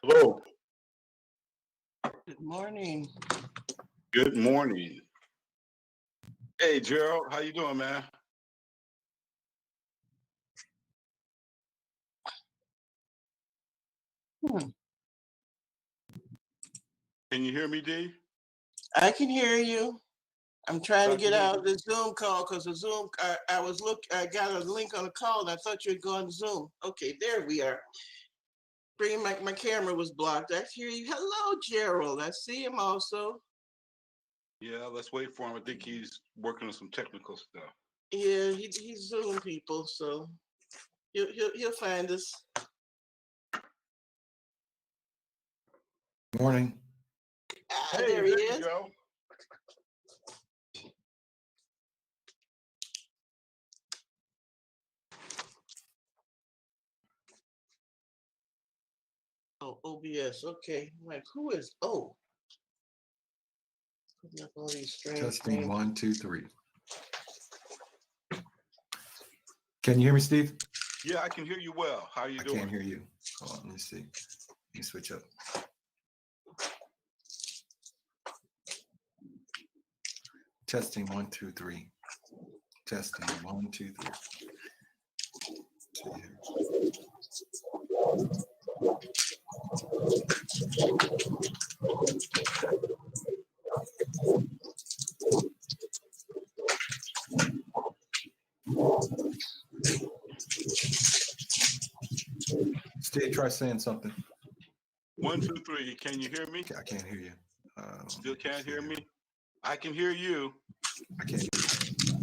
Hello. Good morning. Good morning. Hey, Gerald, how you doing, man? Can you hear me, D? I can hear you. I'm trying to Dr. get out D? of the Zoom call because the Zoom, I got a link on the call and I thought you'd go on Zoom. Okay, there we are. Bringing my camera was blocked. I hear you. Hello, Gerald. I see him also. Yeah, let's wait for him. I think he's working on some technical stuff. Yeah, he's Zoom people, so he'll find us. Morning. Hey, there he you is. go. Oh, OBS. Okay. Like, who is O? Putting up all these strange Testing names. 1, 2, 3. Can you hear me, Steve? Yeah, I can hear you well. How are you doing? I can't hear you. Hold on, let me see. Let me switch up. Testing 1, 2, 3. Testing 1, 2, 3. Steve, try saying something. 1, 2, 3. Can you hear me? I can't hear you. Still can't hear me? I can hear you. I can't hear you.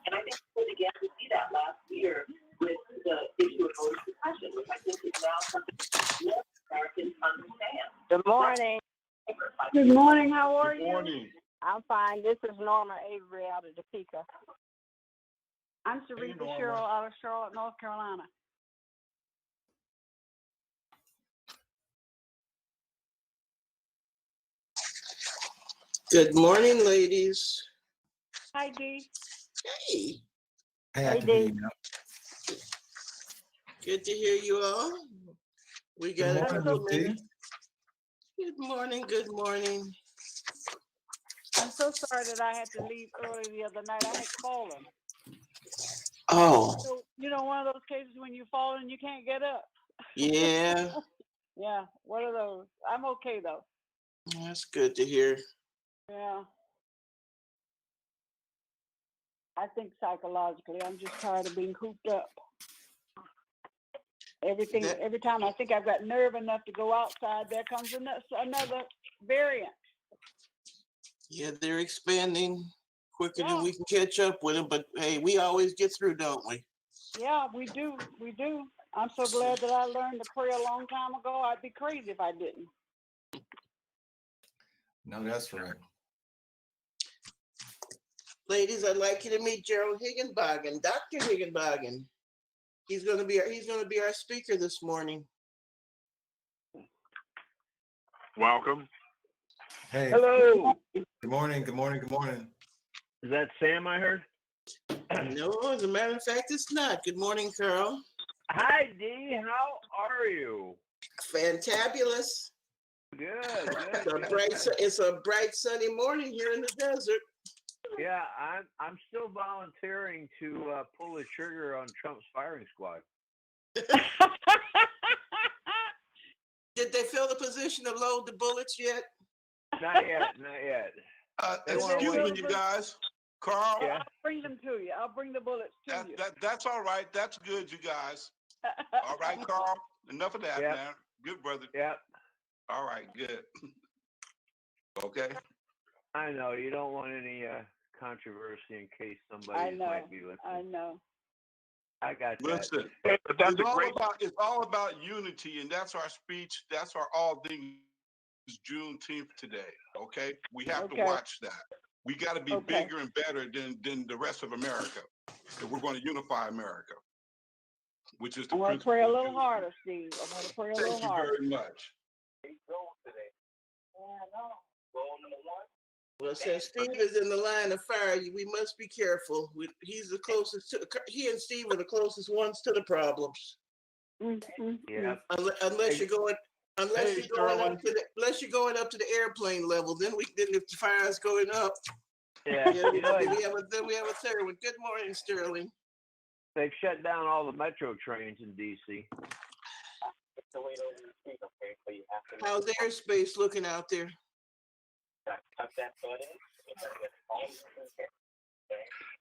And I think we began to see that last year with the issue of voter suppression, which I think is now something most Americans understand. Good morning. Good morning. How are Good you? morning. I'm fine. This is Norma Avery out of Topeka. I'm Sarita Norma. Sherrill out of Charlotte, North Carolina. Good morning, ladies. Hi, Dee. Hey, Hey, I Hey, can hear Dave. you now. good to hear you all. We got Good a morning, couple Miss D. minutes. Good morning. Good morning. I'm so sorry that I had to leave early the other night. I had fallen. Oh, So, one of those cases when you fall and you can't get up. yeah. Yeah, one of those. I'm okay, though. That's good to hear. Yeah. I think psychologically, I'm just tired of being cooped up. Every time I think I've got nerve enough to go outside, there comes another variant. Yeah, they're expanding quicker than Yeah. we can catch up with them. But hey, we always get through, don't we? Yeah, we do. We do. I'm so glad that I learned to pray a long time ago. I'd be crazy if I didn't. No, that's right. Ladies, I'd like you to meet Gerald Higginbotham, Dr. Higginbotham. He's gonna be our speaker this morning. Welcome. Hey. Hello. Good morning. Good morning. Good morning. Is that Sam I heard? No, as a matter of fact, it's not. Good morning, Carl. Hi, Dee. How are you? Fantabulous. Good. It's a bright sunny morning here in the desert. Yeah, I'm still volunteering to pull the trigger on Trump's firing squad. Did they fill the position to load the bullets yet? Not yet. Excuse me, you guys. Carl, Yeah. I'll bring them to you. I'll bring the bullets to you. that's all right. That's good, you guys. All right, Carl. Enough of that, Yep. man. Good brother. Yep. All right, good. Okay. I know you don't want any controversy in case somebody might be listening. I know. I got that. Listen, it's all about unity, and that's our speech. That's our all things Juneteenth today. Okay, we have to watch that. We got to be bigger and better than the rest of America if we're going to unify America. which is the I want to principle pray a of little Juneteenth. harder, Steve. I want to pray a little Thank you harder. very much. Well, since Steve is in the line of fire, we must be careful. He's the closest to. He and Steve are the closest ones to the problems. Yeah. Unless you're going. Unless Hey, you're going Sterling. up to the, unless you're going up to the airplane level, then if the fire is going up, Yeah. then You know, we have a third one. Good morning, Sterling. they've shut down all the metro trains in DC. How's airspace looking out there?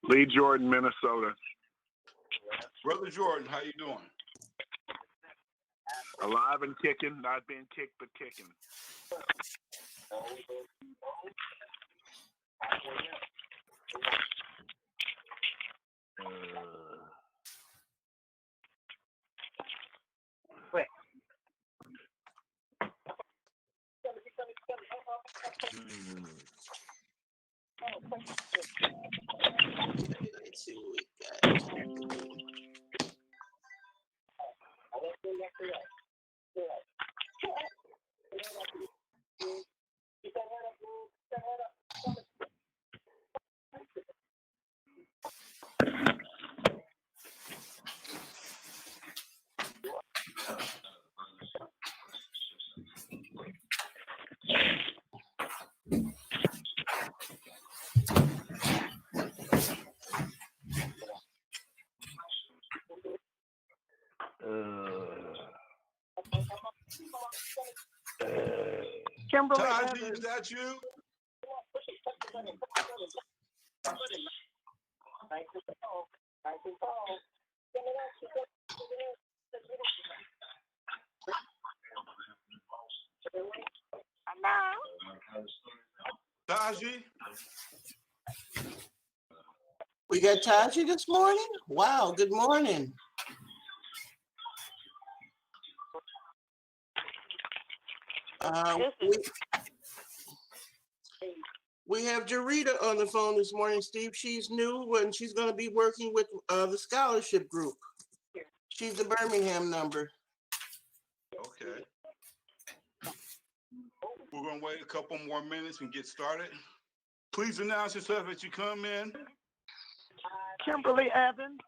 Lee Jordan, Minnesota. Brother Jordan, how you doing? Alive and kicking, not being kicked, but kicking. Let's see what we got. Kimberly Taji, Evans. is that you? Taji? We got Taji this morning? Wow, good morning. We have Jarita on the phone this morning, Steve. She's new and she's going to be working with the scholarship group. She's the Birmingham number. Okay. We're going to wait a couple more minutes and get started. Please announce yourself as you come in. Kimberly Evans,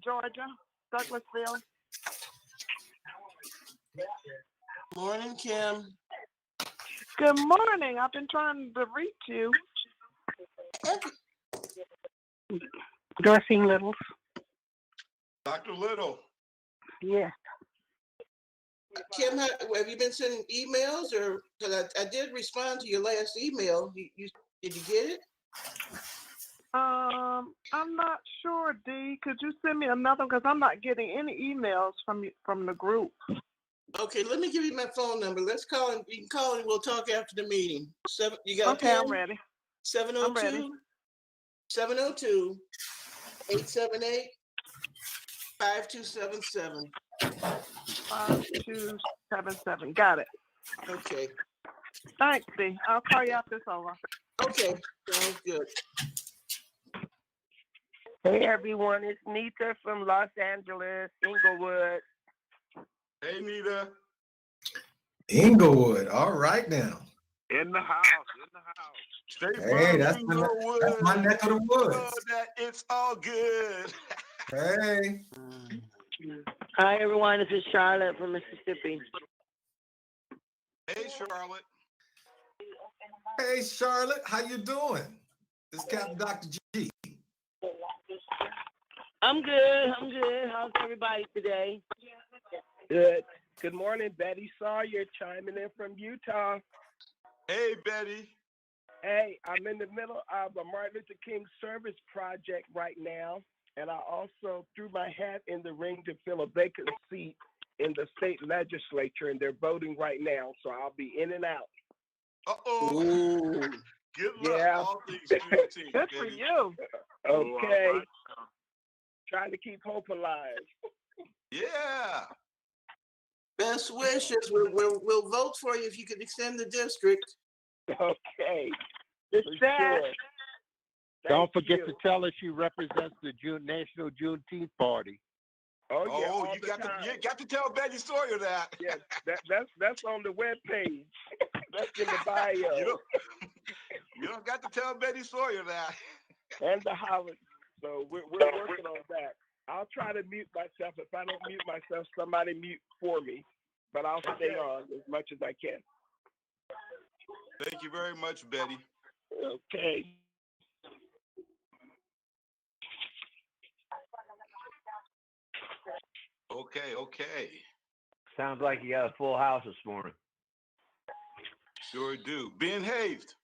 Georgia, Douglasville. Morning, Kim. Good morning. I've been trying to reach you. Dorothy Littles. Dr. Little. Yeah. Kim, have you been sending emails or, because I did respond to your last email. Did you get it? I'm not sure, Dee. Could you send me another one? Because I'm not getting any emails from the group. Okay, let me give you my phone number. Let's call and you can call and we'll talk after the meeting. You got Okay, a pen? I'm ready. 702 878 5277. 5277. Got it. Okay. Thanks, Dee. I'll call you after it's over. Okay, sounds good. Hey everyone, it's Nita from Los Angeles, Inglewood. Hey, Nita. Inglewood. All right now. In the house, State Hey, Farm, that's my neck of the woods. Oh, that it's all good. Hey. Hi everyone, this is Charlotte from Mississippi. Hey, Charlotte. Hey, Charlotte. How you doing? This is Captain Dr. G. I'm good. How's everybody today? Good. Good morning, Betty Sawyer, chiming in from Utah. Hey, Betty. Hey, I'm in the middle of a Martin Luther King service project right now, and I also threw my hat in the ring to fill a vacant seat in the state legislature, and they're voting right now, so I'll be in and out. Uh-oh. Ooh. Good luck. Yeah. All things Juneteenth, Good for baby. you. Okay. Trying to keep hope alive. Yeah. Best wishes. We'll vote for you if you could extend the district. Okay. It's For sad. sure. Don't Thank forget you. to tell us she represents the National Juneteenth Party. Oh yeah, all you the got time. you got to tell Betty Sawyer that. Yeah, that's on the webpage. That's in the bio. You don't got to tell Betty Sawyer that. And the holiday. So we're working on that. I'll try to mute myself. If I don't mute myself, somebody mute for me. But I'll stay on as much as I can. Thank you very much, Betty. Okay. Okay. Sounds like you got a full house this morning. Sure do. Ben Hayes.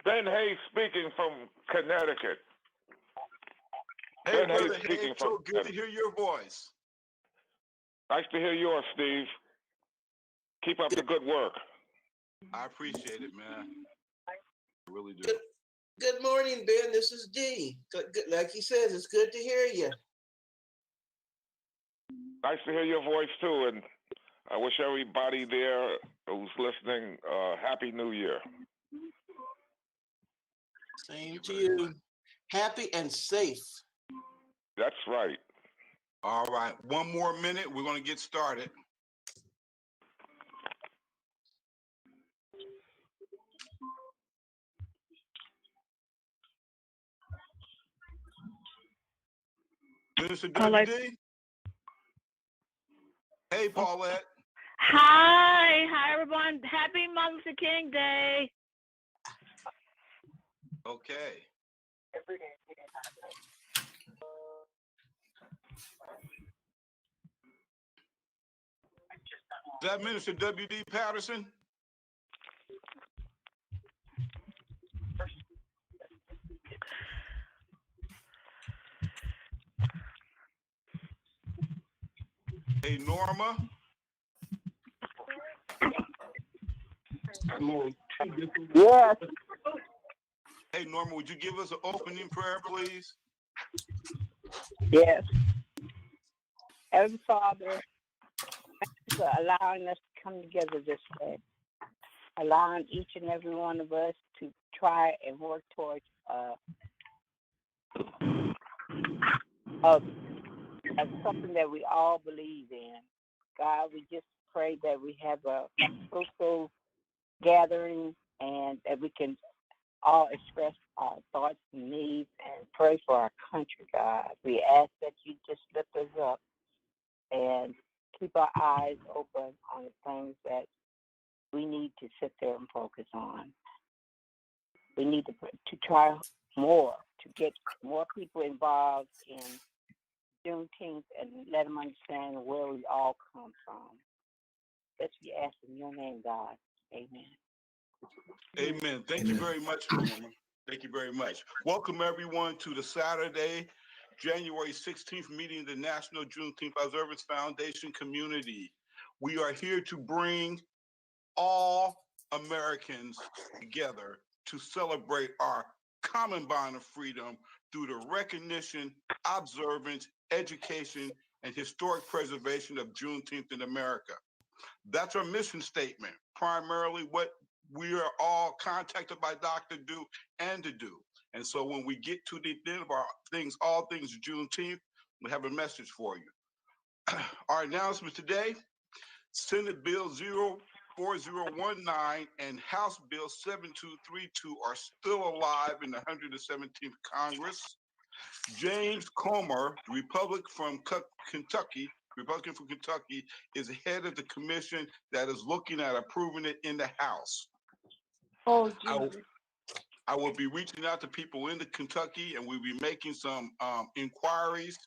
Ben Hayes speaking from Connecticut. Hey, Brother Hayes, so good to hear your voice. Nice to hear yours, Steve. Keep up the good work. I appreciate it, man. I really do. Good morning, Ben. This is D. Like he says, it's good to hear you. Nice to hear your voice too, and I wish everybody there who's listening Happy New Year. Same to you. Happy and safe. That's right. All right, one more minute. We're going to get started. Minister WD? Hey, Paulette. Hi, everyone. Happy Martin Luther King Day. Okay. Is that Minister W.D. Patterson? Hey, Norma. Yes. Hey, Norma, would you give us an opening prayer, please? Yes. Heavenly Father, thank you for allowing us to come together this way, allowing each and every one of us to try and work towards something that we all believe in. God, we just pray that we have a fruitful gathering and that we can all express our thoughts and needs and pray for our country, God. We ask that you just lift us up and keep our eyes open on the things that we need to sit there and focus on. We need to try more, to get more people involved in Juneteenth and let them understand where we all come from. That's what we ask in your name, God. Amen. Amen. Thank you very much, Norma. Thank you very much. Welcome, everyone, to the Saturday, January 16th meeting of the National Juneteenth Observance Foundation community. We are here to bring all Americans together to celebrate our common bond of freedom through the recognition, observance, education, and historic preservation of Juneteenth in America. That's our mission statement, primarily what we are all contacted by Dr. Do and to do. And so when we get to the end of our things, all things Juneteenth, we have a message for you. Our announcement today, Senate Bill 04019 and House Bill 7232 are still alive in the 117th Congress. James Comer, Republican from Kentucky, is head of the commission that is looking at approving it in the House. Oh, I will be reaching out to people in the Kentucky, and we'll be making some inquiries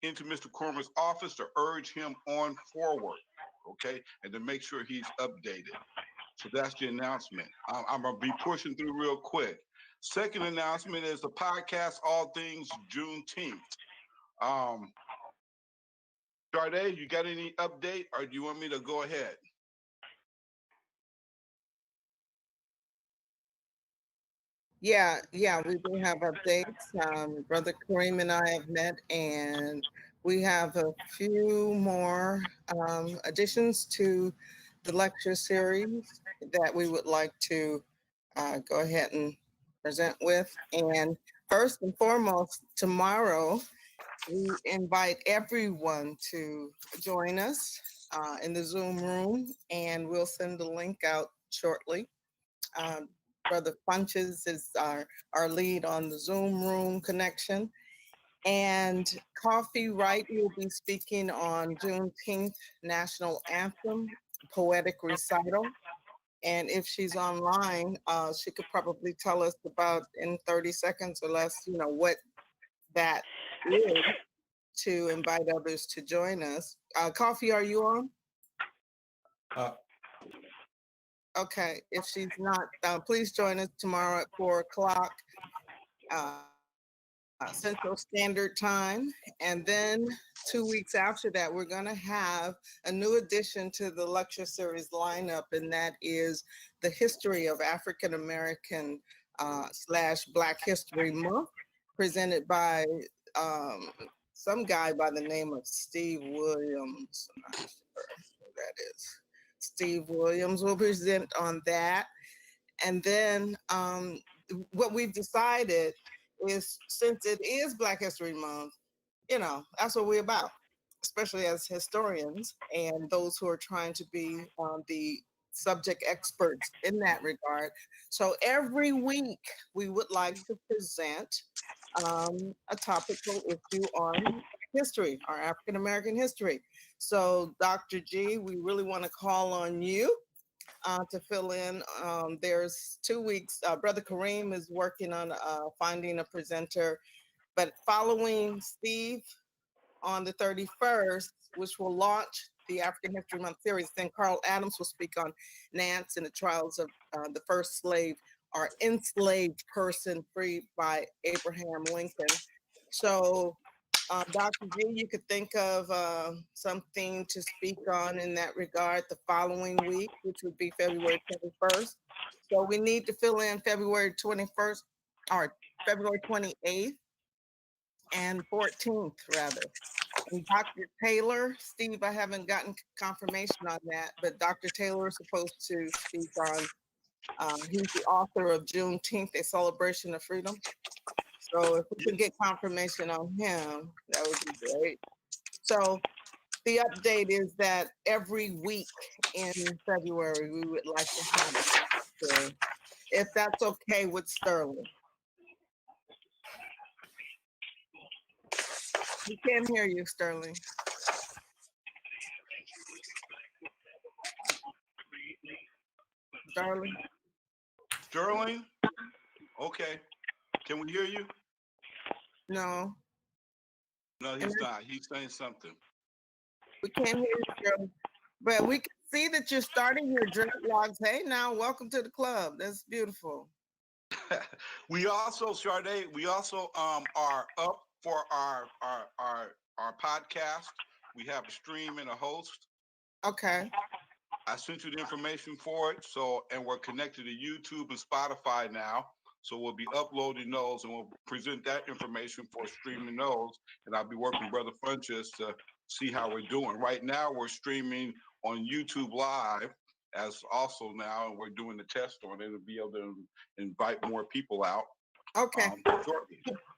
into Mr. Comer's office to urge him on forward, okay, and to make sure he's updated. So that's the announcement. I'm gonna be pushing through real quick. Second announcement is the podcast, All Things Juneteenth. Sade, you got any update, or do you want me to go ahead? Yeah, we do have updates. Brother Kareem and I have met, and we have a few more additions to the lecture series that we would like to go ahead and present with. And first and foremost, tomorrow, we invite everyone to join us in the Zoom room, and we'll send the link out shortly. Brother Funches is our lead on the Zoom room connection. And Coffee Wright will be speaking on Juneteenth National Anthem, Poetic Recital. And if she's online, she could probably tell us about in 30 seconds or less, what that is to invite others to join us. Coffee, are you on? Okay, if she's not, please join us tomorrow at 4 o'clock Central Standard Time. And then 2 weeks after that, we're going to have a new addition to the lecture series lineup, and that is the history of African American / Black History Month, presented by some guy by the name of Steve Williams. I'm not sure who that is. Steve Williams will present on that. And then what we've decided is, since it is Black History Month, that's what we're about, especially as historians and those who are trying to be the subject experts in that regard. So every week we would like to present a topical issue on history, our African American history. So Dr. G, we really want to call on you to fill in. There's 2 weeks. Brother Kareem is working on finding a presenter, but following Steve on the 31st, which will launch the African History Month series, then Carl Adams will speak on Nance and the trials of the first slave or enslaved person freed by Abraham Lincoln. So Dr. G, you could think of something to speak on in that regard the following week, which would be February 21st. So we need to fill in February 21st or February 28th and 14th, rather. And Dr. Taylor, Steve, I haven't gotten confirmation on that, but Dr. Taylor is supposed to speak on, he's the author of Juneteenth, A Celebration of Freedom. So if we can get confirmation on him, that would be great. So the update is that every week in February, we would like to have it, if that's okay with Sterling. We can't hear you, Sterling. Sterling? Sterling? Okay. Can we hear you? No. No, he's not. He's saying something. We can't hear you, Sterling. But we can see that you're starting your dreadlocks. Hey, now, welcome to the club. That's beautiful. We also, Sade, are up for our podcast. We have a stream and a host. Okay. I sent you the information for it. And we're connected to YouTube and Spotify now. So we'll be uploading those, and we'll present that information for streaming those. And I'll be working with Brother Funches to see how we're doing. Right now, we're streaming on YouTube Live as also now, and we're doing the test on it to be able to invite more people out. Okay.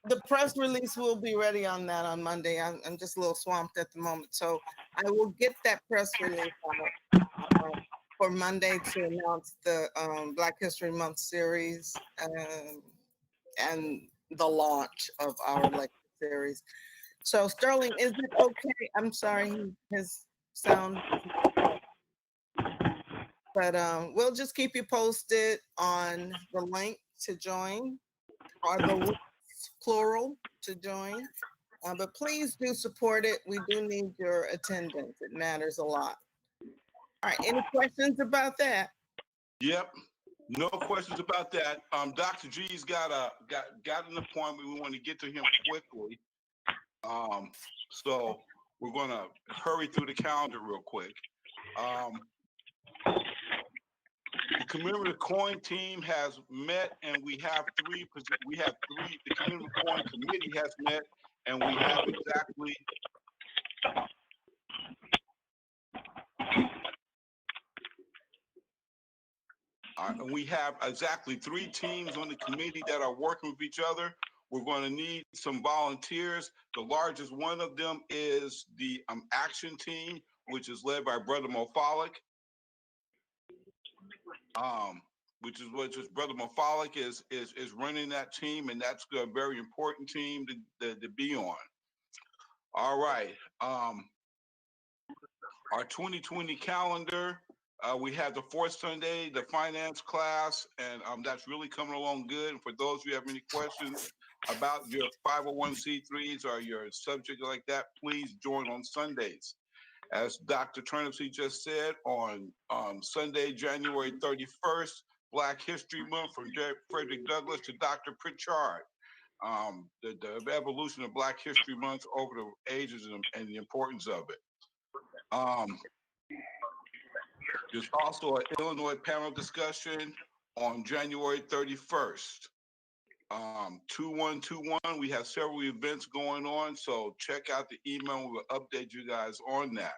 The press release will be ready on that on Monday. I'm just a little swamped at the moment. So I will get that press release out for Monday to announce the Black History Month series and the launch of our lecture series. So Sterling, is it okay? I'm sorry, his sound. But we'll just keep you posted on the link to join, or the links, plural, to join. But please do support it. We do need your attendance. It matters a lot. All right, any questions about that? Yep, no questions about that. Dr. G's got an appointment. We want to get to him quickly. So we're gonna hurry through the calendar real quick. The Commemorative Coin team has met, and we have three. The Commemorative Coin committee has met, and we have exactly. And we have exactly 3 teams on the committee that are working with each other. We're going to need some volunteers. The largest one of them is the action team, which is led by Brother Mofalik. Which is Brother Mofalik is running that team, and that's a very important team to be on. All right. Our 2020 calendar, we have the 4th Sunday, the finance class, and that's really coming along good. And for those who have any questions about your 501c3s or your subject like that, please join on Sundays. As Dr. Turnipseed just said, on Sunday, January 31st, Black History Month, from Frederick Douglass to Dr. Pritchard. The evolution of Black History Month over the ages and the importance of it. There's also an Illinois panel discussion on January 31st. 2121, we have several events going on, so check out the email. We'll update you guys on that.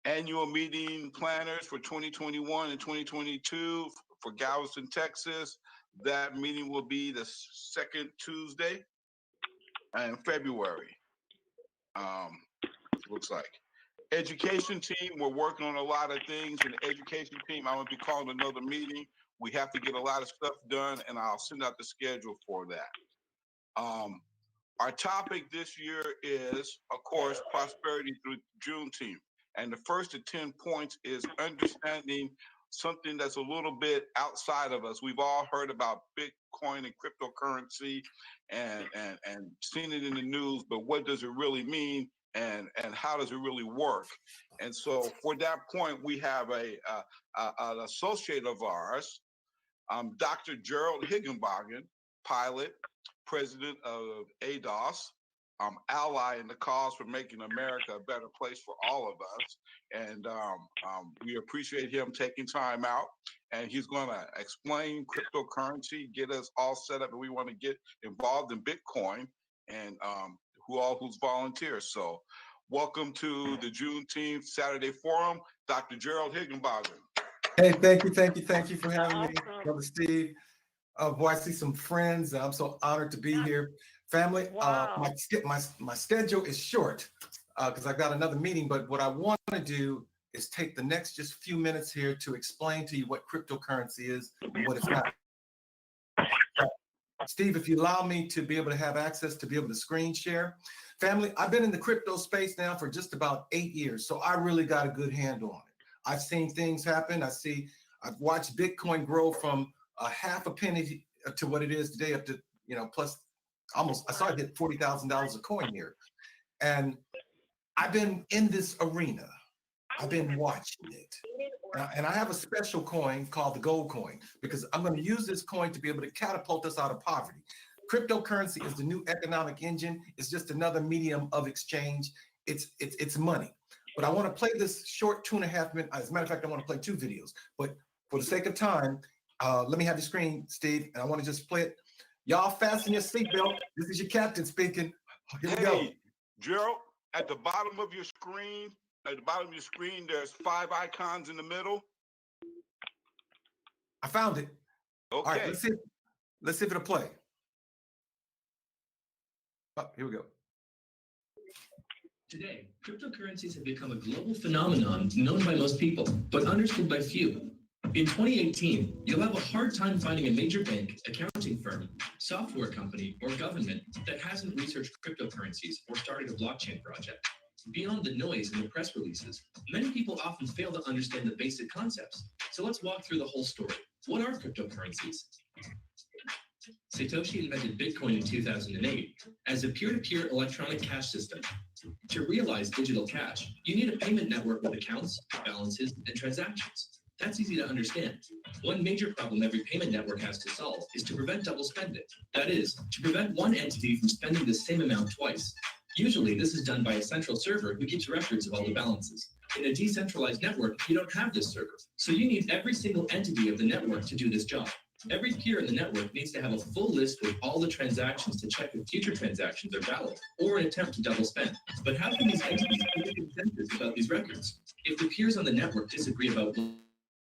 Annual meeting planners for 2021 and 2022 for Galveston, Texas. That meeting will be the 2nd Tuesday in February. Looks like. Education team, we're working on a lot of things. In the education team, I'm going to be calling another meeting. We have to get a lot of stuff done, and I'll send out the schedule for that. Our topic this year is, of course, prosperity through Juneteenth. And the first of 10 points is understanding something that's a little bit outside of us. We've all heard about Bitcoin and cryptocurrency and seen it in the news, but what does it really mean and how does it really work? And so for that point, we have an associate of ours, Dr. Gerald Higginbotham, pilot, president of ADOS, ally in the cause for making America a better place for all of us. And we appreciate him taking time out, and he's going to explain cryptocurrency, get us all set up, and we want to get involved in Bitcoin and who's volunteers. So welcome to the Juneteenth Saturday Forum, Dr. Gerald Higginbotham. Hey, thank you for having me, Brother Steve. Boy, I see some friends. I'm so honored to be here. Family, my schedule is short because I've got another meeting, but what I want to do is take the next just few minutes here to explain to you what cryptocurrency is and what it's not. Steve, if you allow me to be able to have access to be able to screen share. Family, I've been in the crypto space now for just about 8 years, so I really got a good handle on it. I've seen things happen. I've watched Bitcoin grow from a half a penny to what it is today, up to, plus almost, I saw it hit $40,000 a coin here. And I've been in this arena. I've been watching it. And I have a special coin called the gold coin, because I'm going to use this coin to be able to catapult us out of poverty. Cryptocurrency is the new economic engine. It's just another medium of exchange. It's money. But I want to play this short 2.5 minutes. As a matter of fact, I want to play 2 videos. But for the sake of time, let me have the screen, Steve, and I want to just play it. Y'all fasten your seatbelt. This is your captain speaking. Here we go. Gerald, at the bottom of your screen, there's 5 icons in the middle. I found it. Okay. All right, let's see if it'll play. Oh, here we go. Today, cryptocurrencies have become a global phenomenon known by most people, but understood by few. In 2018, you'll have a hard time finding a major bank, accounting firm, software company, or government that hasn't researched cryptocurrencies or started a blockchain project. Beyond the noise in the press releases, many people often fail to understand the basic concepts. So let's walk through the whole story. What are cryptocurrencies? Satoshi invented Bitcoin in 2008 as a peer-to-peer electronic cash system. To realize digital cash, you need a payment network with accounts, balances, and transactions. That's easy to understand. One major problem every payment network has to solve is to prevent double spending. That is, to prevent one entity from spending the same amount twice. Usually, this is done by a central server who keeps records of all the balances. In a decentralized network, you don't have this server, so you need every single entity of the network to do this job. Every peer in the network needs to have a full list with all the transactions to check if future transactions are valid, or an attempt to double spend. But how can these entities make a consensus about these records? If the peers on the network disagree about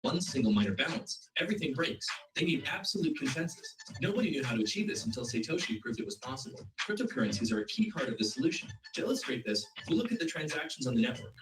one single miner balance, everything breaks. They need absolute consensus. Nobody knew how to achieve this until Satoshi proved it was possible. Cryptocurrencies are a key part of the solution. To illustrate this, we'll look at the transactions on the network.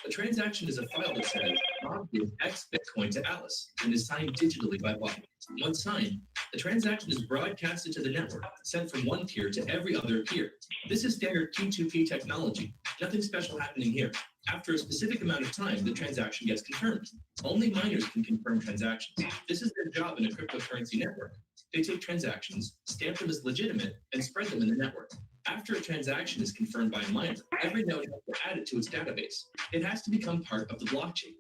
A transaction is a file that says, Bob gives X Bitcoin to Alice and is signed digitally by Bob. Once signed, the transaction is broadcasted to the network, sent from one peer to every other peer. This is standard P2P technology. Nothing special happening here. After a specific amount of time, the transaction gets confirmed. Only miners can confirm transactions. This is their job in a cryptocurrency network. They take transactions, stamp them as legitimate, and spread them in the network. After a transaction is confirmed by a miner, every node has to add it to its database. It has to become part of the blockchain.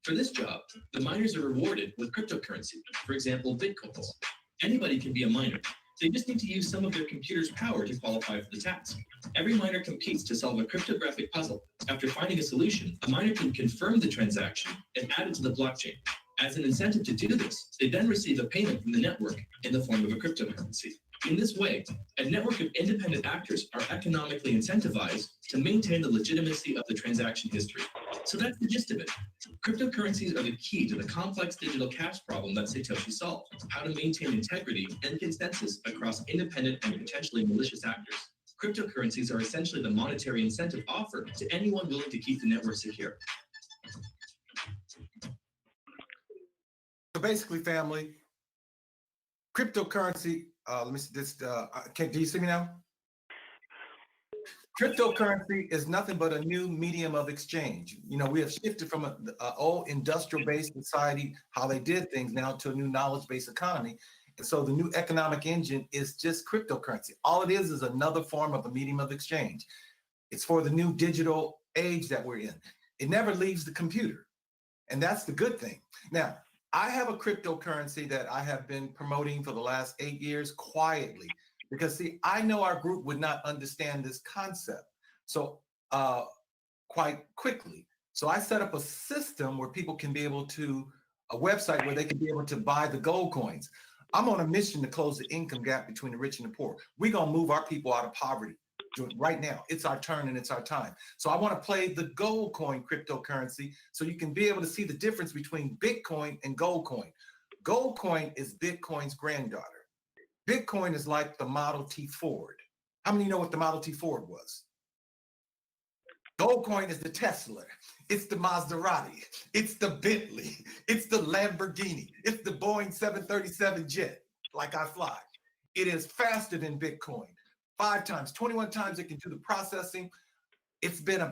For this job, the miners are rewarded with cryptocurrency, for example, Bitcoins. Anybody can be a miner. They just need to use some of their computer's power to qualify for the task. Every miner competes to solve a cryptographic puzzle. After finding a solution, a miner can confirm the transaction and add it to the blockchain. As an incentive to do this, they then receive a payment from the network in the form of a cryptocurrency. In this way, a network of independent actors are economically incentivized to maintain the legitimacy of the transaction history. So that's the gist of it. Cryptocurrencies are the key to the complex digital cash problem that Satoshi solved, how to maintain integrity and consensus across independent and potentially malicious actors. Cryptocurrencies are essentially the monetary incentive offered to anyone willing to keep the network secure. So basically, family, cryptocurrency, let me see this, do you see me now? Cryptocurrency is nothing but a new medium of exchange. You know, we have shifted from an old industrial-based society, how they did things, now to a new knowledge-based economy. And so the new economic engine is just cryptocurrency. All it is another form of a medium of exchange. It's for the new digital age that we're in. It never leaves the computer. And that's the good thing. Now, I have a cryptocurrency that I have been promoting for the last 8 years quietly, because see, I know our group would not understand this concept so quite quickly. So I set up a system where people can be able to, a website where they can be able to buy the gold coins. I'm on a mission to close the income gap between the rich and the poor. We're gonna move our people out of poverty right now. It's our turn and it's our time. So I want to play the gold coin cryptocurrency so you can be able to see the difference between Bitcoin and gold coin. Gold coin is Bitcoin's granddaughter. Bitcoin is like the Model T Ford. How many know what the Model T Ford was? Gold coin is the Tesla. It's the Maserati. It's the Bentley. It's the Lamborghini. It's the Boeing 737 jet, like I fly. It is faster than Bitcoin. 5 times, 21 times it can do the processing. It's been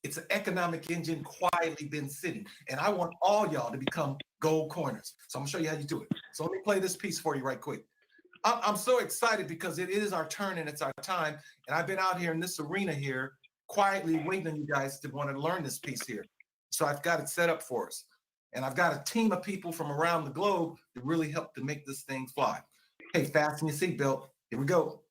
it's an economic engine quietly been sitting. And I want all y'all to become gold coiners. So I'm gonna show you how you do it. So let me play this piece for you right quick. I'm so excited because it is our turn and it's our time. And I've been out here in this arena here, quietly waiting on you guys to want to learn this piece here. So I've got it set up for us. And I've got a team of people from around the globe to really help to make this thing fly. Hey, fasten your seatbelt. Here we go.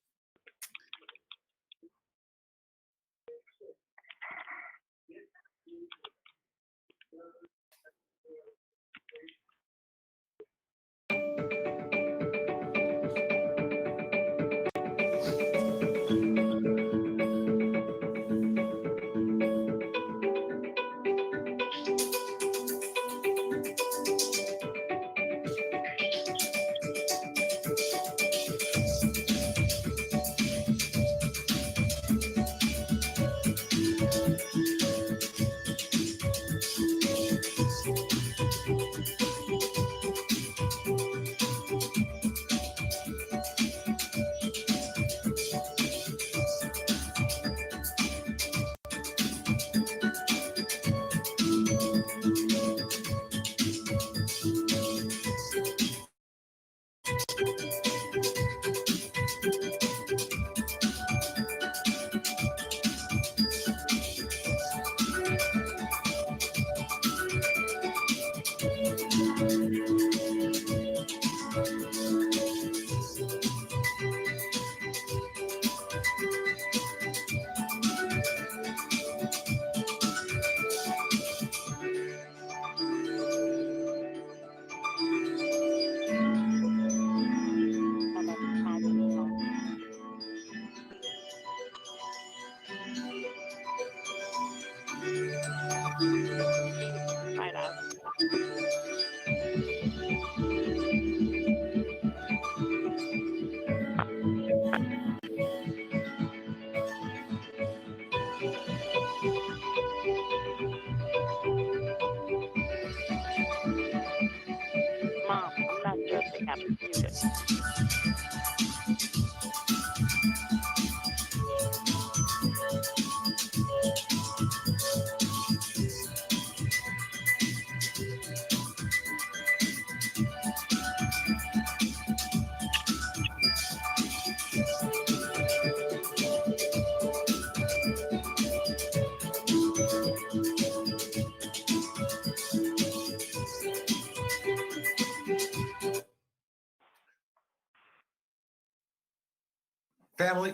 Family,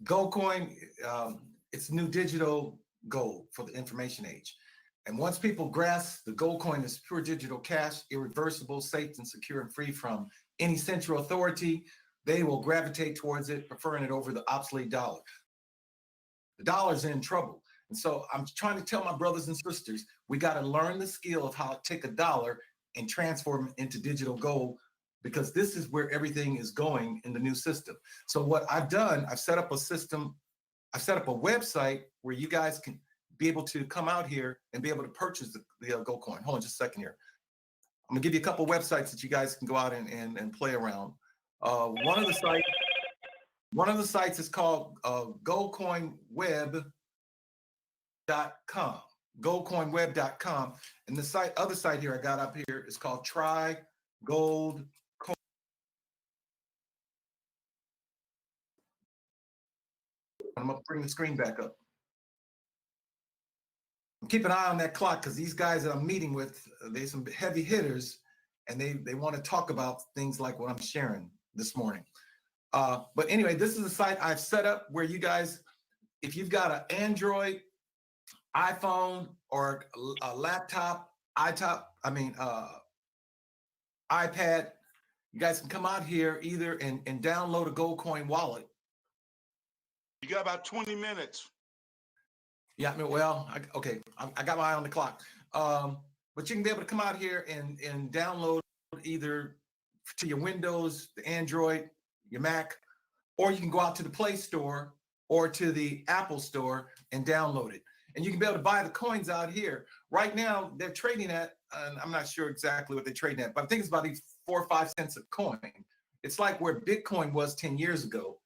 GoldCoin, it's new digital gold for the information age. And once people grasp the GoldCoin is pure digital cash, irreversible, safe and secure and free from any central authority, they will gravitate towards it, preferring it over the obsolete dollar. The dollar's in trouble. And so I'm trying to tell my brothers and sisters, we got to learn the skill of how to take a dollar and transform it into digital gold, because this is where everything is going in the new system. So what I've done, I've set up a system, I've set up a website where you guys can be able to come out here and be able to purchase the GoldCoin. Hold on just a second here. I'm gonna give you a couple of websites that you guys can go out and play around. One of the sites is called goldcoinweb.com. goldcoinweb.com. And the other site here I got up here is called Try Gold. I'm gonna bring the screen back up. Keep an eye on that clock, because these guys that I'm meeting with, they're some heavy hitters, and they want to talk about things like what I'm sharing this morning. But anyway, this is a site I've set up where you guys, if you've got an Android, iPhone, or a laptop, iPad, you guys can come out here either and download a GoldCoin wallet. You got about 20 minutes. Yeah, I mean, well, okay, I got my eye on the clock. But you can be able to come out here and download either to your Windows, the Android, your Mac, or you can go out to the Play Store or to the Apple Store and download it. And you can be able to buy the coins out here. Right now, they're trading at, I'm not sure exactly what they're trading at, but I think it's about 4 or 5 cents a coin. It's like where Bitcoin was 10 years ago.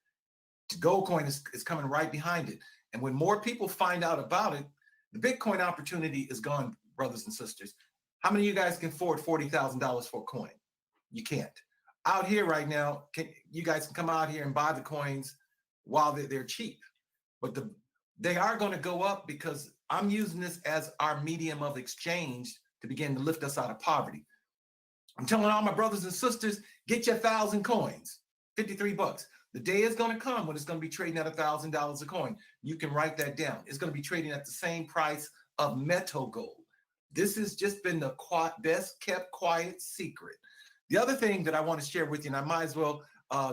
GoldCoin is coming right behind it. And when more people find out about it, the Bitcoin opportunity is gone, brothers and sisters. How many of you guys can afford $40,000 for a coin? You can't. Out here right now, you guys can come out here and buy the coins while they're cheap. But they are going to go up, because I'm using this as our medium of exchange to begin to lift us out of poverty. I'm telling all my brothers and sisters, get your 1,000 coins, 53 bucks. The day is going to come when it's going to be trading at $1,000 a coin. You can write that down. It's going to be trading at the same price of metal gold. This has just been the best kept quiet secret. The other thing that I want to share with you, and I might as well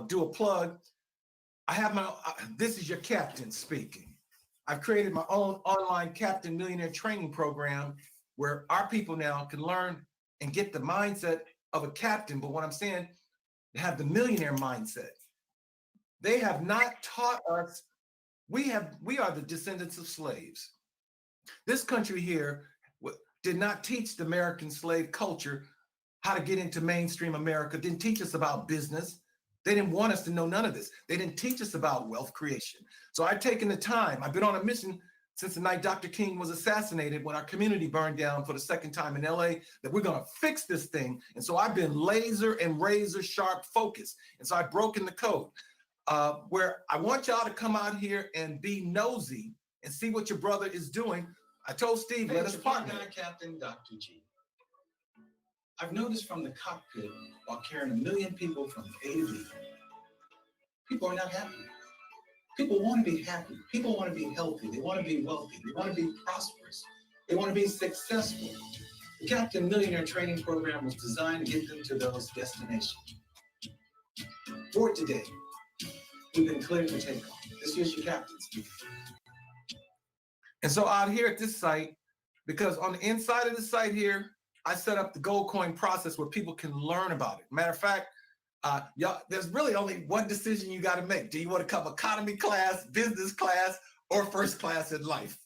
do a plug. I have this is your captain speaking. I've created my own online Captain Millionaire training program where our people now can learn and get the mindset of a captain. But what I'm saying, they have the millionaire mindset. They have not taught us. We are the descendants of slaves. This country here did not teach the American slave culture how to get into mainstream America, didn't teach us about business. They didn't want us to know none of this. They didn't teach us about wealth creation. So I've taken the time. I've been on a mission since the night Dr. King was assassinated, when our community burned down for the second time in LA, that we're going to fix this thing. And so I've been laser and razor sharp focused. And so I've broken the code. Where I want y'all to come out here and be nosy and see what your brother is doing. I told Steve, let us partner. Captain Dr. G. I've noticed from the cockpit while carrying 1 million people from A to B, people are not happy. People want to be happy. People want to be healthy. They want to be wealthy. They want to be prosperous. They want to be successful. The Captain Millionaire Training Program was designed to get them to those destinations. For today, we've been cleared for takeoff. This is your captain speaking. And so out here at this site, because on the inside of the site here, I set up the GoldCoin process where people can learn about it. Matter of fact, there's really only one decision you got to make. Do you want to come economy class, business class, or first class in life?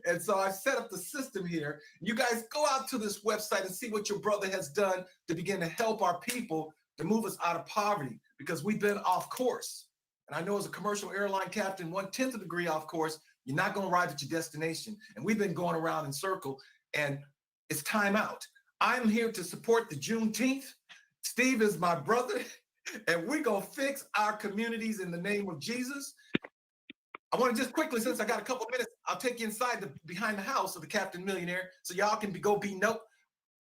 And so I set up the system here. You guys go out to this website and see what your brother has done to begin to help our people to move us out of poverty because we've been off course. And I know as a commercial airline captain, 1/10 of a degree off course, you're not going to arrive at your destination. And we've been going around in circle, and it's time out. I'm here to support the Juneteenth. Steve is my brother, and we're going to fix our communities in the name of Jesus. I want to just quickly, since I got a couple minutes, I'll take you inside behind the house of the Captain Millionaire so y'all can go be note.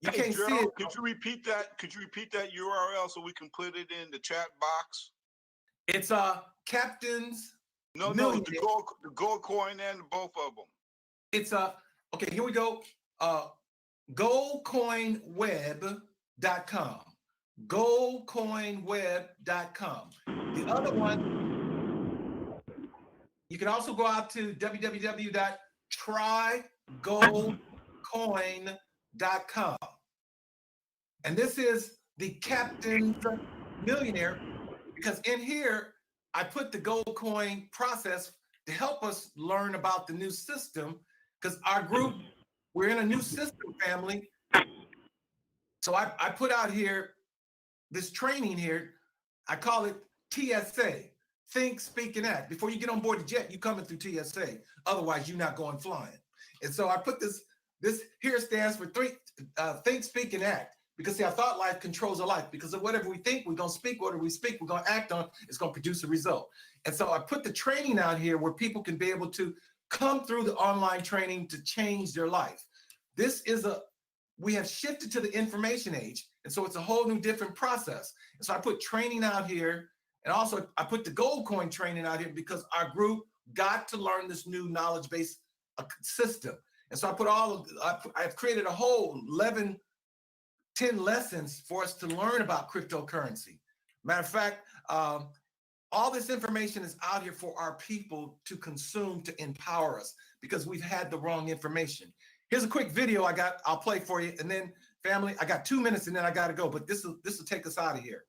You can't see it. Could you repeat that? Could you repeat that URL so we can put it in the chat box? It's Captain's No, Millionaire. the gold coin and both of them. It's okay, here we go. Goldcoinweb.com. Goldcoinweb.com. The other one, you can also go out to www.trygoldcoin.com. And this is the Captain's Millionaire, because in here, I put the gold coin process to help us learn about the new system, because our group, we're in a new system, family. So I put out here this training here. I call it TSA, Think, Speak, and Act. Before you get on board the jet, you coming through TSA. Otherwise, you're not going flying. And so I put this here stands for Think, Speak, and Act. Because see, our thought life controls our life. Because of whatever we think, we're going to speak. Whatever we speak, we're going to act on. It's going to produce a result. And so I put the training out here where people can be able to come through the online training to change their life. We have shifted to the information age. And so it's a whole new different process. And so I put training out here. And also I put the gold coin training out here because our group got to learn this new knowledge-based system. And so I've created a whole 10 lessons for us to learn about cryptocurrency. Matter of fact, all this information is out here for our people to consume, to empower us, because we've had the wrong information. Here's a quick video I'll play for you. And then family, I got 2 minutes and then I got to go, but this will take us out of here.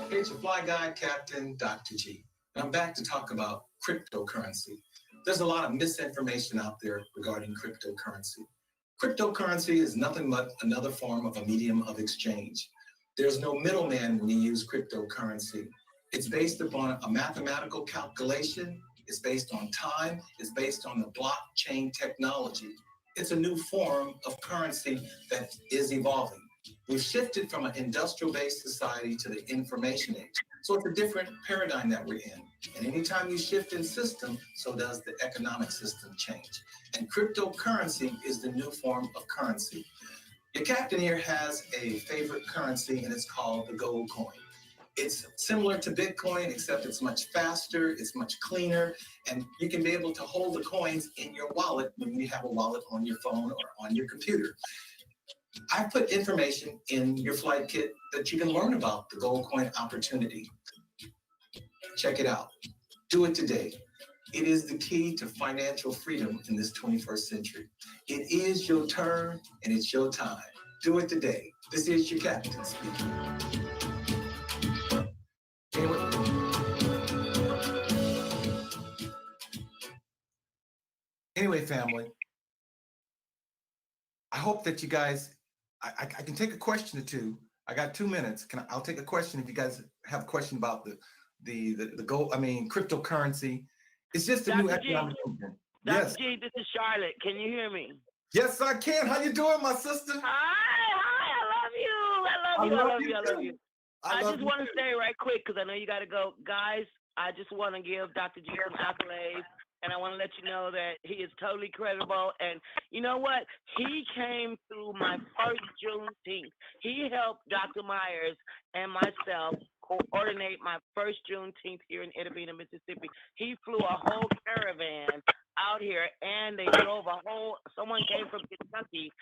It's your fly guy, Captain Dr. G. And I'm back to talk about cryptocurrency. There's a lot of misinformation out there regarding cryptocurrency. Cryptocurrency is nothing but another form of a medium of exchange. There's no middleman when you use cryptocurrency. It's based upon a mathematical calculation. It's based on time. It's based on the blockchain technology. It's a new form of currency that is evolving. We've shifted from an industrial-based society to the information age. So it's a different paradigm that we're in. And anytime you shift in system, so does the economic system change. And cryptocurrency is the new form of currency. Your captain here has a favorite currency, and it's called the gold coin. It's similar to Bitcoin, except it's much faster, it's much cleaner, and you can be able to hold the coins in your wallet when you have a wallet on your phone or on your computer. I put information in your flight kit that you can learn about the gold coin opportunity. Check it out. Do it today. It is the key to financial freedom in this 21st century. It is your turn and it's your time. Do it today. This is your captain speaking. Anyway, family, I hope that you guys, I can take a question or two. I got 2 minutes. I'll take a question if you guys have a question about the gold, cryptocurrency. It's just a new economic movement. Yes. Dr. G, this is Charlotte. Can you hear me? Yes, I can. How you doing, my sister? Hi, I love you. I just want to say right quick, because I know you got to go. Guys, I just want to give Dr. G some accolades. And I want to let you know that he is totally credible. And you know what? He came through my first Juneteenth. He helped Dr. Myers and myself coordinate my first Juneteenth here in Itta, Mississippi. He flew a whole caravan out here, and they drove someone came from Kentucky.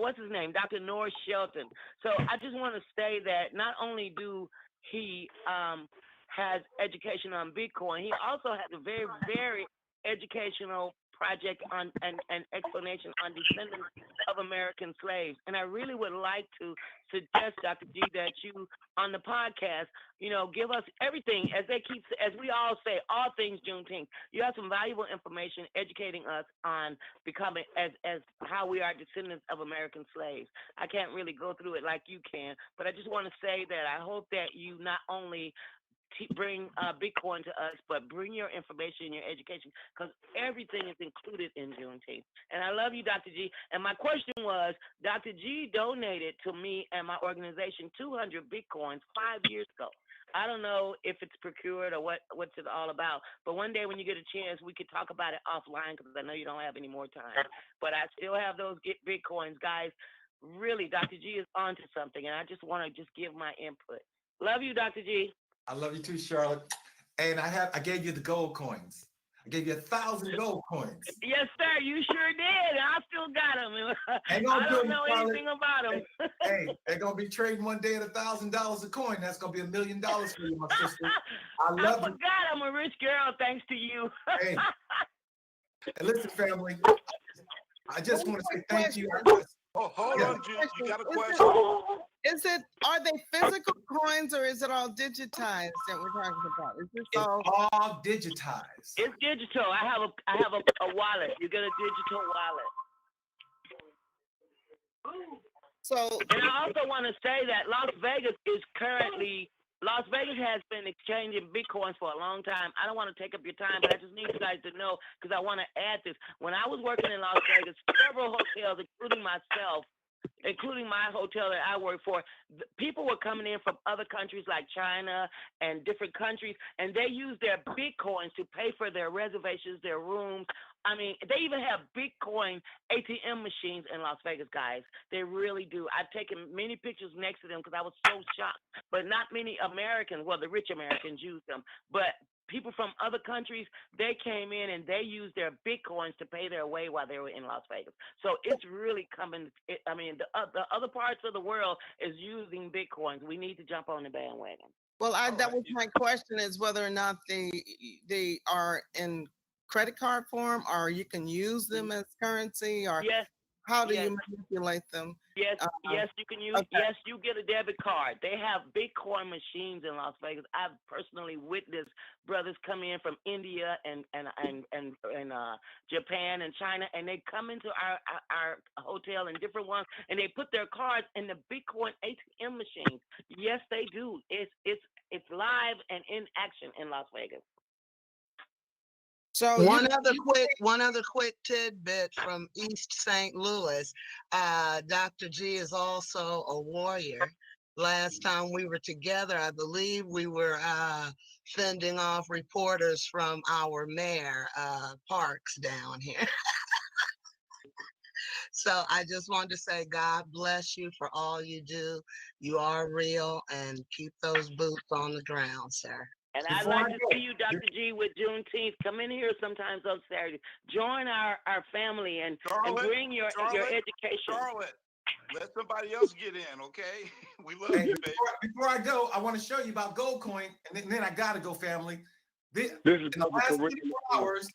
What's his name? Dr. Norris Shelton. So I just want to say that not only do he has education on Bitcoin, he also has a very, very educational project on an explanation on descendants of American slaves. And I really would like to suggest, Dr. G, that you on the podcast, give us everything as we all say, all things Juneteenth. You have some valuable information educating us on becoming as how we are descendants of American slaves. I can't really go through it like you can, but I just want to say that I hope that you not only bring Bitcoin to us, but bring your information and your education, because everything is included in Juneteenth. And I love you, Dr. G. And my question was, Dr. G donated to me and my organization 200 Bitcoins 5 years ago. I don't know if it's procured or what's it all about, but one day when you get a chance, we could talk about it offline, because I know you don't have any more time. But I still have those Bitcoins, guys. Really, Dr. G is onto something, and I just want to give my input. Love you, Dr. G. I love you too, Charlotte. And I gave you the gold coins. I gave you 1,000 gold coins. Yes, sir. You sure did. I still got them. I don't know anything about them. Hey, they're gonna be trading one day at $1,000 a coin. That's gonna be $1 million for you, my sister. I forgot I'm a rich girl thanks to you. Hey, and listen, family. I just want to say thank you. Hold on, G. You got a question? Are they physical coins or is it all digitized that we're talking about? Is this all digitized? It's digital. I have a wallet. You get a digital wallet. So, and I also want to say that Las Vegas has been exchanging Bitcoins for a long time. I don't want to take up your time, but I just need you guys to know, because I want to add this. When I was working in Las Vegas, several hotels, including myself, including my hotel that I work for, people were coming in from other countries like China and different countries, and they use their Bitcoins to pay for their reservations, their rooms. I mean, they even have Bitcoin ATM machines in Las Vegas, guys. They really do. I've taken many pictures next to them because I was so shocked. But not many Americans, well, the rich Americans use them. But people from other countries, they came in and they used their Bitcoins to pay their way while they were in Las Vegas. So it's really coming. The other parts of the world is using Bitcoins. We need to jump on the bandwagon. Well, that was my question, is whether or not they are in credit card form, or you can use them as currency, or how do you manipulate them? Yes, you can use. Okay. Yes, you get a debit card. They have Bitcoin machines in Las Vegas. I've personally witnessed brothers come in from India and Japan and China, and they come into our hotel and different ones, and they put their cards in the Bitcoin ATM machines. Yes, they do. It's live and in action in Las Vegas. So one other quick tidbit from East St. Louis. Dr. G is also a warrior. Last time we were together, I believe we were fending off reporters from our mayor, Parks, down here. So I just wanted to say, God bless you for all you do. You are real, and keep those boots on the ground, sir. And I'd like to see you, Dr. G, with Juneteenth. Come in here sometimes on Saturday. Join our family and bring your education. Charlotte, let somebody else get in, okay? We love you, baby. Before I go, I want to show you about gold coin, and then I got to go, family. In the last 24 hours,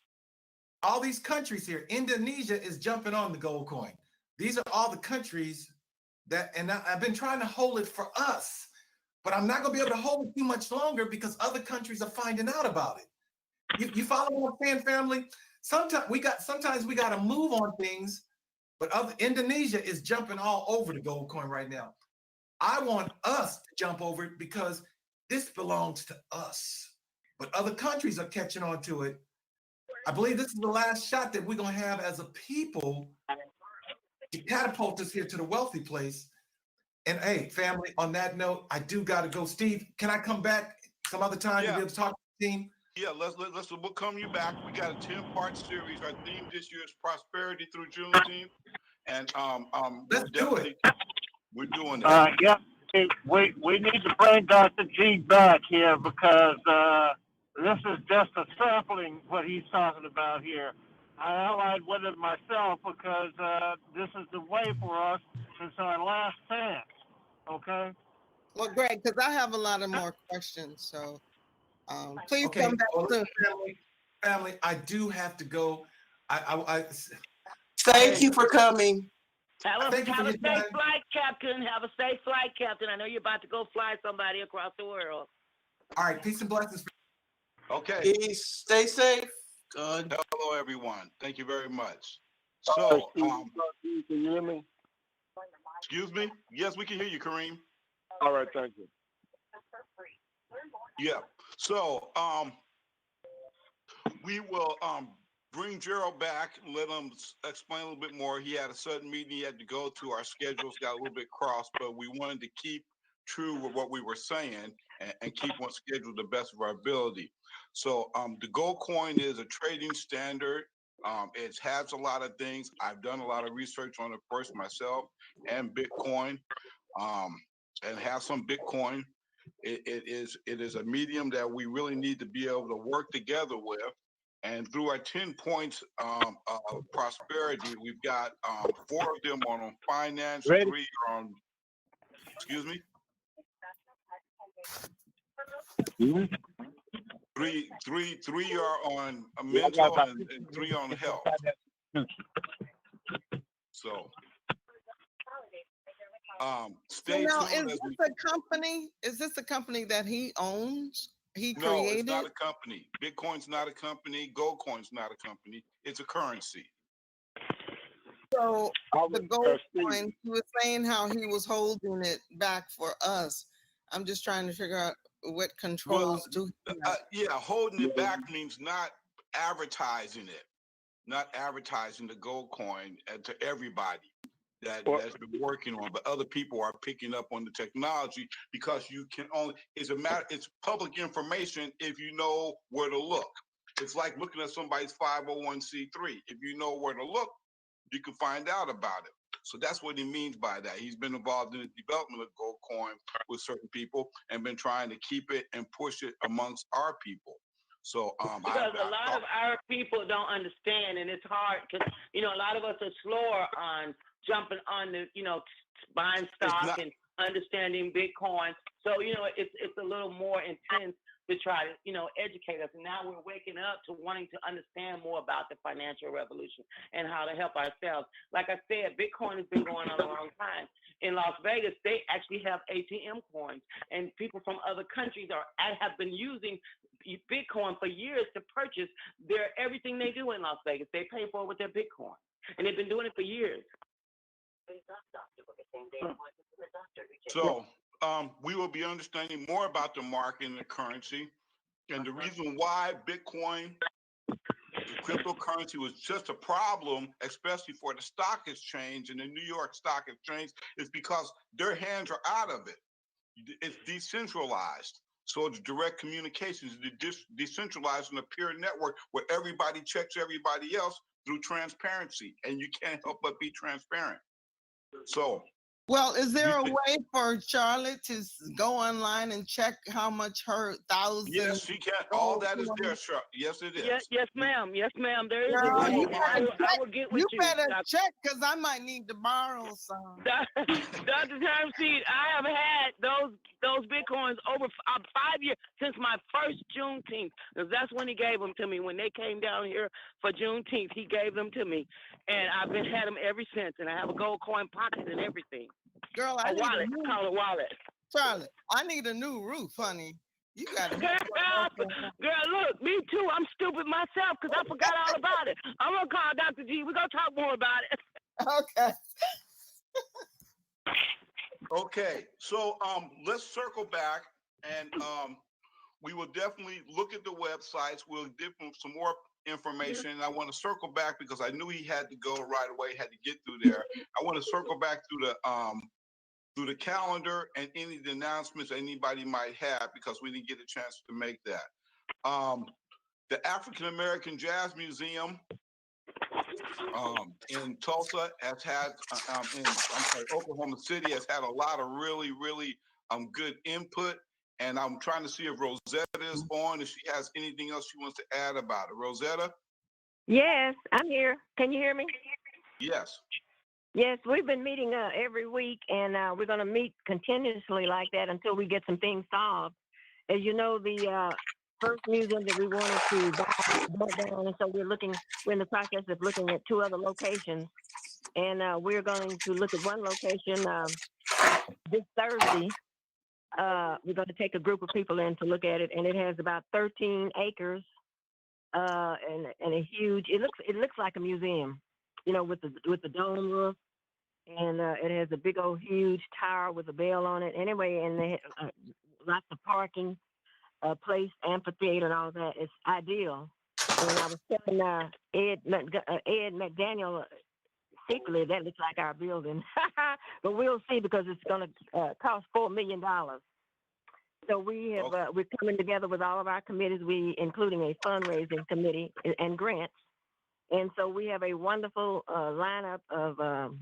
all these countries here, Indonesia is jumping on the gold coin. These are all the countries and I've been trying to hold it for us. But I'm not going to be able to hold it too much longer because other countries are finding out about it. You follow what I'm saying, family? Sometimes we got to move on things, but Indonesia is jumping all over the gold coin right now. I want us to jump over it because this belongs to us. But other countries are catching on to it. I believe this is the last shot that we're going to have as a people to catapult us here to the wealthy place. And hey, family, on that note, I do got to go. Steve, can I come back some other time to be able to talk to the team? Yeah, we'll come you back. We got a 10-part series. Our theme this year is prosperity through Juneteenth. And let's do it. We're doing that. Hey, we need to bring Dr. G back here because this is just a sampling what he's talking about here. I allied with it myself because this is the way for us. It's our last chance. Okay. Well, great, because I have a lot of more questions. So please come back soon. Family, I do have to go. Thank you for coming. Have a safe flight, Captain. Have a safe flight, Captain. I know you're about to go fly somebody across the world. All right, peace and blessings. Okay. Peace. Stay safe. Good. Hello, everyone. Thank you very much. So, can you hear me? excuse me? Yes, we can hear you, Kareem. All right, thank you. Yeah. So, we will bring Gerald back and let him explain a little bit more. He had a sudden meeting he had to go to. Our schedules got a little bit crossed, but we wanted to keep true with what we were saying and keep on schedule the best of our ability. So the gold coin is a trading standard. It has a lot of things. I've done a lot of research on it first myself and Bitcoin, and have some Bitcoin. It is a medium that we really need to be able to work together with. And through our 10 points of prosperity, we've got 4 of them on finance, 3 are on, excuse me? Three are on mental and 3 on health. So, stay tuned. Is this a company? Is this a company that he owns? He created? No, it's not a company. Bitcoin's not a company. Gold coin's not a company. It's a currency. So the gold coin, he was saying how he was holding it back for us. I'm just trying to figure out what controls do he have? Yeah, holding it back means not advertising it, not advertising the gold coin to everybody that's been working on, but other people are picking up on the technology because you can only, it's public information if you know where to look. It's like looking at somebody's 501c3. If you know where to look, you can find out about it. So that's what he means by that. He's been involved in the development of gold coin with certain people and been trying to keep it and push it amongst our people. So because a lot of our people don't understand, and it's hard because a lot of us are slower on jumping on the buying stock and understanding Bitcoin. So it's a little more intense to try to educate us. And now we're waking up to wanting to understand more about the financial revolution and how to help ourselves. Like I said, Bitcoin has been going on a long time. In Las Vegas, they actually have ATM coins, and people from other countries have been using Bitcoin for years to purchase everything they do in Las Vegas. They pay for it with their Bitcoin, and they've been doing it for years. So we will be understanding more about the market and the currency, and the reason why Bitcoin, cryptocurrency, was just a problem, especially for the stock exchange and the New York Stock Exchange, is because their hands are out of it. It's decentralized. So it's direct communications, decentralized in a peer network where everybody checks everybody else through transparency, and you can't help but be transparent. So, well, is there a way for Charlotte to go online and check how much her thousand? Yes, she can. All that is there, Charlotte. Yes, it is. Yes, ma'am. Yes, ma'am. There is a way. I will get with you. You better check, because I might need to borrow some. Dr. Turnipseed, I have had those Bitcoins over 5 years, since my first Juneteenth, because that's when he gave them to me. When they came down here for Juneteenth, he gave them to me. And I've had them ever since, and I have a gold coin pocket and everything. Girl, a wallet. I call it a wallet. Charlotte, I need a new roof, honey. You got it. Girl, look, me too. I'm stupid myself because I forgot all about it. I'm going to call Dr. G. We're going to talk more about it. Okay. Okay, so let's circle back, and we will definitely look at the websites. We'll give him some more information. And I want to circle back because I knew he had to go right away, had to get through there. I want to circle back through the calendar and any of the announcements anybody might have, because we didn't get a chance to make that. The African American Jazz Museum in Tulsa has had, Oklahoma City has had a lot of really, really good input. And I'm trying to see if Rosetta is on, if she has anything else she wants to add about it. Rosetta? Yes, I'm here. Can you hear me? Yes. Yes, we've been meeting every week, and we're going to meet continuously like that until we get some things solved. As you know, the first museum that we wanted to burn down, and so we're in the process of looking at 2 other locations, and we're going to look at one location this Thursday. We're going to take a group of people in to look at it, and it has about 13 acres, and a huge. It looks like a museum, with the dome roof, and it has a big old huge tower with a bell on it. Anyway, and they have lots of parking, place, amphitheater, and all that. It's ideal. And I was telling Ed McDaniel secretly that looks like our building, but we'll see because it's going to cost $4 million. So we have we're coming together with all of our committees, including a fundraising committee and grants, and so we have a wonderful lineup of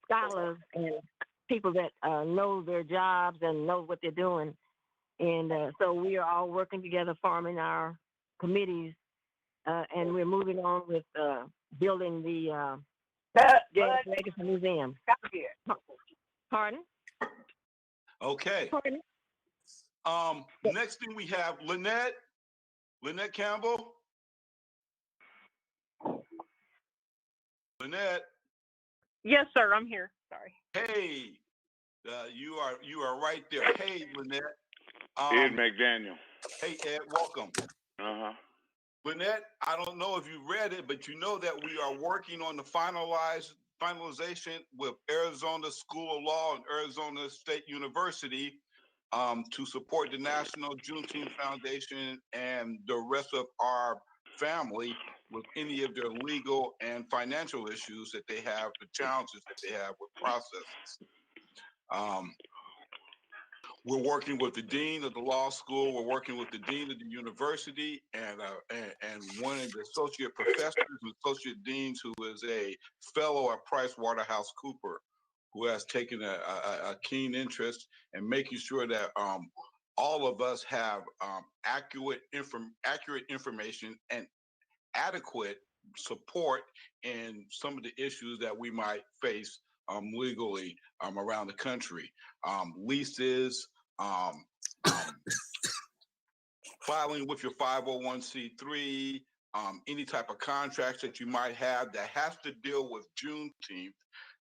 scholars and people that know their jobs and know what they're doing, and so we are all working together, forming our committees, and we're moving on with building the James Legacy Museum. Pardon? Okay. Pardon? Next thing we have Lynette Campbell. Lynette. Yes, sir. I'm here. Sorry. Hey, you are right there. Hey, Lynette. Ed McDaniel. Hey, Ed. Welcome. Lynette, I don't know if you read it, but you know that we are working on the finalization with Arizona School of Law and Arizona State University to support the National Juneteenth Foundation and the rest of our family with any of their legal and financial issues that they have, the challenges that they have with processes. We're working with the dean of the law school. We're working with the dean of the university and one of the associate professors and associate deans who is a fellow at PricewaterhouseCoopers, who has taken a keen interest in making sure that all of us have accurate information and adequate support in some of the issues that we might face legally around the country. Leases, filing with your 501c3, any type of contracts that you might have that has to deal with Juneteenth.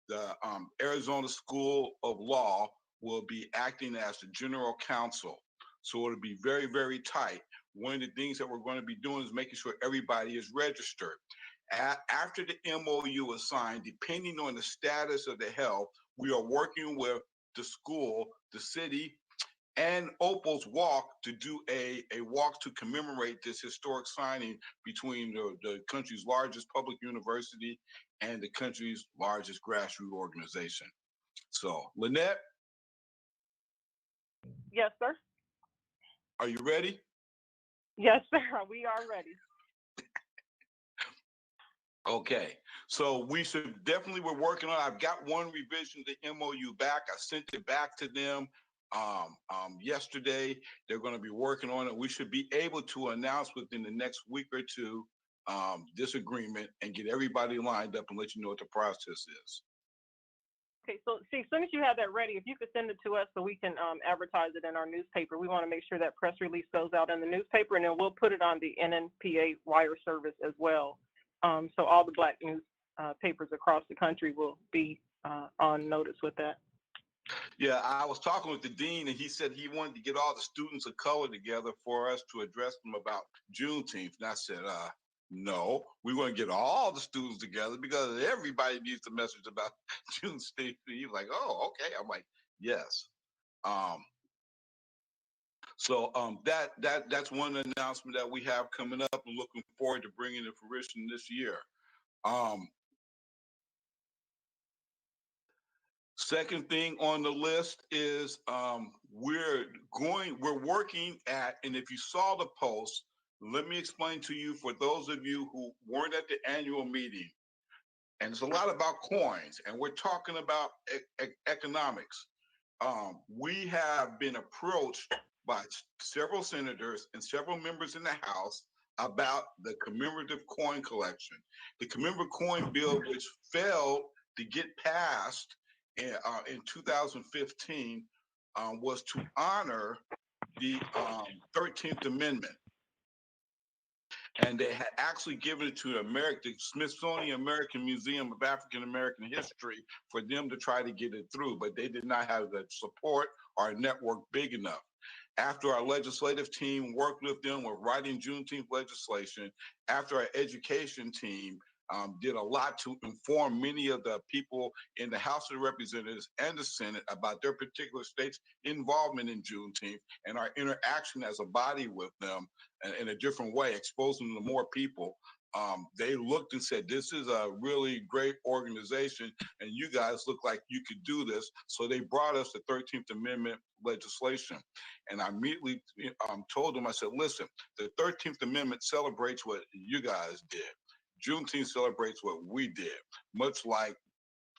The Arizona School of Law will be acting as the general counsel. So it'll be very, very tight. One of the things that we're going to be doing is making sure everybody is registered. After the MOU is signed, depending on the status of the health, we are working with the school, the city, and Opal's Walk to do a walk to commemorate this historic signing between the country's largest public university and the country's largest grassroots organization. So, Lynette? Yes, sir. Are you ready? Yes, sir. We are ready. Okay, so we're working on, I've got one revision to the MOU back. I sent it back to them yesterday. They're going to be working on it. We should be able to announce within the next week or two this agreement and get everybody lined up and let you know what the process is. Okay, so see, as soon as you have that ready, if you could send it to us so we can advertise it in our newspaper. We want to make sure that press release goes out in the newspaper, and then we'll put it on the NNPA wire service as well. So all the Black news papers across the country will be on notice with that. Yeah, I was talking with the dean, and he said he wanted to get all the students of color together for us to address them about Juneteenth. And I said, no, we're going to get all the students together because everybody needs the message about Juneteenth. He was like, oh, okay. I'm like, yes. So that's one announcement that we have coming up and looking forward to bringing to fruition this year. Second thing on the list is we're working at, and if you saw the post, let me explain to you for those of you who weren't at the annual meeting, and it's a lot about coins, and we're talking about economics. We have been approached by several senators and several members in the House about the commemorative coin collection. The commemorative coin bill, which failed to get passed in 2015, was to honor the 13th Amendment. And they had actually given it to the Smithsonian American Museum of African American History for them to try to get it through, but they did not have the support or network big enough. After our legislative team worked with them with writing Juneteenth legislation, after our education team did a lot to inform many of the people in the House of Representatives and the Senate about their particular state's involvement in Juneteenth and our interaction as a body with them in a different way, exposing them to more people. They looked and said, this is a really great organization and you guys look like you could do this. So they brought us the 13th Amendment legislation. And I immediately told them, I said, listen, the 13th Amendment celebrates what you guys did. Juneteenth celebrates what we did, much like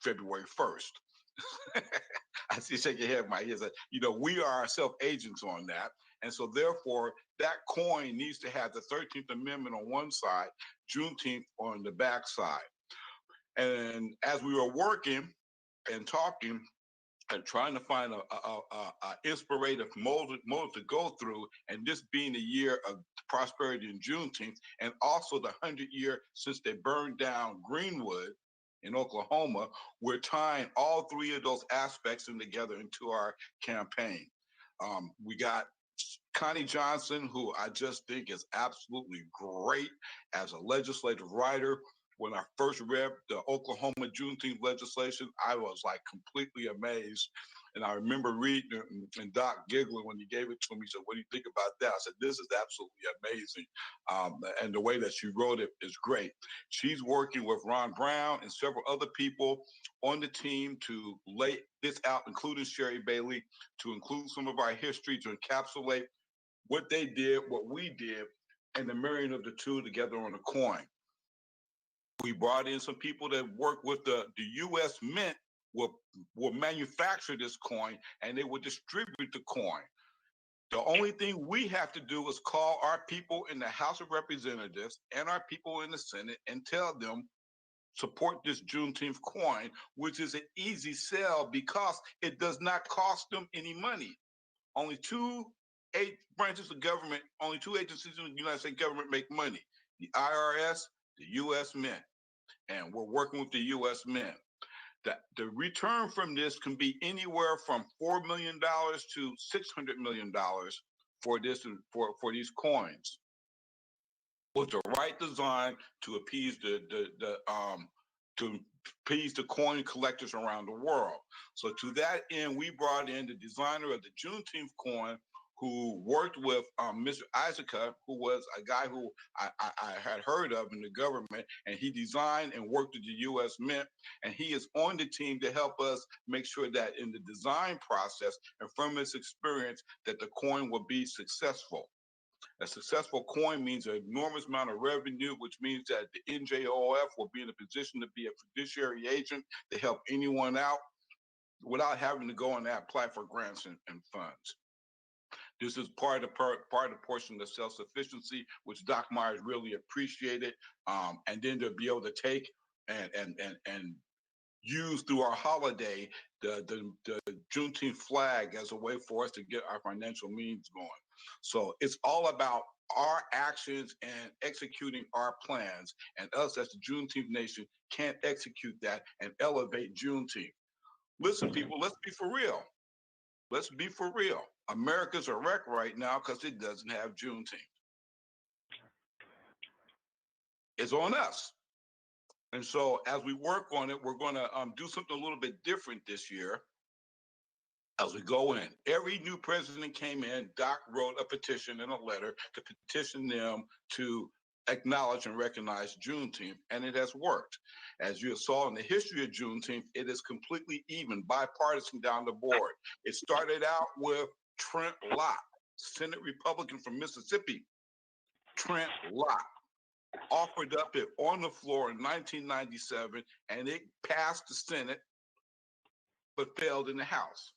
February 1st. I see you shake your head, Mike. You know, we are ourselves agents on that. And so therefore, that coin needs to have the 13th Amendment on one side, Juneteenth on the back side. And as we were working and talking and trying to find a inspirative mold to go through, and this being the year of prosperity in Juneteenth, and also the 100th year since they burned down Greenwood in Oklahoma, we're tying all three of those aspects in together into our campaign. We got Connie Johnson, who I just think is absolutely great as a legislative writer. When I first read the Oklahoma Juneteenth legislation, I was like completely amazed. And I remember reading it and Doc giggling when he gave it to me. He said, what do you think about that? I said, this is absolutely amazing. And the way that she wrote it is great. She's working with Ron Brown and several other people on the team to lay this out, including Sherry Bailey, to include some of our history, to encapsulate what they did, what we did, and the marrying of the two together on a coin. We brought in some people that work with the U.S. Mint will manufacture this coin and they will distribute the coin. The only thing we have to do is call our people in the House of Representatives and our people in the Senate and tell them, support this Juneteenth coin, which is an easy sell because it does not cost them any money. Only two branches of government, only two agencies in the United States government make money, the IRS, the U.S. Mint, and we're working with the U.S. Mint. The return from this can be anywhere from $4 million to $600 million for this for these coins, with the right design to appease the coin collectors around the world. So to that end, we brought in the designer of the Juneteenth coin, who worked with Mr. Isaaca, who was a guy who I had heard of in the government, and he designed and worked with the U.S. Mint, and he is on the team to help us make sure that in the design process and from his experience that the coin will be successful. A successful coin means an enormous amount of revenue, which means that the NJOF will be in a position to be a fiduciary agent to help anyone out without having to go and apply for grants and funds. This is part of the portion of self-sufficiency, which Doc Myers really appreciated. And then to be able to take and use through our holiday the Juneteenth flag as a way for us to get our financial means going. So it's all about our actions and executing our plans, and us as the Juneteenth Nation can't execute that and elevate Juneteenth. Listen, people, let's be for real. Let's be for real. America's a wreck right now because it doesn't have Juneteenth. It's on us. And so as we work on it, we're going to do something a little bit different this year as we go in. Every new president came in, Doc wrote a petition and a letter to petition them to acknowledge and recognize Juneteenth, and it has worked. As you saw in the history of Juneteenth, it is completely even, bipartisan down the board. It started out with Trent Lott, Senate Republican from Mississippi. Trent Lott offered up it on the floor in 1997, and it passed the Senate, but failed in the House.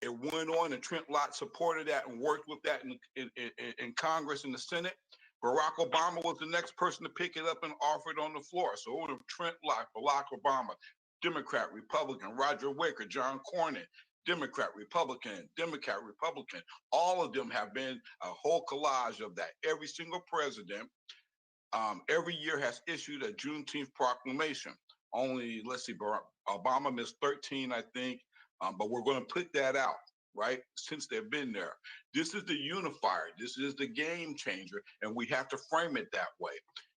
It went on, and Trent Lott supported that and worked with that in Congress and the Senate. Barack Obama was the next person to pick it up and offer it on the floor. So it was Trent Lott, Barack Obama, Democrat, Republican, Roger Wicker, John Cornyn, Democrat, Republican, Democrat, Republican. All of them have been a whole collage of that. Every single president every year has issued a Juneteenth proclamation. Only, let's see, Barack Obama missed 13, I think, but we're going to put that out, right? Since they've been there. This is the unifier. This is the game changer, and we have to frame it that way.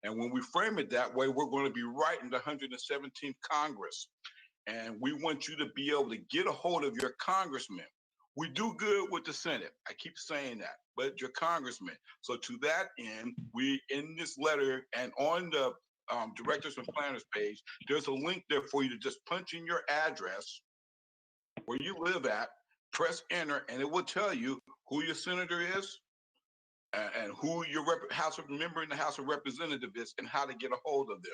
And when we frame it that way, we're going to be right in the 117th Congress. And we want you to be able to get a hold of your congressman. We do good with the Senate. I keep saying that, but your congressman. So to that end, we in this letter and on the directors and planners page, there's a link there for you to just punch in your address where you live at, press enter, and it will tell you who your senator is and who your member in the House of Representatives is and how to get a hold of them.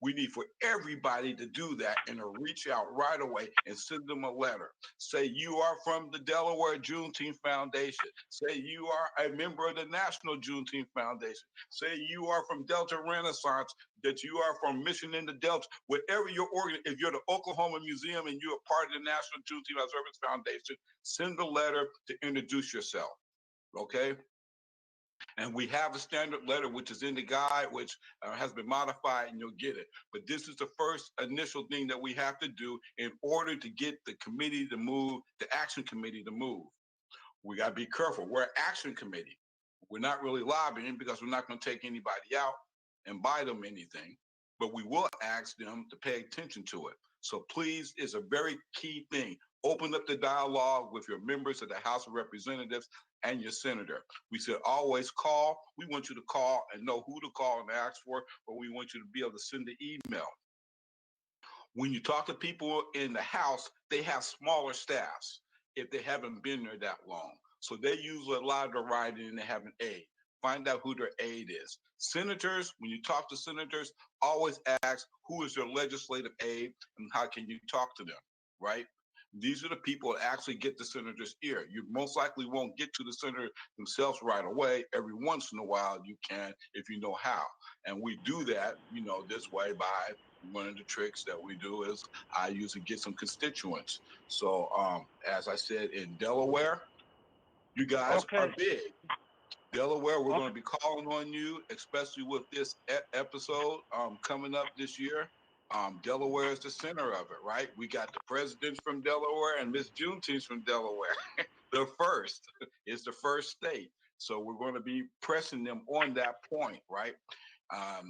We need for everybody to do that and to reach out right away and send them a letter. Say you are from the Delaware Juneteenth Foundation. Say you are a member of the National Juneteenth Foundation. Say you are from Delta Renaissance, that you are from Mission in the Delta. Whatever your organ, if you're the Oklahoma Museum and you're a part of the National Juneteenth Observance Foundation, send a letter to introduce yourself, okay? And we have a standard letter, which is in the guide, which has been modified, and you'll get it. But this is the first initial thing that we have to do in order to get the committee to move, the action committee to move. We got to be careful. We're an action committee. We're not really lobbying because we're not going to take anybody out and buy them anything, but we will ask them to pay attention to it. So please, it's a very key thing. Open up the dialogue with your members of the House of Representatives and your senator. We said always call. We want you to call and know who to call and ask for, but we want you to be able to send the email. When you talk to people in the House, they have smaller staffs if they haven't been there that long. So they usually a lot of the writing and they have an aide. Find out who their aide is. Senators, when you talk to senators, always ask who is their legislative aide and how can you talk to them, right? These are the people that actually get the senator's ear. You most likely won't get to the senator themselves right away. Every once in a while you can if you know how. And we do that, this way by one of the tricks that we do is I usually get some constituents. So as I said, in Delaware, you guys are big. Delaware, we're going to be calling on you, especially with this episode coming up this year. Delaware is the center of it, right? We got the presidents from Delaware and Miss Juneteenth from Delaware. The first is the first state. So we're going to be pressing them on that point, right?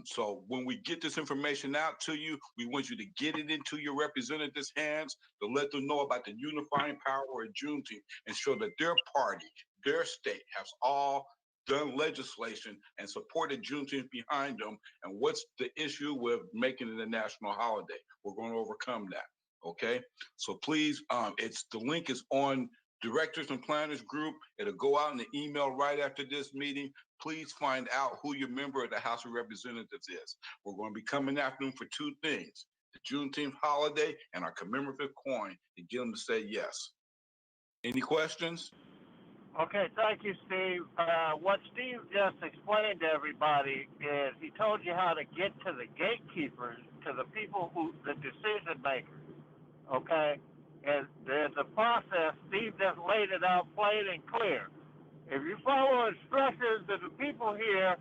So when we get this information out to you, we want you to get it into your representatives' hands to let them know about the unifying power of Juneteenth and show that their party, their state has all done legislation and supported Juneteenth behind them. And what's the issue with making it a national holiday? We're going to overcome that. Okay. So please, the link is on Directors and Planners Group. It'll go out in the email right after this meeting. Please find out who your member of the House of Representatives is. We're going to be coming after them for two things: the Juneteenth holiday and our commemorative coin, to get them to say yes. Any questions? Okay, thank you, Steve. What Steve just explained to everybody is he told you how to get to the gatekeepers, to the people the decision makers, okay? And there's a process. Steve just laid it out plain and clear. If you follow instructions to the people here,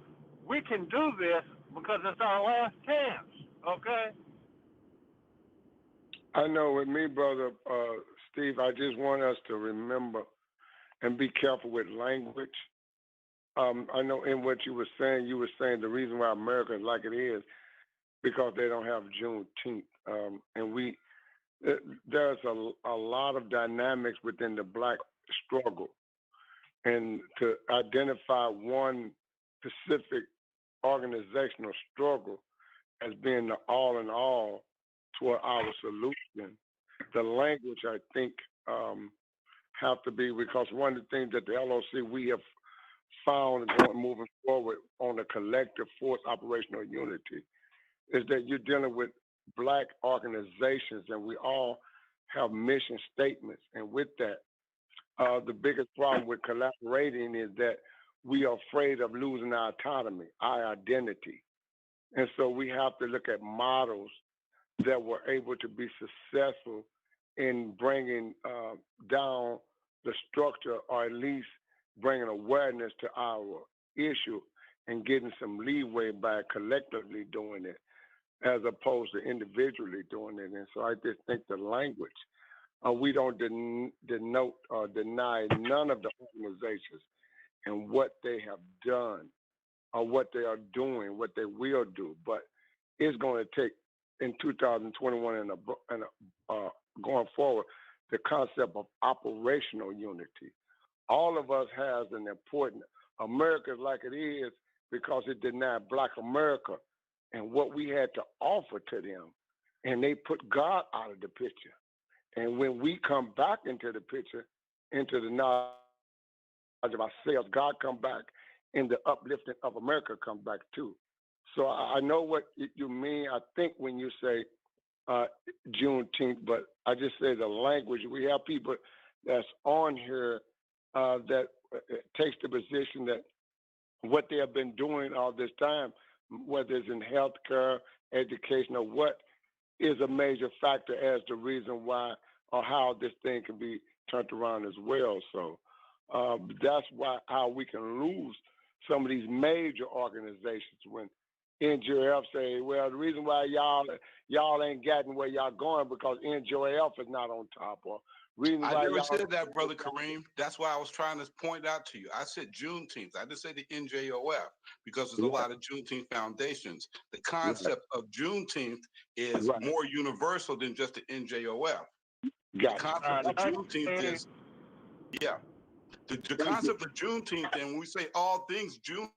we can do this because it's our last chance, okay? I know with me, brother Steve, I just want us to remember and be careful with language. I know in what you were saying the reason why America is like it is because they don't have Juneteenth. And there's a lot of dynamics within the Black struggle. And to identify one specific organizational struggle as being the all in all toward our solution, the language, I think, have to be, because one of the things that the LOC we have found moving forward on the collective force operational unity is that you're dealing with Black organizations and we all have mission statements. And with that, the biggest problem with collaborating is that we are afraid of losing our autonomy, our identity. And so we have to look at models that were able to be successful in bringing down the structure, or at least bringing awareness to our issue and getting some leeway by collectively doing it as opposed to individually doing it. And so I just think the language, we don't denote or deny none of the organizations and what they have done or what they are doing, what they will do. But it's going to take, in 2021 and going forward, the concept of operational unity. All of us has an important, America is like it is because it denied Black America and what we had to offer to them. And they put God out of the picture. And when we come back into the picture, into the knowledge of ourselves, God come back and the uplifting of America come back too. So I know what you mean, I think, when you say Juneteenth, but I just say the language. We have people that's on here that takes the position that what they have been doing all this time, whether it's in healthcare, education, or what, is a major factor as the reason why or how this thing can be turned around as well. So that's why how we can lose some of these major organizations when NJOF say, well, the reason why y'all ain't getting where y'all going because NJOF is not on top, or reason why I never y'all said that, Brother Kareem. That's why I was trying to point out to you. I said Juneteenth. I didn't say the NJOF because there's a lot of Juneteenth foundations. The concept of Juneteenth is more universal than just the NJOF. The concept of Juneteenth is, the concept of Juneteenth, and when we say all things Juneteenth,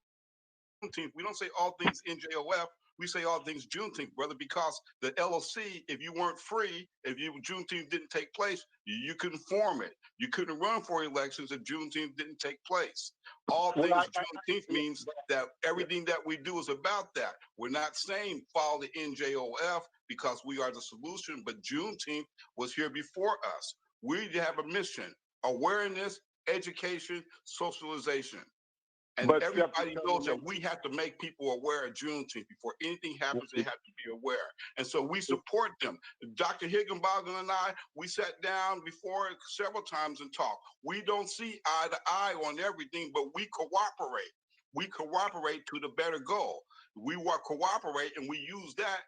we don't say all things NJOF. We say all things Juneteenth, brother, because the LLC, if you weren't free, if Juneteenth didn't take place, you couldn't form it. You couldn't run for elections if Juneteenth didn't take place. All things Juneteenth means that everything that we do is about that. We're not saying follow the NJOF because we are the solution, but Juneteenth was here before us. We have a mission: awareness, education, socialization. And everybody knows that we have to make people aware of Juneteenth. Before anything happens, they have to be aware. And so we support them. Dr. Higginbotham and I, we sat down before several times and talked. We don't see eye to eye on everything, but we cooperate. We cooperate to the better goal. We cooperate, and we use that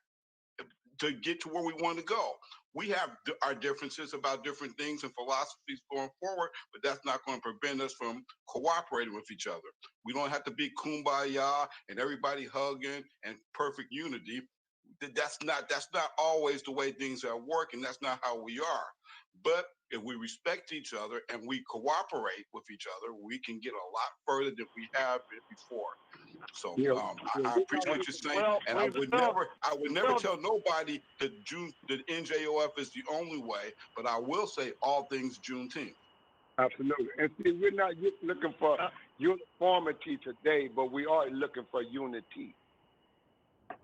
to get to where we want to go. We have our differences about different things and philosophies going forward, but that's not going to prevent us from cooperating with each other. We don't have to be kumbaya and everybody hugging and perfect unity. That's not always the way things are working. That's not how we are. But if we respect each other and we cooperate with each other, we can get a lot further than we have been before. So I appreciate what you're saying, and I would never tell nobody that NJOF is the only way, but I will say all things Juneteenth. Absolutely. And see, we're not looking for uniformity today, but we are looking for unity.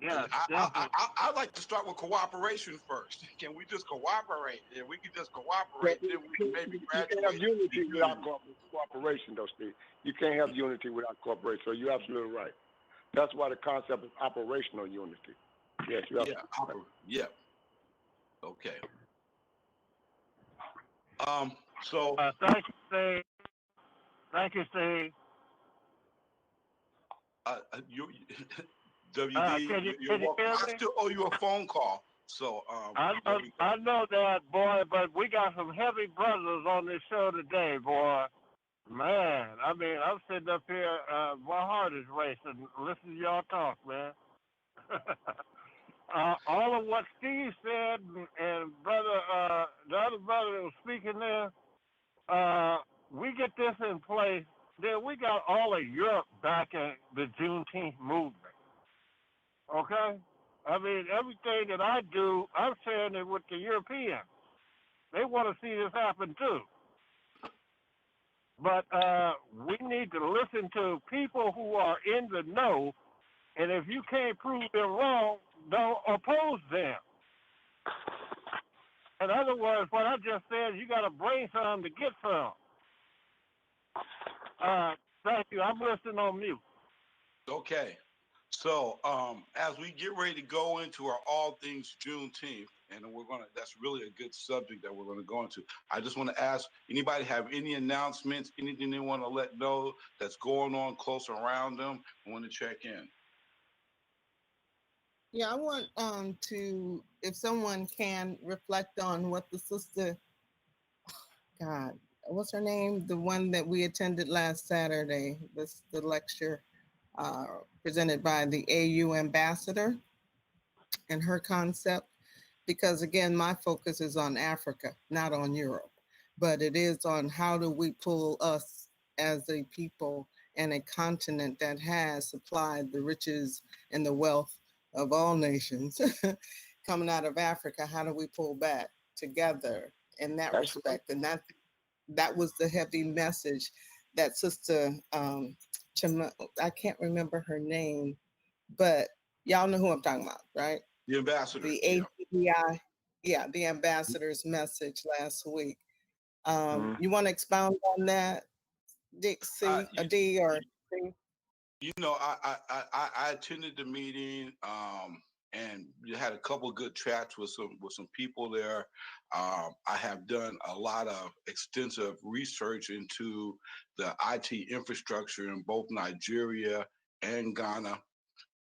Yeah, I like to start with cooperation first. Can we just cooperate? If we can just cooperate, then we can maybe graduate. You can't have unity without cooperation, though, Steve. You can't have unity without cooperation. So you're absolutely right. That's why the concept is operational unity. Yes, you're absolutely right. Yeah. Okay. So thank you, Steve. Thank you, Steve. WD, I still owe you a phone call. So I know that, boy, but we got some heavy brothers on this show today, boy. Man, I mean, I'm sitting up here, my heart is racing. Listen to y'all talk, man. All of what Steve said and brother, the other brother that was speaking there, we get this in place. Then we got all of Europe backing the Juneteenth movement. Okay? I mean, everything that I do, I'm sharing it with the Europeans. They want to see this happen too. But we need to listen to people who are in the know, and if you can't prove them wrong, don't oppose them. In other words, what I just said, you got to bring some to get some. Thank you. I'm listening on mute. Okay. So as we get ready to go into our All Things Juneteenth, And that's really a good subject that we're going to go into. I just want to ask, anybody have any announcements, anything they want to let know that's going on close around them? I want to check in. Yeah, I want to, if someone can reflect on what the sister, God, what's her name? The one that we attended last Saturday, the lecture presented by the AU ambassador and her concept. Because again, my focus is on Africa, not on Europe, but it is on how do we pull us as a people and a continent that has supplied the riches and the wealth of all nations coming out of Africa. How do we pull back together in that respect? And that was the heavy message that Sister, I can't remember her name, but y'all know who I'm talking about, right? The ambassador. The API, yeah, the ambassador's message last week. You want to expound on that, Dixie, D, or C? You know, I attended the meeting, and you had a couple of good chats with some people there. I have done a lot of extensive research into the IT infrastructure in both Nigeria and Ghana.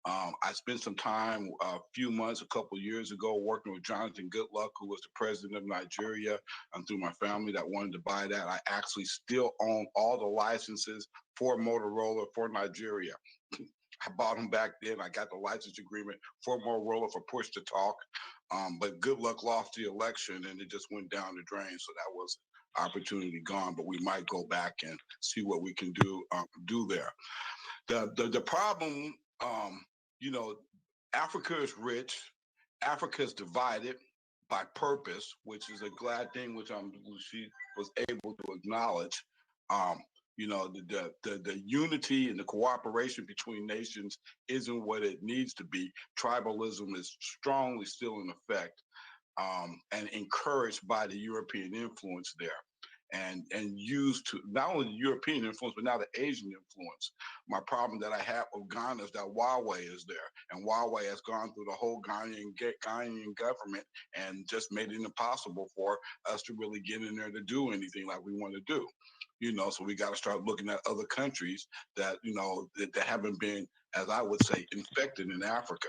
I spent some time, a few months, a couple of years ago, working with Jonathan Goodluck, who was the president of Nigeria, and through my family that wanted to buy that. I actually still own all the licenses for Motorola for Nigeria. I bought them back then. I got the license agreement for Motorola for push to talk, but Goodluck lost the election and it just went down the drain. So that was opportunity gone. But we might go back and see what we can do there. The problem. You know, Africa is rich. Africa is divided by purpose, which is a glad thing, which she was able to acknowledge. You know, the unity and the cooperation between nations isn't what it needs to be. Tribalism is strongly still in effect, and encouraged by the European influence there. And used to not only the European influence, but now the Asian influence. My problem that I have with Ghana is that Huawei is there, and Huawei has gone through the whole Ghanaian government and just made it impossible for us to really get in there to do anything like we want to do. You know, so we got to start looking at other countries that, you know, that haven't been, as I would say, infected in Africa,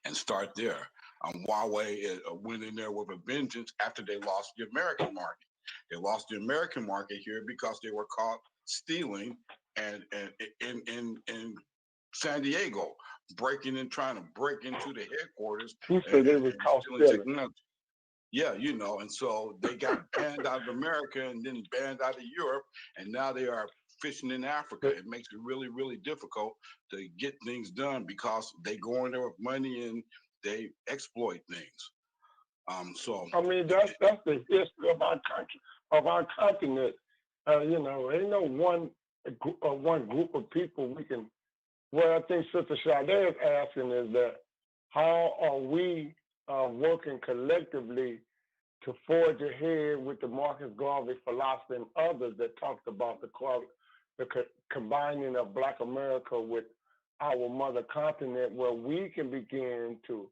and start there. Huawei went in there with a vengeance after they lost the American market. They lost the American market here because they were caught stealing and in San Diego, breaking and trying to break into the headquarters. Who said they were caught stealing? Technology. Yeah, you know, and so they got banned out of America and then banned out of Europe, and now they are fishing in Africa. It makes it really, really difficult to get things done because they go in there with money and they exploit things. So I mean, that's the history of our country, of our continent. You know, ain't no one group of people we can. What I think Sister Sade is asking is that how are we working collectively to forge ahead with the Marcus Garvey philosophy and others that talked about the combining of Black America with our mother continent, where we can begin to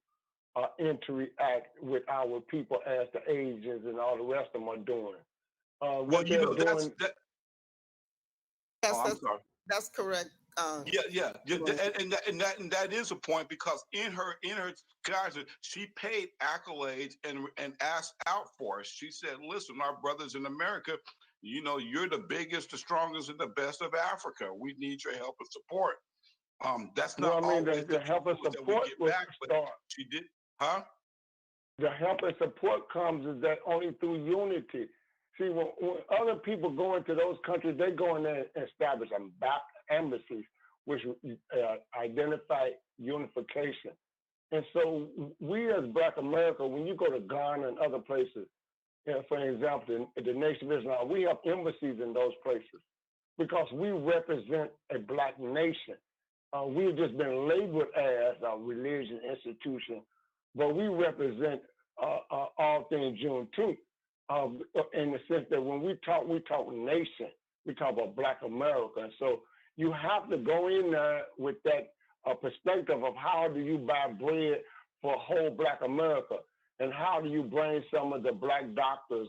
interact with our people as the Asians and all the rest of them are doing. Well, you know, that's correct. Yeah, and that is a point, because in her guise, she paid accolades and asked out for us. She said, "Listen, our brothers in America, you know, you're the biggest, the strongest, and the best of Africa. We need your help and support." That's not always the help and support was start. She did, huh? The help and support comes is that only through unity. See, when other people go into those countries, they go in there and establish embassies, which identify unification. And so we as Black America, when you go to Ghana and other places, you know, for example, the Nation of Islam, we have embassies in those places because we represent a Black nation. We've just been labeled as a religious institution, but we represent all things Juneteenth in the sense that when we talk nation, we talk about Black America. And so you have to go in there with that perspective of how do you buy bread for whole Black America. And how do you bring some of the black doctors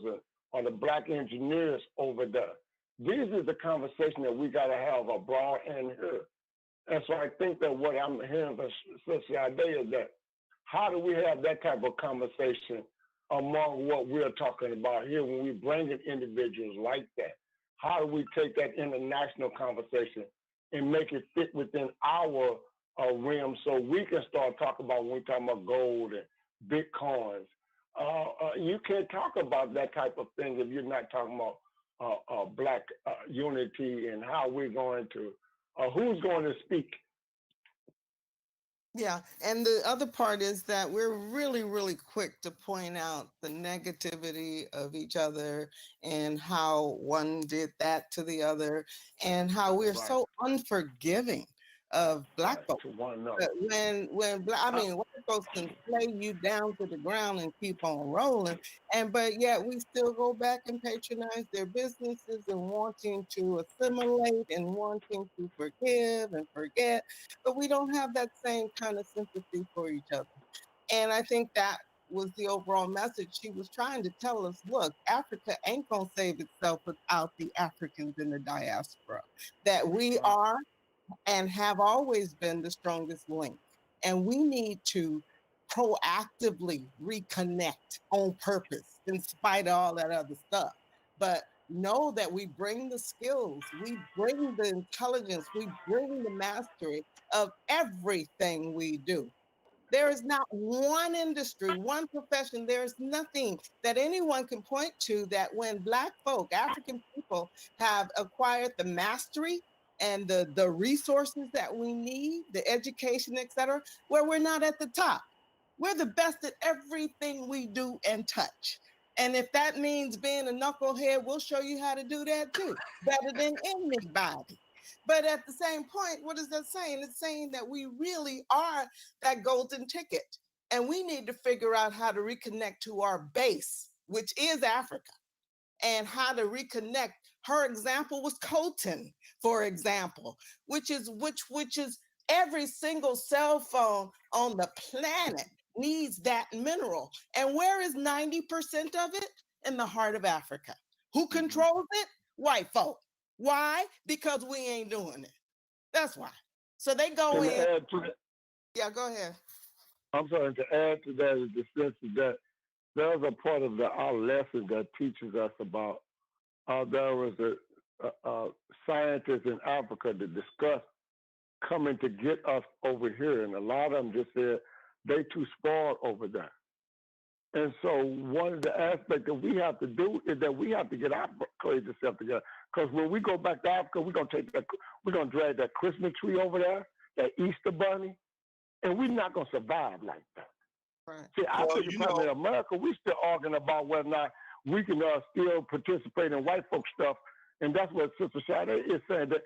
or the black engineers over there? This is the conversation that we got to have abroad and here. And so I think that what I'm hearing from Sister Ade is that how do we have that type of conversation among what we're talking about here when we bring in individuals like that? How do we take that international conversation and make it fit within our realm so we can start talking about when we're talking about gold and Bitcoins? You can't talk about that type of thing if you're not talking about black unity and how we're going to, who's going to speak. Yeah, and the other part is that we're really, really quick to point out the negativity of each other and how one did that to the other and how we're so unforgiving of black folks. When white folks can play you down to the ground and keep on rolling, but yet we still go back and patronize their businesses and wanting to assimilate and wanting to forgive and forget, but we don't have that same kind of sympathy for each other. And I think that was the overall message she was trying to tell us. Look, Africa ain't gonna save itself without the Africans in the diaspora. That we are and have always been the strongest link. And we need to proactively reconnect on purpose in spite of all that other stuff. But know that we bring the skills, we bring the intelligence, we bring the mastery of everything we do. There is not one industry, one profession, there's nothing that anyone can point to that when Black folk, African people have acquired the mastery and the resources that we need, the education, et cetera, where we're not at the top. We're the best at everything we do and touch. And if that means being a knucklehead, we'll show you how to do that too, better than anybody. But at the same point, what is that saying? It's saying that we really are that golden ticket. And we need to figure out how to reconnect to our base, which is Africa, and how to reconnect. Her example was coltan, for example, which is every single cell phone on the planet needs that mineral. And where is 90% of it? In the heart of Africa. Who controls it? White folk. Why? Because we ain't doing it. That's why. So they go in. Yeah, go ahead. I'm sorry, to add to that is the sense that there's a part of our lesson that teaches us about there was a scientist in Africa that discussed coming to get us over here, and a lot of them just said they too spoiled over there. And so one of the aspects that we have to do is that we have to get our crazy self together. Because when we go back to Africa, we're gonna drag that Christmas tree over there, that Easter bunny, and we're not gonna survive like that. Right. See, I think in America, we still arguing about whether or not we can still participate in white folk stuff, and that's what Sister Shada is saying, that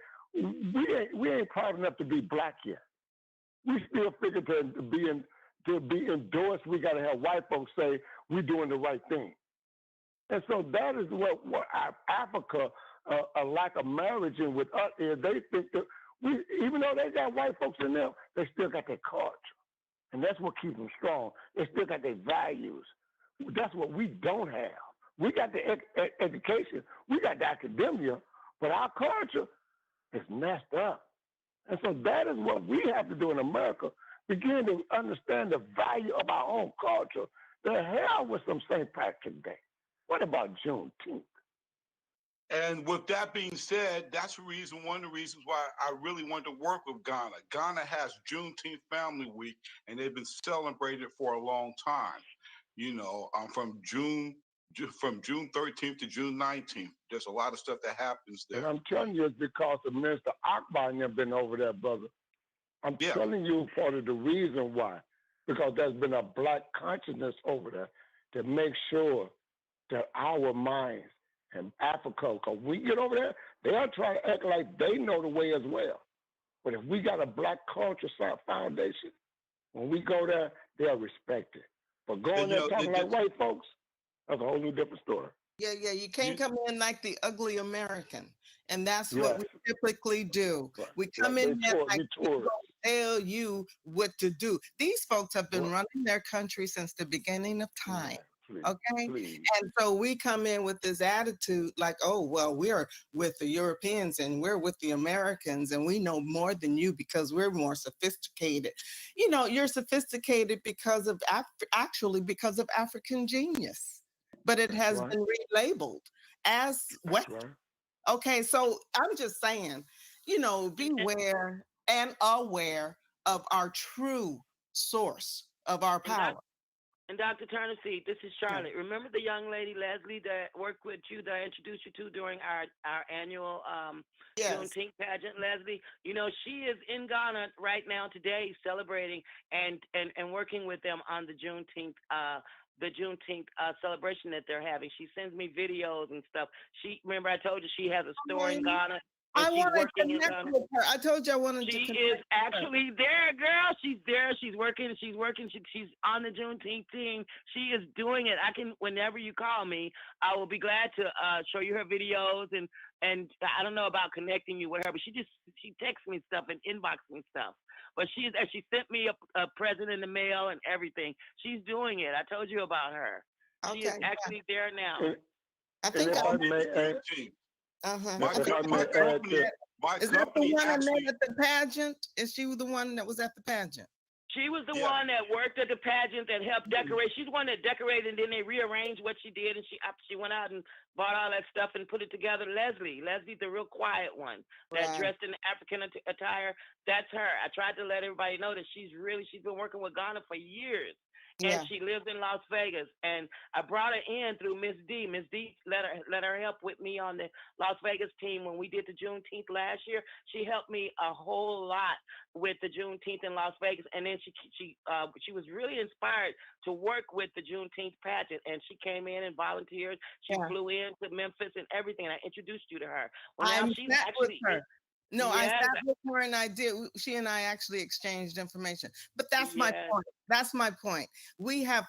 we ain't proud enough to be Black yet. We still figure to be endorsed, we got to have white folks say we're doing the right thing. And so that is what Africa, a lack of marriage in with us is. They think that even though they got white folks in them, they still got their culture. And that's what keeps them strong. They still got their values. That's what we don't have. We got the education, we got the academia, but our culture is messed up. And so that is what we have to do in America, begin to understand the value of our own culture. The hell with some St. Patrick's Day. What about Juneteenth? And with that being said, that's one of the reasons why I really want to work with Ghana. Ghana has Juneteenth Family Week, and they've been celebrating it for a long time. You know, from June 13th to June 19th. There's a lot of stuff that happens there. And I'm telling you, it's because of Minister Akbar and them been over there, brother. I'm telling you part of the reason why, because there's been a Black consciousness over there to make sure that our minds and Africa, because we get over there, they'll try to act like they know the way as well. But if we got a Black culture foundation, when we go there, they'll respect it. But going there talking like white folks, that's a whole new different story. Yeah, you can't come in like the ugly American. And that's what we typically do. We come in there like we go tell you what to do. These folks have been running their country since the beginning of time. Okay. And so we come in with this attitude like, oh, well, we're with the Europeans and we're with the Americans and we know more than you because we're more sophisticated. You know, you're sophisticated because of actually because of African genius, but it has been relabeled as Western. Okay. So I'm just saying, you know, beware and aware of our true source of our power. And Dr. Turnipseed, this is Charlotte. Remember the young lady, Leslie, that worked with you, that I introduced you to during our annual Juneteenth pageant, Leslie? You know, she is in Ghana right now today celebrating and working with them on the Juneteenth celebration that they're having. She sends me videos and stuff. Remember I told you she has a store in Ghana. I want to connect with her. I told you I wanted to connect. She is actually there, girl. She's there. She's working. She's on the Juneteenth team. She is doing it. Whenever you call me, I will be glad to show you her videos and I don't know about connecting you with her, but she texts me stuff and inbox me stuff. But she sent me a present in the mail and everything. She's doing it. I told you about her. She is actually there now. I think My company. Is that the one I met at the pageant? Is she the one that was at the pageant? She was the one that worked at the pageant that helped decorate. She's the one that decorated, and then they rearranged what she did, and she went out and bought all that stuff and put it together. Leslie's the real quiet one that dressed in the African attire. That's her. I tried to let everybody know that she's been working with Ghana for years. And she lives in Las Vegas. And I brought her in through Miss D. Miss D let her help with me on the Las Vegas team when we did the Juneteenth last year. She helped me a whole lot with the Juneteenth in Las Vegas. And then she was really inspired to work with the Juneteenth pageant. And she came in and volunteered. She flew in to Memphis and everything. And I introduced you to her. Well, now she's actually with her. I sat with her and she and I actually exchanged information. But that's my point. That's my point. We have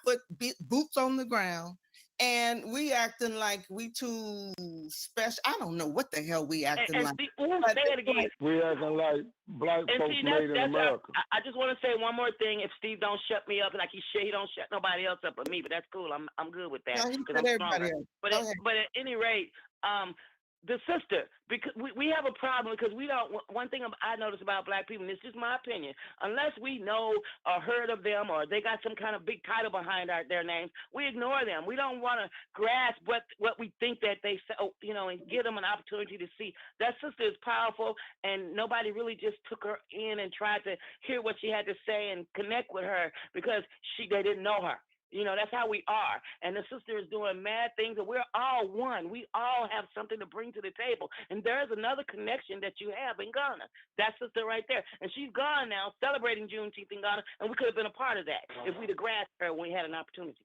boots on the ground and we acting like we too special. I don't know what the hell we acting like. Say it again. We acting like black folks made in America. I just want to say one more thing. If Steve don't shut me up, like he don't shut nobody else up but me, but that's cool. I'm good with that. But at any rate, the sister, because we have a problem because we don't. One thing I notice about black people, and it's just my opinion, unless we know or heard of them or they got some kind of big title behind their names, we ignore them. We don't want to grasp what we think that they say, and give them an opportunity to see. That sister is powerful, and nobody really just took her in and tried to hear what she had to say and connect with her because they didn't know her. That's how we are. And the sister is doing mad things, and we're all one. We all have something to bring to the table. And there's another connection that you have in Ghana. That sister right there. And she's gone now, celebrating Juneteenth in Ghana, and we could have been a part of that if we'd have grasped her when we had an opportunity.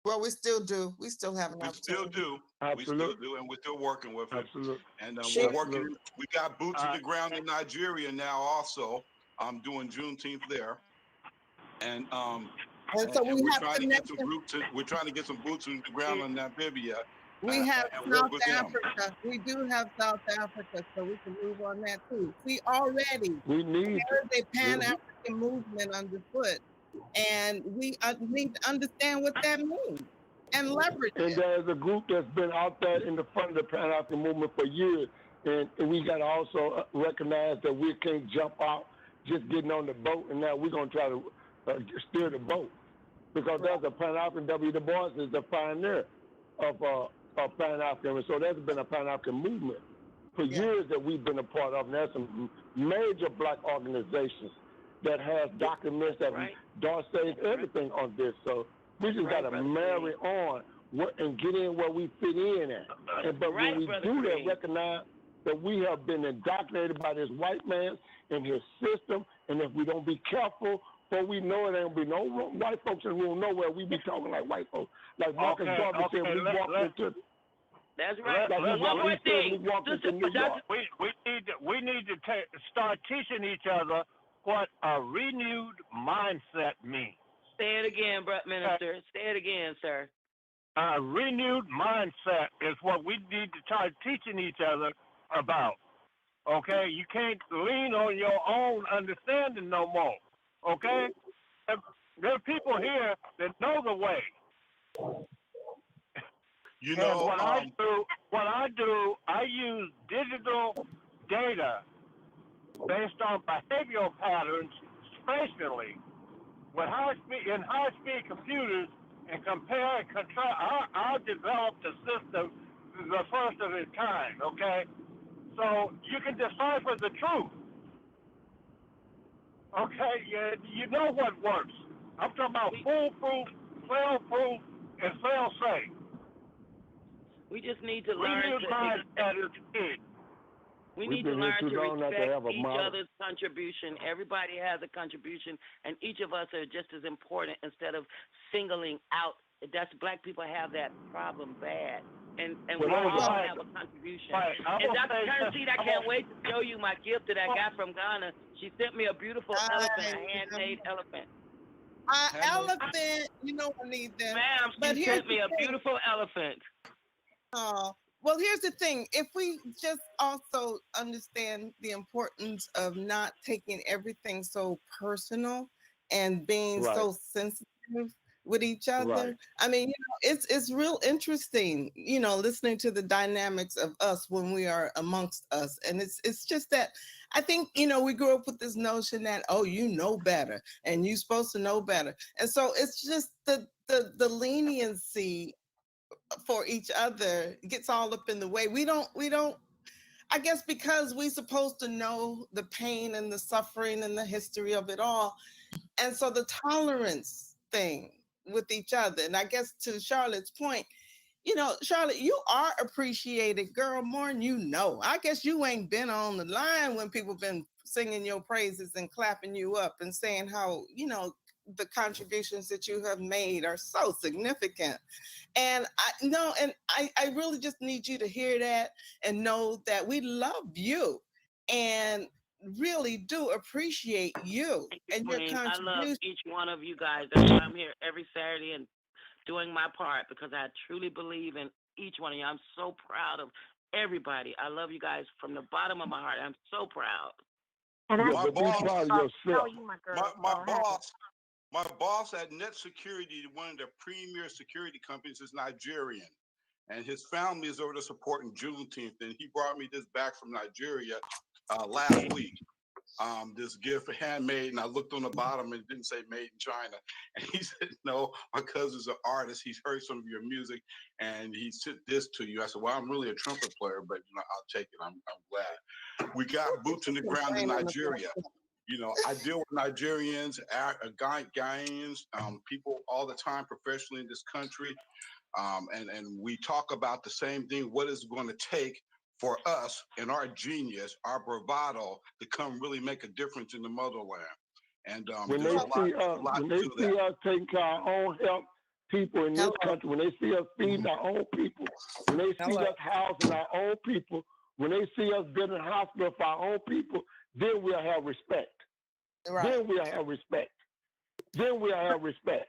Well, we still do. We still have an opportunity. We still do. Absolutely. We still do, and we're still working with her. Absolutely. And we're working. We got boots on the ground in Nigeria now also. I'm doing Juneteenth there. And so we're trying to get some boots on the ground in Namibia. We have South Africa. We do have South Africa, so we can move on that too. There's a Pan-African movement underfoot, and we need to understand what that means and leverage it. And there's a group that's been out there in the front of the Pan-African movement for years, and we got to also recognize that we can't jump out just getting on the boat, and now we're going to try to steer the boat. Because there's a Pan-African, W. Du Bois is the pioneer of Pan-African. So there's been a Pan-African movement for years that we've been a part of. And there's some major black organizations that have documents that dossiers, everything on this. So we just got to marry on and get in where we fit in at. But when we do that, recognize that we have been indoctrinated by this white man and his system. And if we don't be careful, so we know it ain't be no white folks in the room nowhere. We be talking like white folks. Like Marcus Garvey said, we walked into. That's right. One more thing. We need to start teaching each other what a renewed mindset means. Say it again, Minister. Say it again, sir. A renewed mindset is what we need to start teaching each other about. Okay, you can't lean on your own understanding no more. Okay, there are people here that know the way. You And know, what I do, I use digital data based on behavioral patterns spatially with high-speed computers, and compare and contrast. I developed a system, the first of its kind. Okay, so you can decipher the truth. Okay, you know what works. I'm talking about foolproof, fail-proof, and fail-safe. We just need to learn to We need to learn to respect each other's contribution. Everybody has a contribution, and each of us are just as important instead of singling out. That's Black people have that problem bad. And we all have a contribution. And Dr. Turnipseed, I can't wait to show you my gift that I got from Ghana. She sent me a beautiful elephant, a handmade elephant. Elephant, you know I need them. Ma'am, she sent me a beautiful elephant. Oh, well, here's the thing. If we just also understand the importance of not taking everything so personal and being so sensitive with each other. I mean, it's real interesting, listening to the dynamics of us when we are amongst us. And it's just that I think, we grew up with this notion that, oh, you know better and you're supposed to know better. And so it's just the leniency for each other gets all up in the way. We don't, I guess because we're supposed to know the pain and the suffering and the history of it all. And so the tolerance thing with each other. And I guess to Charlotte's point, Charlotte, you are appreciated, girl, more than you know. I guess you ain't been on the line when people been singing your praises and clapping you up and saying how, the contributions that you have made are so significant. And I really just need you to hear that and know that we love you and really do appreciate you and your contribution. I love each one of you guys. That's why I'm here every Saturday and doing my part, because I truly believe in each one of you. I'm so proud of everybody. I love you guys from the bottom of my heart. I'm so proud. And my boss at Net Security, one of the premier security companies, is Nigerian, and his family is over there supporting Juneteenth. And he brought me this back from Nigeria last week. This gift handmade, and I looked on the bottom and it didn't say made in China. And he said, "No, my cousin's an artist. He's heard some of your music, and he sent this to you." I said, "Well, I'm really a trumpet player, but I'll take it. I'm glad." We got boots in the ground in Nigeria. I deal with Nigerians, Ghanaians, people all the time professionally in this country. And we talk about the same thing. What is it going to take for us and our genius, our bravado, to come really make a difference in the motherland? And when they see us taking care of our own health, people in this country, when they see us feeding our own people, when they see us housing our own people, when they see us building hospitals for our own people, then we'll have respect. Then we'll have respect. Then we'll have respect.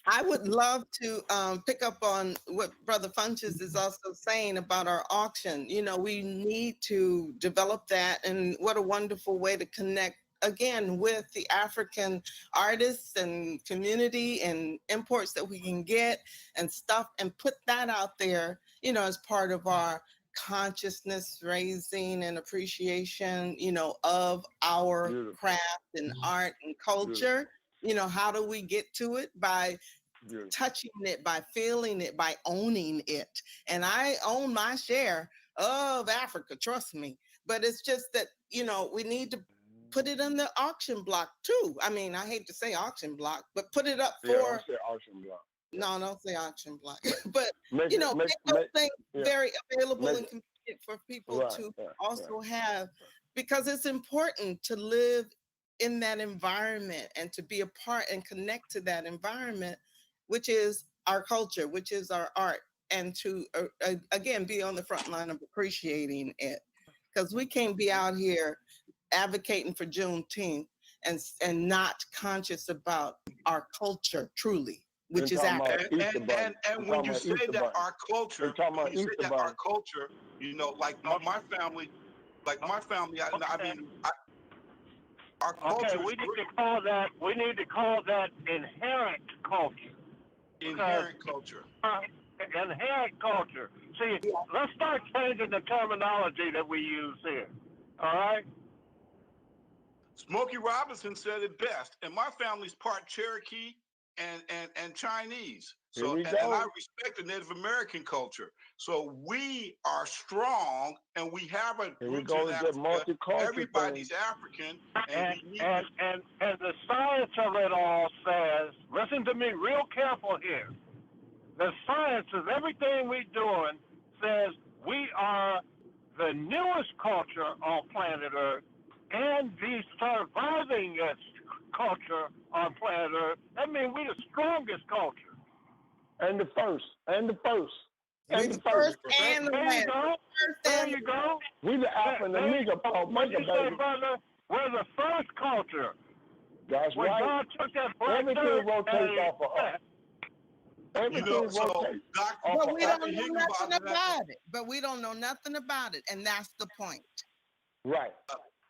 I would love to pick up on what Brother Funches is also saying about our auction. We need to develop that, and what a wonderful way to connect again with the African artists and community and imports that we can get and stuff, and put that out there, as part of our consciousness raising and appreciation, of our craft and art and culture. How do we get to it? By touching it, by feeling it, by owning it. And I own my share of Africa, trust me. But it's just that, we need to put it on the auction block too. I mean, I hate to say auction block, but put it up for... Yeah, don't say auction block. No, don't say auction block. But, make those things very available and convenient for people to also have, because it's important to live in that environment and to be a part and connect to that environment, which is our culture, which is our art, and to, again, be on the front line of appreciating it. Because we can't be out here advocating for Juneteenth and not conscious about our culture truly, which is Africa. And when you say that our culture, like my family, Like my family, our Okay, culture we is need to call that inherent culture. inherent culture. Inherent culture. See, let's start changing the terminology that we use here. All right? Smokey Robinson said it best. And my family's part Cherokee and Chinese. So and I respect the Native American culture. So we are strong and we have a roots in Africa. Everybody's African And the science of it all says, listen to me real careful here. The science of everything we're doing says we are the newest culture on planet Earth and the survivingest culture on planet Earth. That means we're the strongest culture. And the first. And the last. There you go. We the Alpha and Omega, baby. Brother, we're the first culture. That's when right. God took that black Everything rotates off of us. Everything rotates. But we don't know nothing about it. But we don't know nothing about it, and that's the point. Right.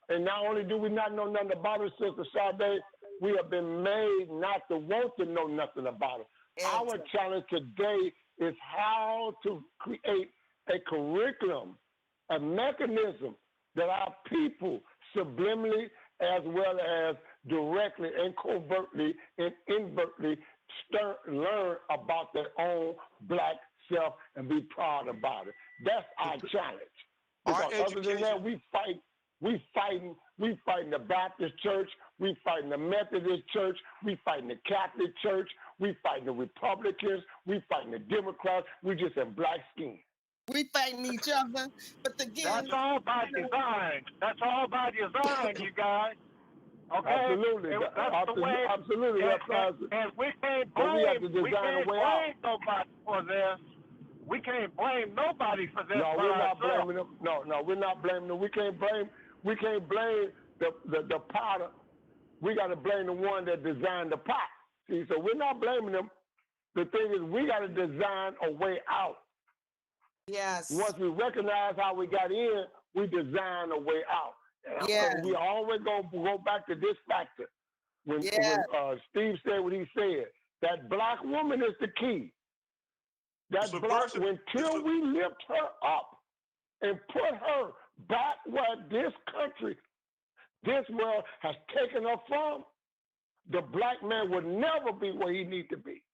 And not only do we not know nothing about it, Sister Sade, we have been made not to want to know nothing about it. Our challenge today is how to create a curriculum, a mechanism that our people subliminally as well as directly and covertly and invertly learn about their own black self and be proud about it. That's our challenge. Because other than that, we fighting the Baptist church, we fighting the Methodist church, we fighting the Catholic church, we fighting the Republicans, we fighting the Democrats, we just in black skin. We fighting each other, but again, that's all by design. That's all by design, you guys. Okay? Absolutely. That's the way. Absolutely. And we can't blame nobody for this. We can't blame nobody for this. No, we're not blaming them. No, we're not blaming them. We can't blame the potter. We got to blame the one that designed the pot. See, so we're not blaming them. The thing is, we got to design a way out. Yes. Once we recognize how we got in, we design a way out. Yes. We always go back to this factor. When Steve said what he said, that black woman is the key. Until we lift her up and put her back where this country, this world has taken her from, the black man will never be where he needs to be.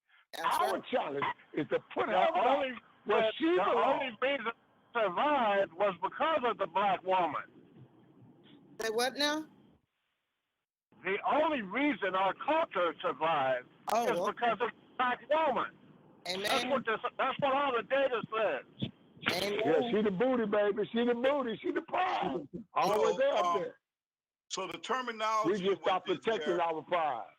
Our challenge is to put her back where she belongs. The only reason it survived was because of the black woman. Say what now? The only reason our culture survived is because of the black woman. Amen. That's what all the data says. Amen. Yeah, she the booty, baby. She the booty. She the pride. Always up there. So the terminology. We just stop protecting our pride.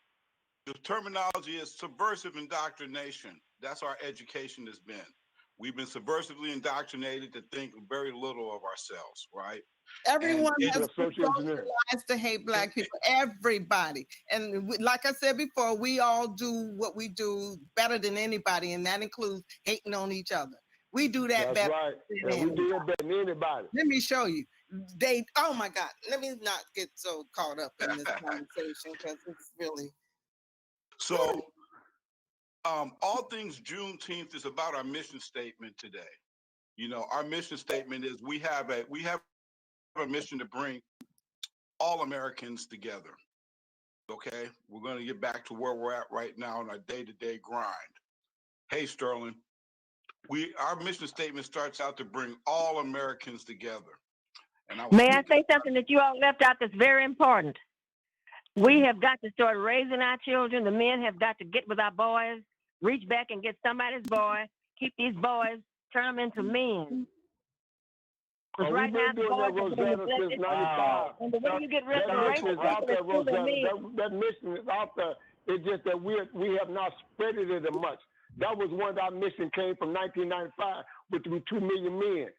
The terminology is subversive indoctrination. That's our education has been. We've been subversively indoctrinated to think very little of ourselves, right? Everyone has been socialized to hate black people. Everybody. And like I said before, we all do what we do better than anybody, and that includes hating on each other. We do that better. That's right. We do it better than anybody. Let me show you. Oh my God. Let me not get so caught up in this conversation because it's really. So, all things Juneteenth is about our mission statement today. You know, our mission statement is we have a mission to bring all Americans together. Okay, we're going to get back to where we're at right now in our day-to-day grind. Hey, Sterling, our mission statement starts out to bring all Americans together. And May I say something that you all left out that's very important? We have got to start raising our children. The men have got to get with our boys, reach back and get somebody's boy, keep these boys, turn them into men. Because right now, the boys are since 95. And the way you get rid of the race, that mission is out there. It's just that we have not spread it as much. That was one of our mission came from 1995 with 2 million men.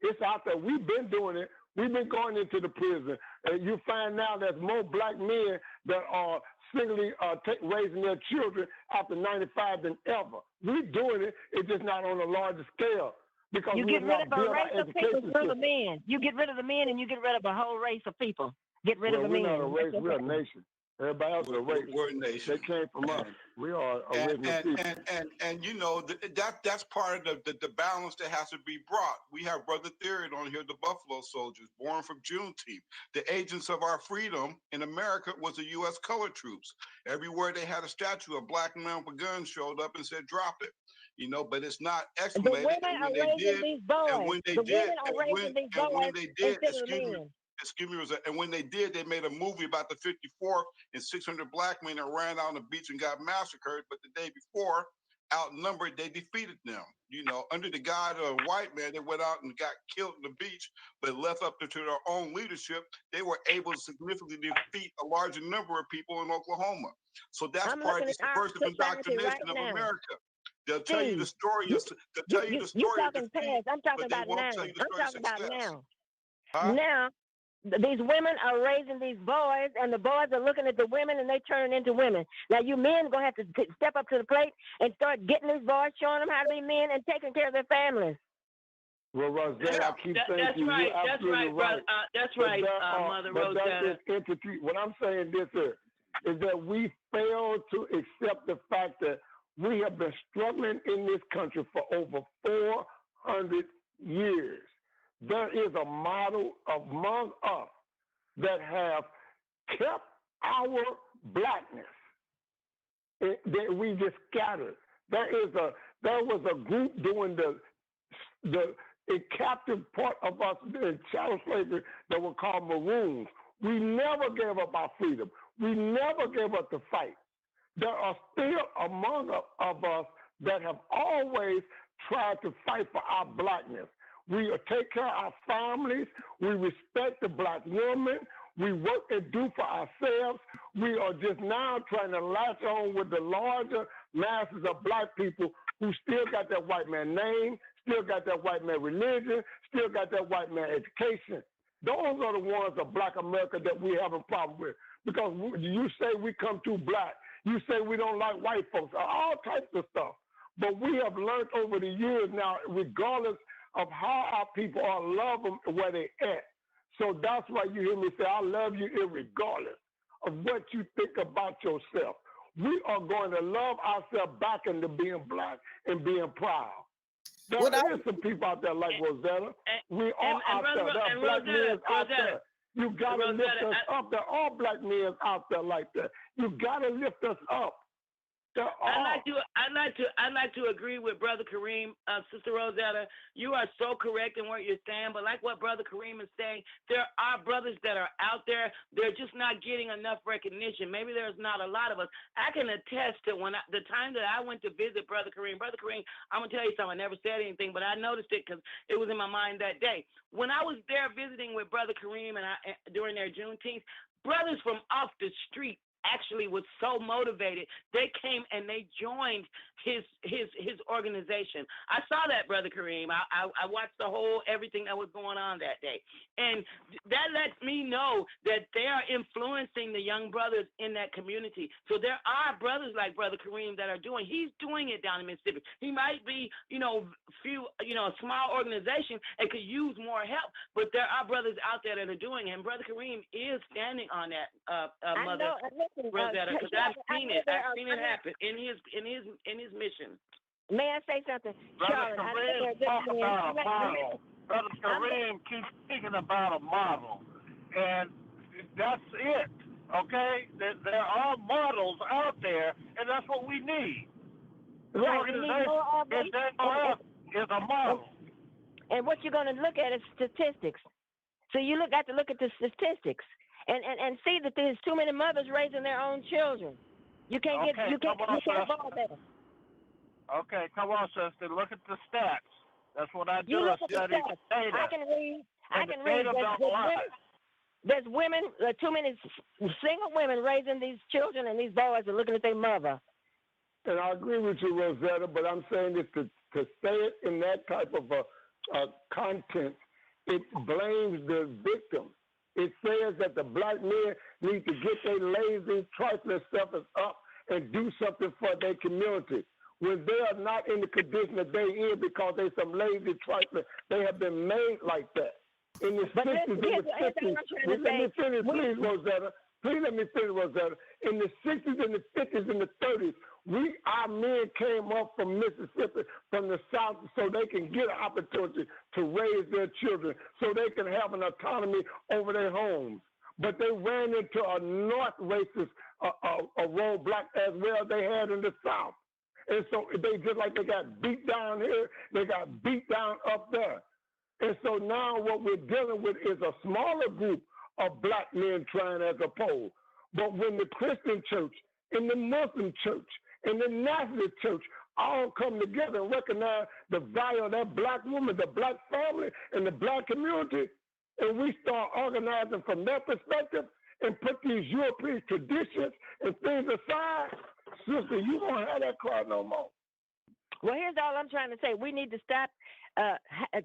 It's out there. We've been doing it. We've been going into the prison. And you find now there's more black men that are singly raising their children after 95 than ever. We're doing it. It's just not on a larger scale. because You we get have rid not of a built our race of people education through the system. men. You get rid of the men and you get rid of a whole race of people. Get rid of the We're men. not a race, That's we're a what happened. nation. Everybody else is a race. We're a nation. They came from us. We are And original people. and you know that's part of the balance that has to be brought. We have Brother Theory on here, the Buffalo Soldiers, born from Juneteenth. The agents of our freedom in America was the U.S. colored troops. Everywhere they had a statue, a black man with a gun showed up and said, "Drop it." You know, but it's not The exclamated. women And are when they raising did, these boys. and when they The did, women are raising these and when boys they did, instead of the men. and when they did, they made a movie about the 54th and 600 black men that ran out on the beach and got massacred. But the day before, outnumbered, they defeated them. You know, under the guide of a white man, they went out and got killed on the beach, but left up to their own leadership, they were able to significantly defeat a larger number of people in Oklahoma. So that's I'm part of looking the at our subversive society indoctrination right of now. America. They'll tell you the Steve, story of you talking past. I'm talking but they about won't now. tell you the I'm story of talking about success. now. Huh? Now, these women are raising these boys, and the boys are looking at the women, and they turn into women. Now, you men are going to have to step up to the plate and start getting these boys, showing them how to be men and taking care of their families. Well, Rosette, I keep saying That's to you, right. you're That's absolutely right, brother. right. That's But right, that are- Mother but that Rosetta. is entity. What I'm saying this is that we fail to accept the fact that we have been struggling in this country for over 400 years. There is a model among us that have kept our blackness that we just scattered. There was a group doing the captive part of us in chattel slavery that were called Maroons. We never gave up our freedom. We never gave up the fight. There are still among of us that have always tried to fight for our blackness. We take care of our families. We respect the black woman. We work and do for ourselves. We are just now trying to latch on with the larger masses of black people who still got that white man name, still got that white man religion, still got that white man education. Those are the ones of black America that we have a problem with. Because you say we come too black. You say we don't like white folks, all types of stuff. But we have learned over the years now, regardless of how our people are, love them where they at. So that's why you hear me say, I love you irregardless of what you think about yourself. We are going to love ourselves back into being black and being proud. There is some people out there like Rosetta. We are out there. There are black men out there. You got to lift us up. There are black men out there like that. You got to lift us up. I'd like to agree with Brother Kareem, Sister Rosetta. You are so correct in what you're saying, but like what Brother Kareem is saying, there are brothers that are out there. They're just not getting enough recognition. Maybe there's not a lot of us. I can attest to the time that I went to visit Brother Kareem. Brother Kareem, I'm gonna tell you something. I never said anything, but I noticed it because it was in my mind that day. When I was there visiting with Brother Kareem and during their Juneteenth, brothers from off the street actually was so motivated. They came and they joined his organization. I saw that, Brother Kareem. I watched the whole everything that was going on that day. And that lets me know that they are influencing the young brothers in that community. So there are brothers like Brother Kareem that are he's doing it down in Mississippi. He might be, a small organization and could use more help, but there are brothers out there that are doing it. And Brother Kareem is standing on that, Mother. Rosetta, because I've seen it. I've seen it happen in his mission. May I say something? Brother Kareem talk about a model. Brother Kareem keeps speaking about a model, and that's it. Okay, there are models out there, and that's what we need. The organization is a model. And what you're going to look at is statistics. So you have to look at the statistics. And see that there's too many mothers raising their own children. You can't ball there. Okay, come on, sister. Look at the stats. That's what I do. You look at the study stats. data. I can read. Data There's women, too many single women raising these children, and these boys are looking at their mother. And I agree with you, Rosetta, but I'm saying this to say it in that type of content, it blames the victim. It says that the black men need to get their lazy, trifling self up and do something for their community. when they are not in the condition that they in because they some lazy trifling. They have been made like that. In the 60s and the 50s, let me finish, please, Rosetta. Please let me finish, Rosetta. In the 60s and the 50s and the 30s, our men came up from Mississippi, from the South, so they can get an opportunity to raise their children, so they can have an autonomy over their homes. But they ran into a North racist roadblock as well as they had in the South. And so they just like they got beat down here, they got beat down up there. And so now what we're dealing with is a smaller group of black men trying as a pole. But when the Christian church and the Muslim church and the National church all come together and recognize the value of that black woman, the black family, and the black community, and we start organizing from that perspective and put these European traditions and things aside, sister, you won't have that card no more. Well, here's all I'm trying to say. We need to stop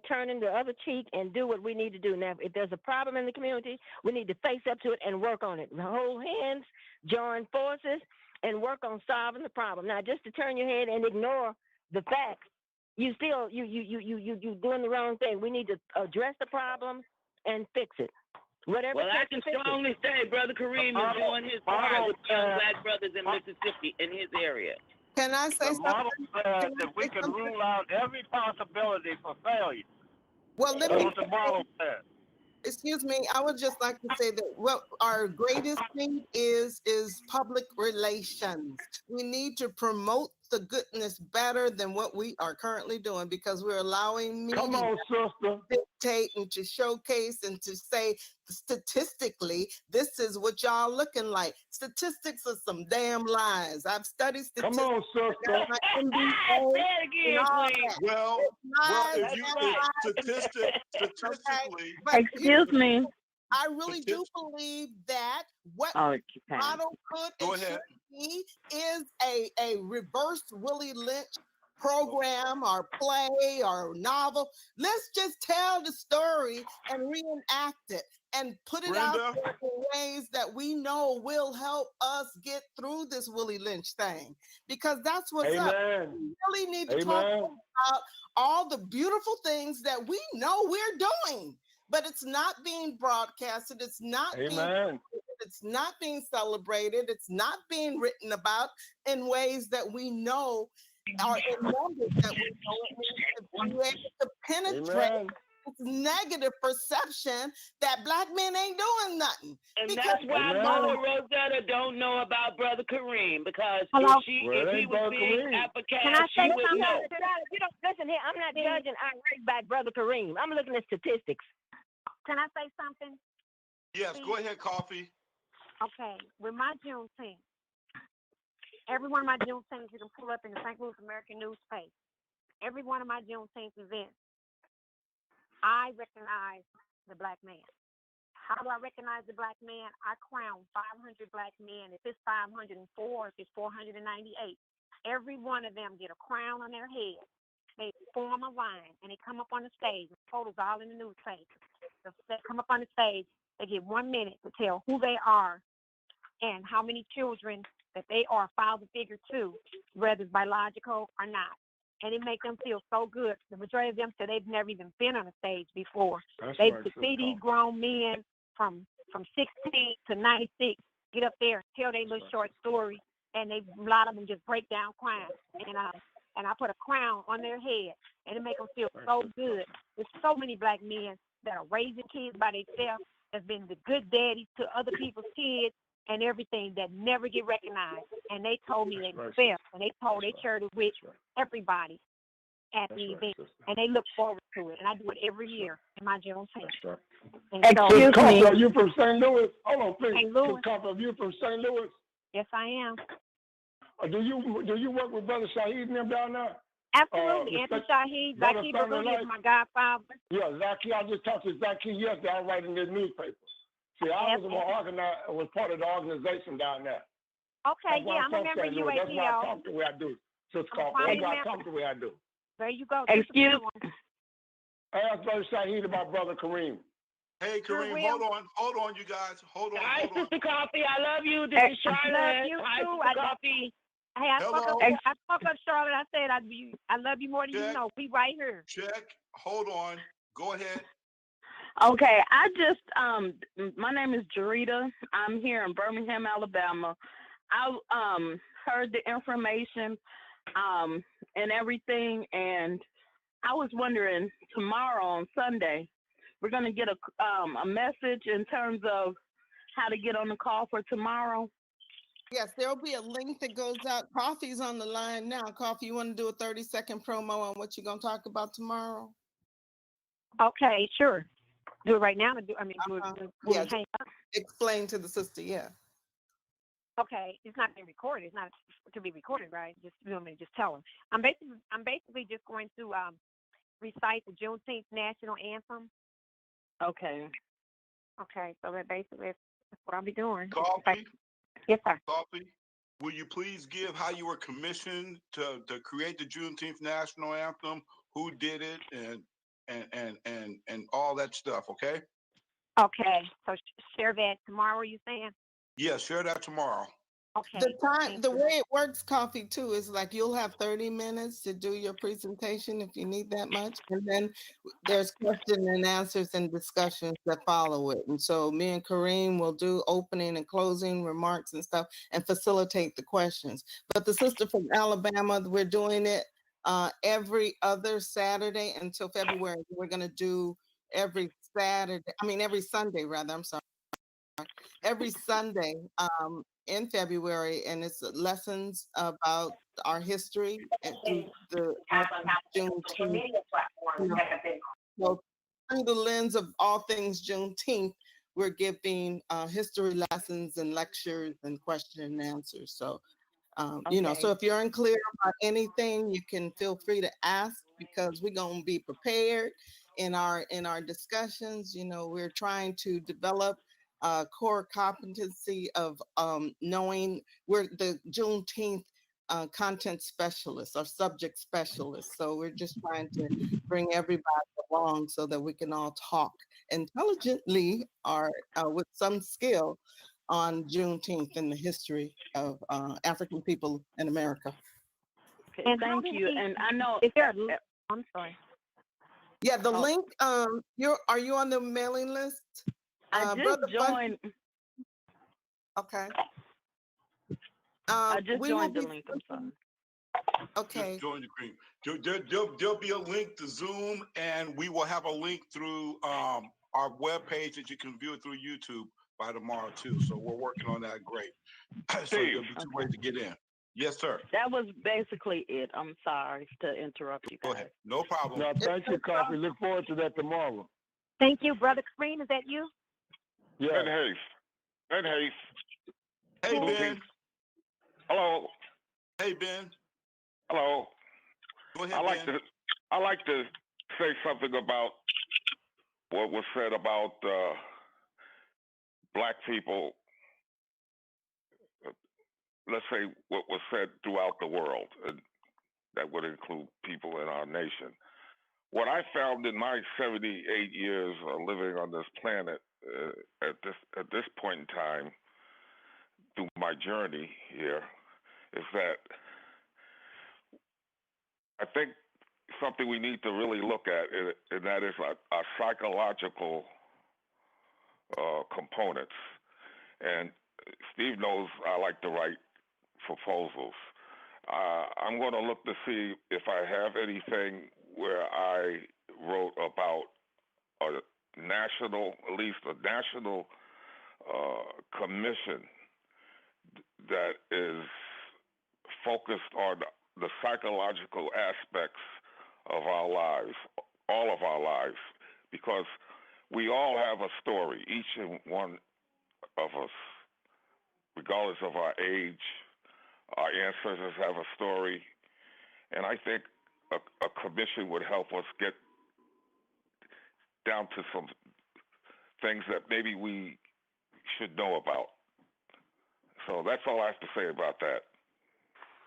turning the other cheek and do what we need to do. Now, if there's a problem in the community, we need to face up to it and work on it. Hold hands, join forces, and work on solving the problem. Now, just to turn your head and ignore the facts, you doing the wrong thing. We need to address the problem and fix it. Whatever. Well, I can strongly say Brother Kareem is doing his part with young black brothers in Mississippi in his area. Can I say The model something? says that we can rule out every possibility for failure. Well, let That's me. what the model says. Excuse me, I would just like to say that what our greatest thing is public relations. We need to promote the goodness better than what we are currently doing, because we're allowing media to dictate and to showcase and to say statistically, this is what y'all looking like. Statistics are some damn lies. I've studied statistics. Come on, sister. Well, if you statistically, Excuse me. I really do believe that what model could and should be is a reverse Willie Lynch program or play or novel. Let's just tell the story and reenact it and put it out there in ways that we know will help us get through this Willie Lynch thing, because that's what's up. We really need to talk about all the beautiful things that we know we're doing, but it's not being broadcasted. It's not it's not being celebrated. It's not being written about in ways that we know are in numbers that we know it means to be able to penetrate this negative perception that black men ain't doing nothing. And that's why Mama Rosetta don't know about Brother Kareem, because Hello? if he was being African, Can I say she would something? know. You don't listen here. I'm not judging our race by Brother Kareem. I'm looking at statistics. Can I say something? yes, go ahead, Coffee. Okay, with my Juneteenth, every one of my Juneteenth you can pull up in the St. Louis American newspaper. Every one of my Juneteenth events, I recognize the black man. How do I recognize the black man? I crown 500 black men. If it's 504, if it's 498, every one of them get a crown on their head. They form a line and they come up on the stage. The photos all in the newspaper. They come up on the stage. They get 1 minute to tell who they are and how many children that they are father figure to, whether it's biological or not. And it makes them feel so good. The majority of them said they've never even been on a stage before. They see these grown men from 16 to 96 get up there, tell their little short story, and a lot of them just break down crying. And I put a crown on their head, and it makes them feel so good. There's so many black men that are raising kids by themselves, that's been the good daddies to other people's kids and everything, that never get recognized. And they told me they felt, and they told they shared it with everybody at the event, and they look forward to it. And I do it every year in my Juneteenth. Excuse me. Are you from St. Louis? Hold on, please. St. Louis. Are you from St. Louis? Yes, I am. Do you work with Brother Shaheed and them down there? Absolutely. Anthony Shaheed, Zaki Baruti is my godfather. Yeah, Zaki. I just talked to Zaki yesterday. I write in the newspaper. See, I was part of the organization down there. Okay, yeah, I'm a member of UAPO. That's why I talk the way I do. That's why I talk the way I do. There you go. Excuse me. I asked Brother Shaheed about Brother Kareem. Hey, Kareem, hold on, you guys. Hold on. Hi, Sister Coffee. I love you. This is Charlotte. Love you Hi, too. Sister Coffee. Hey, I spoke Hello. up, Charlotte. I said I love you more than you Check. know. We right here. Check. Hold on. Go ahead. Okay, I just my name is Jarita. I'm here in Birmingham, Alabama. I heard the information and everything, and I was wondering tomorrow on Sunday we're gonna get a message in terms of how to get on the call for tomorrow. Yes, there'll be a link that goes out. Coffee's on the line now. Coffee, you want to do a 30-second promo on what you're going to talk about tomorrow? Okay, sure. Do it right now. Yeah, explain to the sister, yeah. Okay, it's not being recorded. It's not to be recorded, right? Just you want me to just tell them. I'm basically just going to recite the Juneteenth national anthem. Okay. Okay, so that basically that's what I'll be doing. Coffee. Yes, sir. Coffee. Will you please give how you were commissioned to create the Juneteenth national anthem? Who did it and all that stuff? Okay. Okay, so share that tomorrow. You saying? Yeah, share that tomorrow. Okay. The way it works, Coffee, too, is like you'll have 30 minutes to do your presentation if you need that much. And then there's question and answers and discussions that follow it. And so me and Kareem will do opening and closing remarks and stuff and facilitate the questions. But the sister from Alabama, we're doing it every other Saturday until February. We're going to do every Sunday, rather. I'm sorry. Every Sunday in February, and it's lessons about our history and through the Juneteenth. So through the lens of all things Juneteenth, we're giving history lessons and lectures and question and answers. So, so if you're unclear about anything, you can feel free to ask because we're going to be prepared in our discussions. We're trying to develop core competency of knowing we're the Juneteenth content specialists or subject specialists. So we're just trying to bring everybody along so that we can all talk intelligently or with some skill on Juneteenth and the history of African people in America. Okay, and thank you. And I know is there I'm sorry. Yeah, the link, are you on the mailing list? I just joined. Okay. I just joined the link. I'm sorry. Okay. Just join the green. There'll be a link to Zoom, and we will have a link through our webpage that you can view it through YouTube by tomorrow too. So we're working on that. Great. So there'll be 2 ways to get in. Yes, sir. That was basically it. I'm sorry to interrupt you guys. Go ahead. No problem. No, thank you, Coffee. Look forward to that tomorrow. Thank you, Brother Kareem. Is that you? Yeah. Ben Hayes. Hey, Ben. Hello. Hey, Ben. Hello. Go ahead, Ben. I like to say something about what was said about black people. Let's say what was said throughout the world. That would include people in our nation. What I found in my 78 years of living on this planet at this point in time, through my journey here, is that I think something we need to really look at, and that is our psychological components. And Steve knows I like to write proposals. I'm going to look to see if I have anything where I wrote about a national commission that is focused on the psychological aspects of our lives, all of our lives, because we all have a story, each and one of us, regardless of our age. Our ancestors have a story, and I think a commission would help us get down to some things that maybe we should know about. So that's all I have to say about that.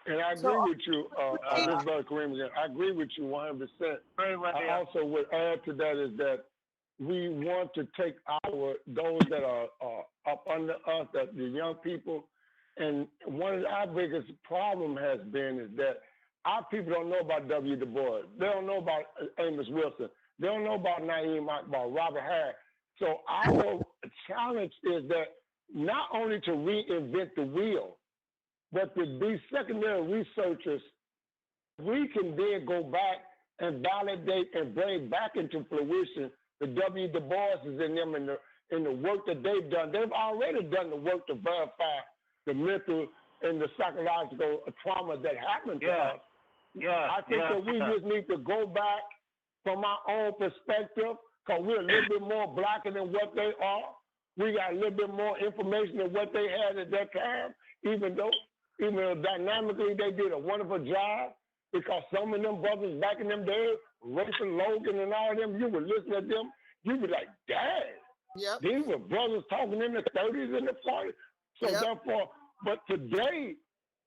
And I agree with you. This is Brother Kareem again. I agree with you 100%. I also would add to that is that we want to take those that are up under us, that the young people, And one of our biggest problem has been is that our people don't know about W. Du Bois. They don't know about Amos Wilson. They don't know about Naeem Akbar, Robert Harris. So our challenge is that not only to reinvent the wheel, but to be secondary researchers, we can then go back and validate and bring back into fruition the W. Du Bois's in them in the work that they've done. They've already done the work to verify the mental and the psychological trauma that happened to us. I think that we just need to go back from our own perspective, because we're a little bit more blacker than what they are. We got a little bit more information than what they had at that time, even though dynamically they did a wonderful job, because some of them brothers back in them days, Rachel Logan and all of them, you would listen to them, you would be like, dang, these were brothers talking in the 30s and the 40s. So therefore, but today,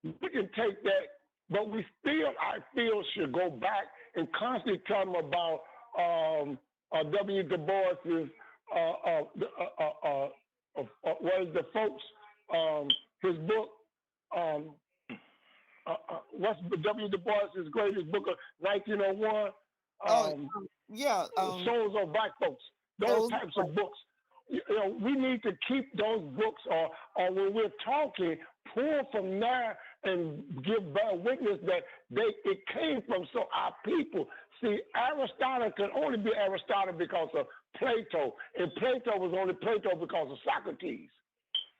we can take that, but we still, I feel, should go back and constantly tell them about W. Du Bois's, what is the folks, his book, what's W. Du Bois's greatest book of 1901? Souls of Black Folks. Those types of books. You know, we need to keep those books, or when we're talking, pull from there and give bear witness that it came from. So our people, see, Aristotle can only be Aristotle because of Plato, and Plato was only Plato because of Socrates.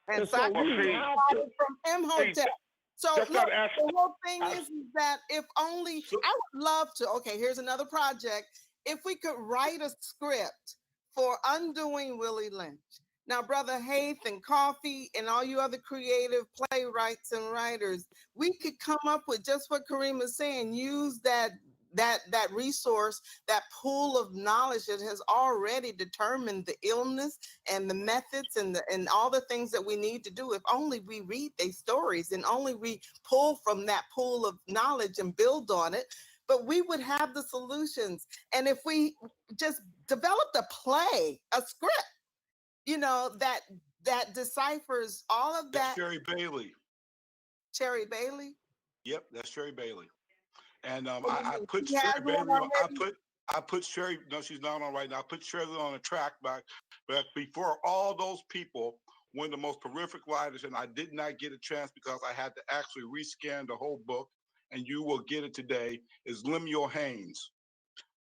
And Socrates started from Imhotep. So look, the whole thing is that if only, I would love to, okay, here's another project. If we could write a script for undoing Willie Lynch. Now, Brother Haith and Coffee and all you other creative playwrights and writers, we could come up with just what Kareem is saying, use that resource, that pool of knowledge that has already determined the illness and the methods and all the things that we need to do. If only we read these stories and only we pull from that pool of knowledge and build on it, but we would have the solutions. And if we just developed a play, a script, you know, that deciphers all of that. That's Sherry Bailey. Sherry Bailey? Yep, that's Sherry Bailey. And I put Sherry Bailey on, I put Sherry, no, she's not on right now. I put Sherry on the track back before all those people, one of the most horrific writers, and I did not get a chance because I had to actually rescan the whole book, and you will get it today, is Lemuel Haynes.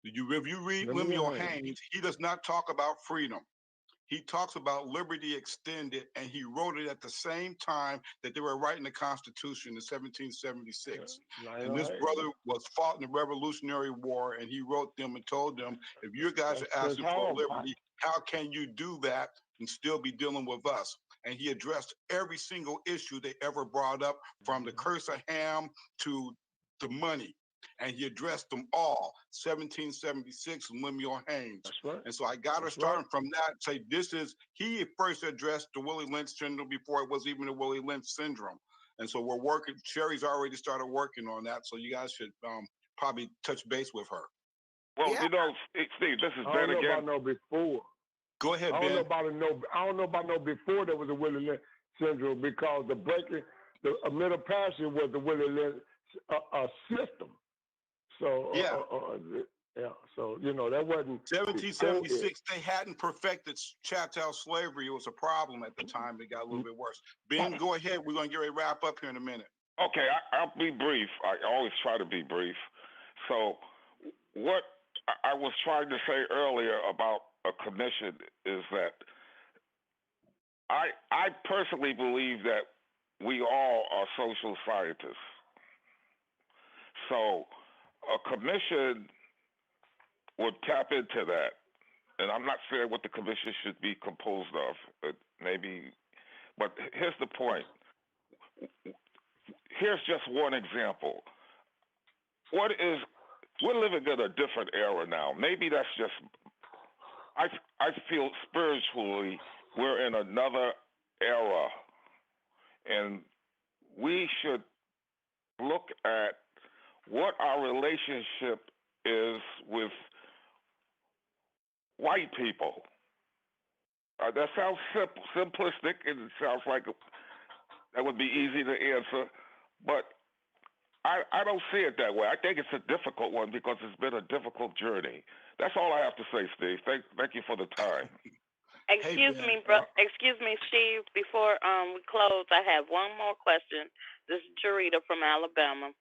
If you read Lemuel Haynes, he does not talk about freedom. He talks about liberty extended, and he wrote it at the same time that they were writing the Constitution in 1776. And this brother was fought in the Revolutionary War, and he wrote them and told them, if you guys are asking for liberty, how can you do that and still be dealing with us? And he addressed every single issue they ever brought up, from the curse of Ham to the money. And he addressed them all, 1776, Lemuel Haynes. That's right. And so I got to start from that, say he first addressed the Willie Lynch syndrome before it was even the Willie Lynch syndrome. And so we're working, Sherry's already started working on that. So you guys should probably touch base with her. Well, you know, Steve, this is Ben again. I don't know about no before. Go ahead, Ben. I don't know about no before there was a Willie Lynch syndrome, because the middle passion was the Willie Lynch system. So so you know that wasn't 1776. They hadn't perfected chattel slavery. It was a problem at the time. It got a little bit worse. Ben, go ahead. We're gonna get ready to wrap up here in a minute. Okay, I'll be brief. I always try to be brief. So, what I was trying to say earlier about a commission is that I personally believe that we all are social scientists. So a commission would tap into that. And I'm not saying what the commission should be composed of, but here's the point. Here's just one example. We're living in a different era now. Maybe that's just, I feel spiritually we're in another era, and we should look at what our relationship is with white people. That sounds simplistic, and it sounds like That would be easy to answer, but I don't see it that way. I think it's a difficult one because it's been a difficult journey. That's all I have to say, Steve. Thank you for the time. Excuse me, Steve. Before we close, I have one more question. This is Jarita from Alabama.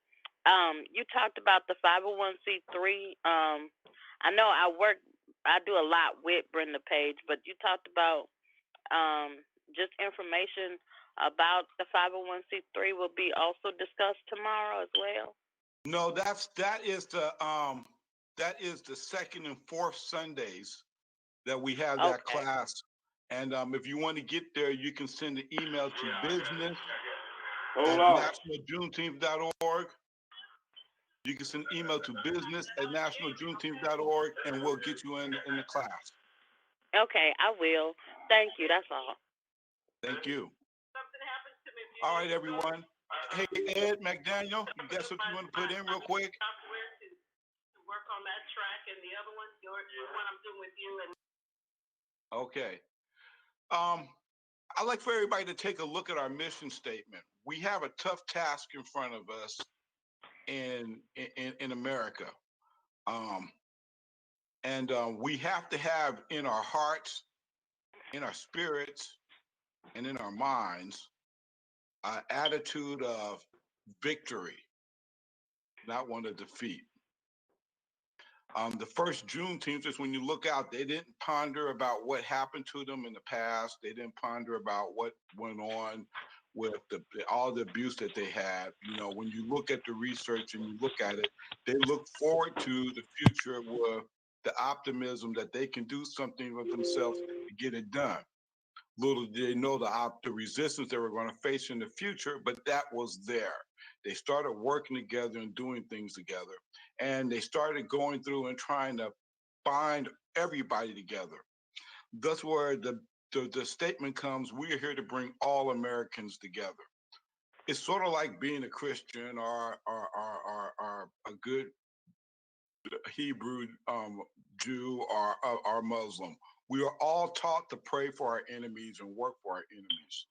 You talked about the 501c3. I know I do a lot with Brenda Page, but you talked about just information about the 501c3 will be also discussed tomorrow as well. No, that is the second and fourth Sundays that we have that class. And if you want to get there, you can send an email to business at nationaljuneteenth.org. You can send an email to business@nationaljuneteenth.org, and we'll get you in the class. Okay, I will. Thank you. That's all. Thank you. All right, everyone. Hey, Ed McDaniel, you got something you want to put in real quick? Work on that track and the other one, the one I'm doing with you. And Okay. I'd like for everybody to take a look at our mission statement. We have a tough task in front of us in America. We have to have in our hearts, in our spirits, and in our minds, an attitude of victory, not one of defeat. The first Juneteenth is when you look out, they didn't ponder about what happened to them in the past. They didn't ponder about what went on with all the abuse that they had. You know, when you look at the research and you look at it, they look forward to the future with the optimism that they can do something with themselves to get it done. Little did they know the resistance they were going to face in the future, but that was there. They started working together and doing things together. And they started going through and trying to bind everybody together. That's where the statement comes, we are here to bring all Americans together. It's sort of like being a Christian or a good Hebrew Jew or Muslim. We are all taught to pray for our enemies and work for our enemies.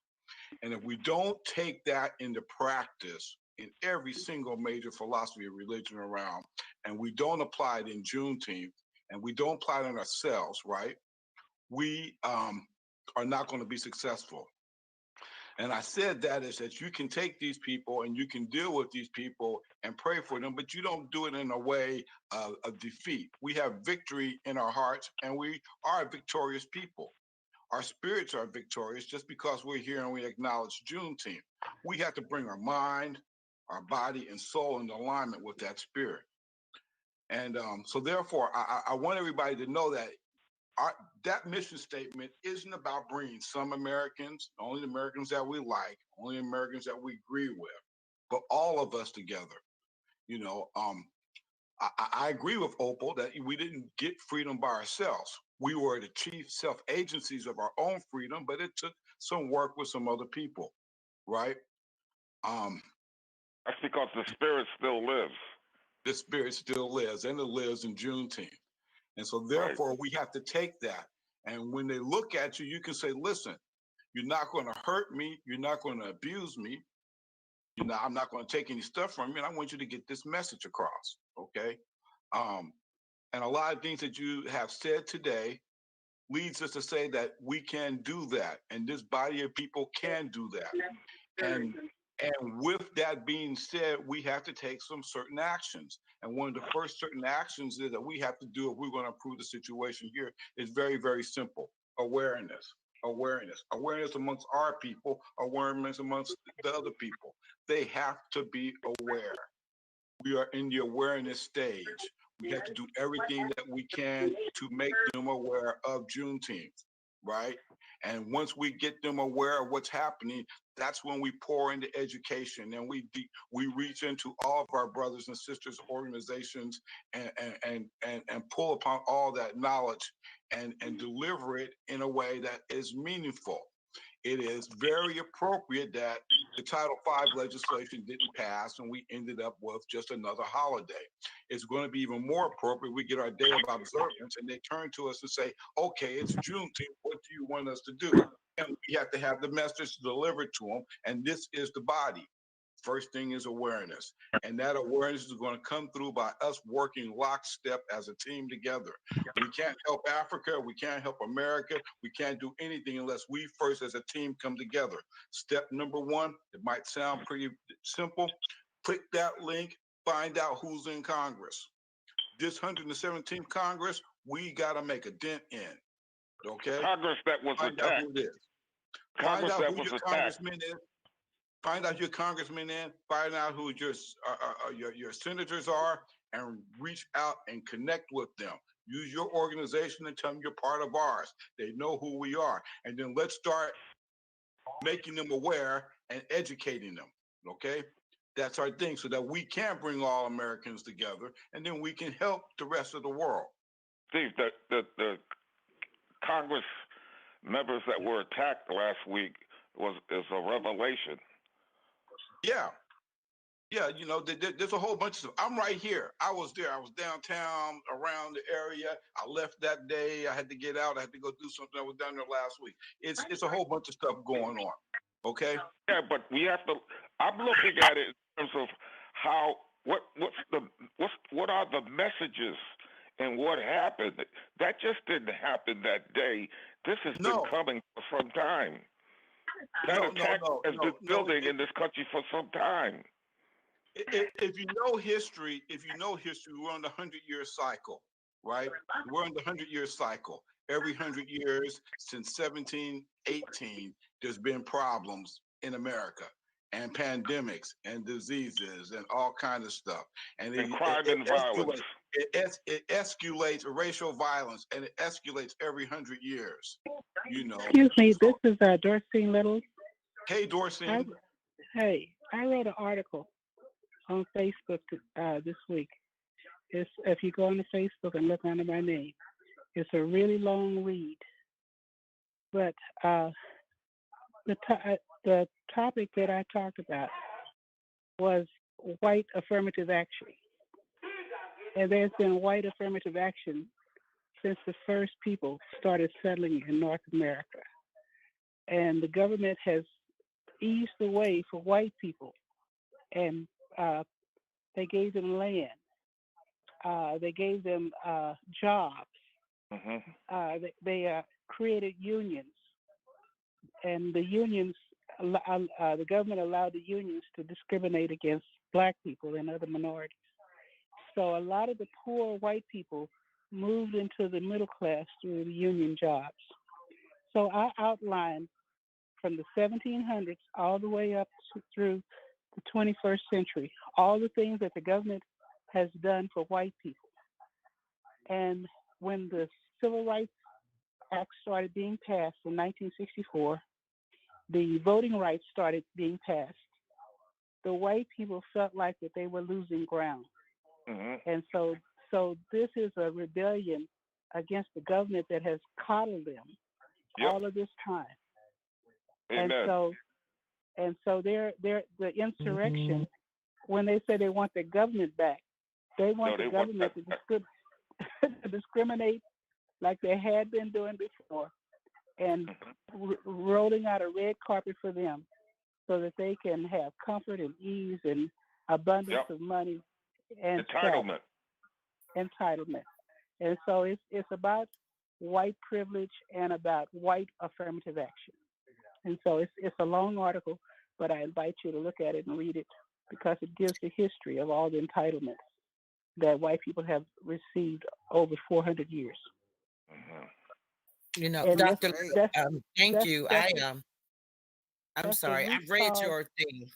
And if we don't take that into practice in every single major philosophy of religion around, and we don't apply it in Juneteenth, and we don't apply it on ourselves, right? We are not going to be successful. And I said that is that you can take these people and you can deal with these people and pray for them, but you don't do it in a way of defeat. We have victory in our hearts, and we are a victorious people. Our spirits are victorious just because we're here and we acknowledge Juneteenth. We have to bring our mind, our body, and soul into alignment with that spirit. And so therefore, I want everybody to know that that mission statement isn't about bringing some Americans, only the Americans that we like, only Americans that we agree with, but all of us together. You know, I agree with Opal that we didn't get freedom by ourselves. We were the chief self-agencies of our own freedom, but it took some work with some other people, right? That's because the spirit still lives. The spirit still lives, and it lives in Juneteenth. And so therefore, we have to take that. And when they look at you, you can say, listen, you're not going to hurt me. You're not going to abuse me. You know, I'm not going to take any stuff from you. And I want you to get this message across, okay? And a lot of things that you have said today leads us to say that we can do that. And this body of people can do that. And with that being said, we have to take some certain actions. And one of the first certain actions is that we have to do if we're going to improve the situation here is very, very simple. Awareness amongst our people, awareness amongst the other people. They have to be aware. We are in the awareness stage. We have to do everything that we can to make them aware of Juneteenth, right? And once we get them aware of what's happening, that's when we pour into education and we reach into all of our brothers and sisters organizations and pull upon all that knowledge and deliver it in a way that is meaningful. It is very appropriate that the Title V legislation didn't pass and we ended up with just another holiday. It's going to be even more appropriate. We get our day of observance and they turn to us and say, okay, it's Juneteenth. What do you want us to do? and we have to have the message delivered to them. And this is the body. First thing is awareness. And that awareness is going to come through by us working lockstep as a team together. We can't help Africa. We can't help America. We can't do anything unless we first as a team come together. Step number one, it might sound pretty simple. Click that link, find out who's in Congress. This 117th Congress, we got to make a dent in. Okay? Congress that was find attacked. out who it is. Congress Find out that who was your attacked. congressman is. Find out your congressman in, find out who your senators are, and reach out and connect with them. Use your organization and tell them you're part of ours. They know who we are. And then let's start making them aware and educating them, okay? That's our thing, so that we can bring all Americans together, and then we can help the rest of the world. Steve, the Congress members that were attacked last week is a revelation. Yeah, you know, there's a whole bunch of stuff. I'm right here. I was there. I was downtown around the area. I left that day. I had to get out. I had to go do something. I was down there last week. It's a whole bunch of stuff going on. Okay. Yeah, but we have to. I'm looking at it in terms of how what are the messages and what happened. That just didn't happen that day. This has been coming for some time. That attack has been building in this country for some time. If you know history, we're on the 100-year cycle, right? We're on the 100-year cycle. Every 100 years since 1718, there's been problems in America, and pandemics and diseases and all kinds of stuff. And crime and violence. It escalates racial violence, and it escalates every 100 years. You know. Excuse me, this is Dorcine Little. Hey, Dorcine. Hey, I wrote an article on Facebook this week. If you go on the Facebook and look under my name, it's a really long read. But the topic that I talked about was white affirmative action. And there's been white affirmative action since the first people started settling in North America. And the government has eased the way for white people, and they gave them land. They gave them jobs. They created unions, and the unions, the government allowed the unions to discriminate against Black people and other minorities. So a lot of the poor white people moved into the middle class through the union jobs. So I outlined from the 1700s all the way up through the 21st century, all the things that the government has done for white people. And when the Civil Rights Act started being passed in 1964, the voting rights started being passed, the white people felt like that they were losing ground. And so this is a rebellion against the government that has coddled them all of this time. Amen. And so they're the insurrection, when they say they want the government back, they want the government to discriminate like they had been doing before, and rolling out a red carpet for them so that they can have comfort and ease and abundance of money and entitlement. And so it's about white privilege and about white affirmative action. And so it's a long article, but I invite you to look at it and read it, because it gives the history of all the entitlements that white people have received over 400 years. You know, And Dr. that's- thank you. I'm that's sorry. the I root read cause- your thing.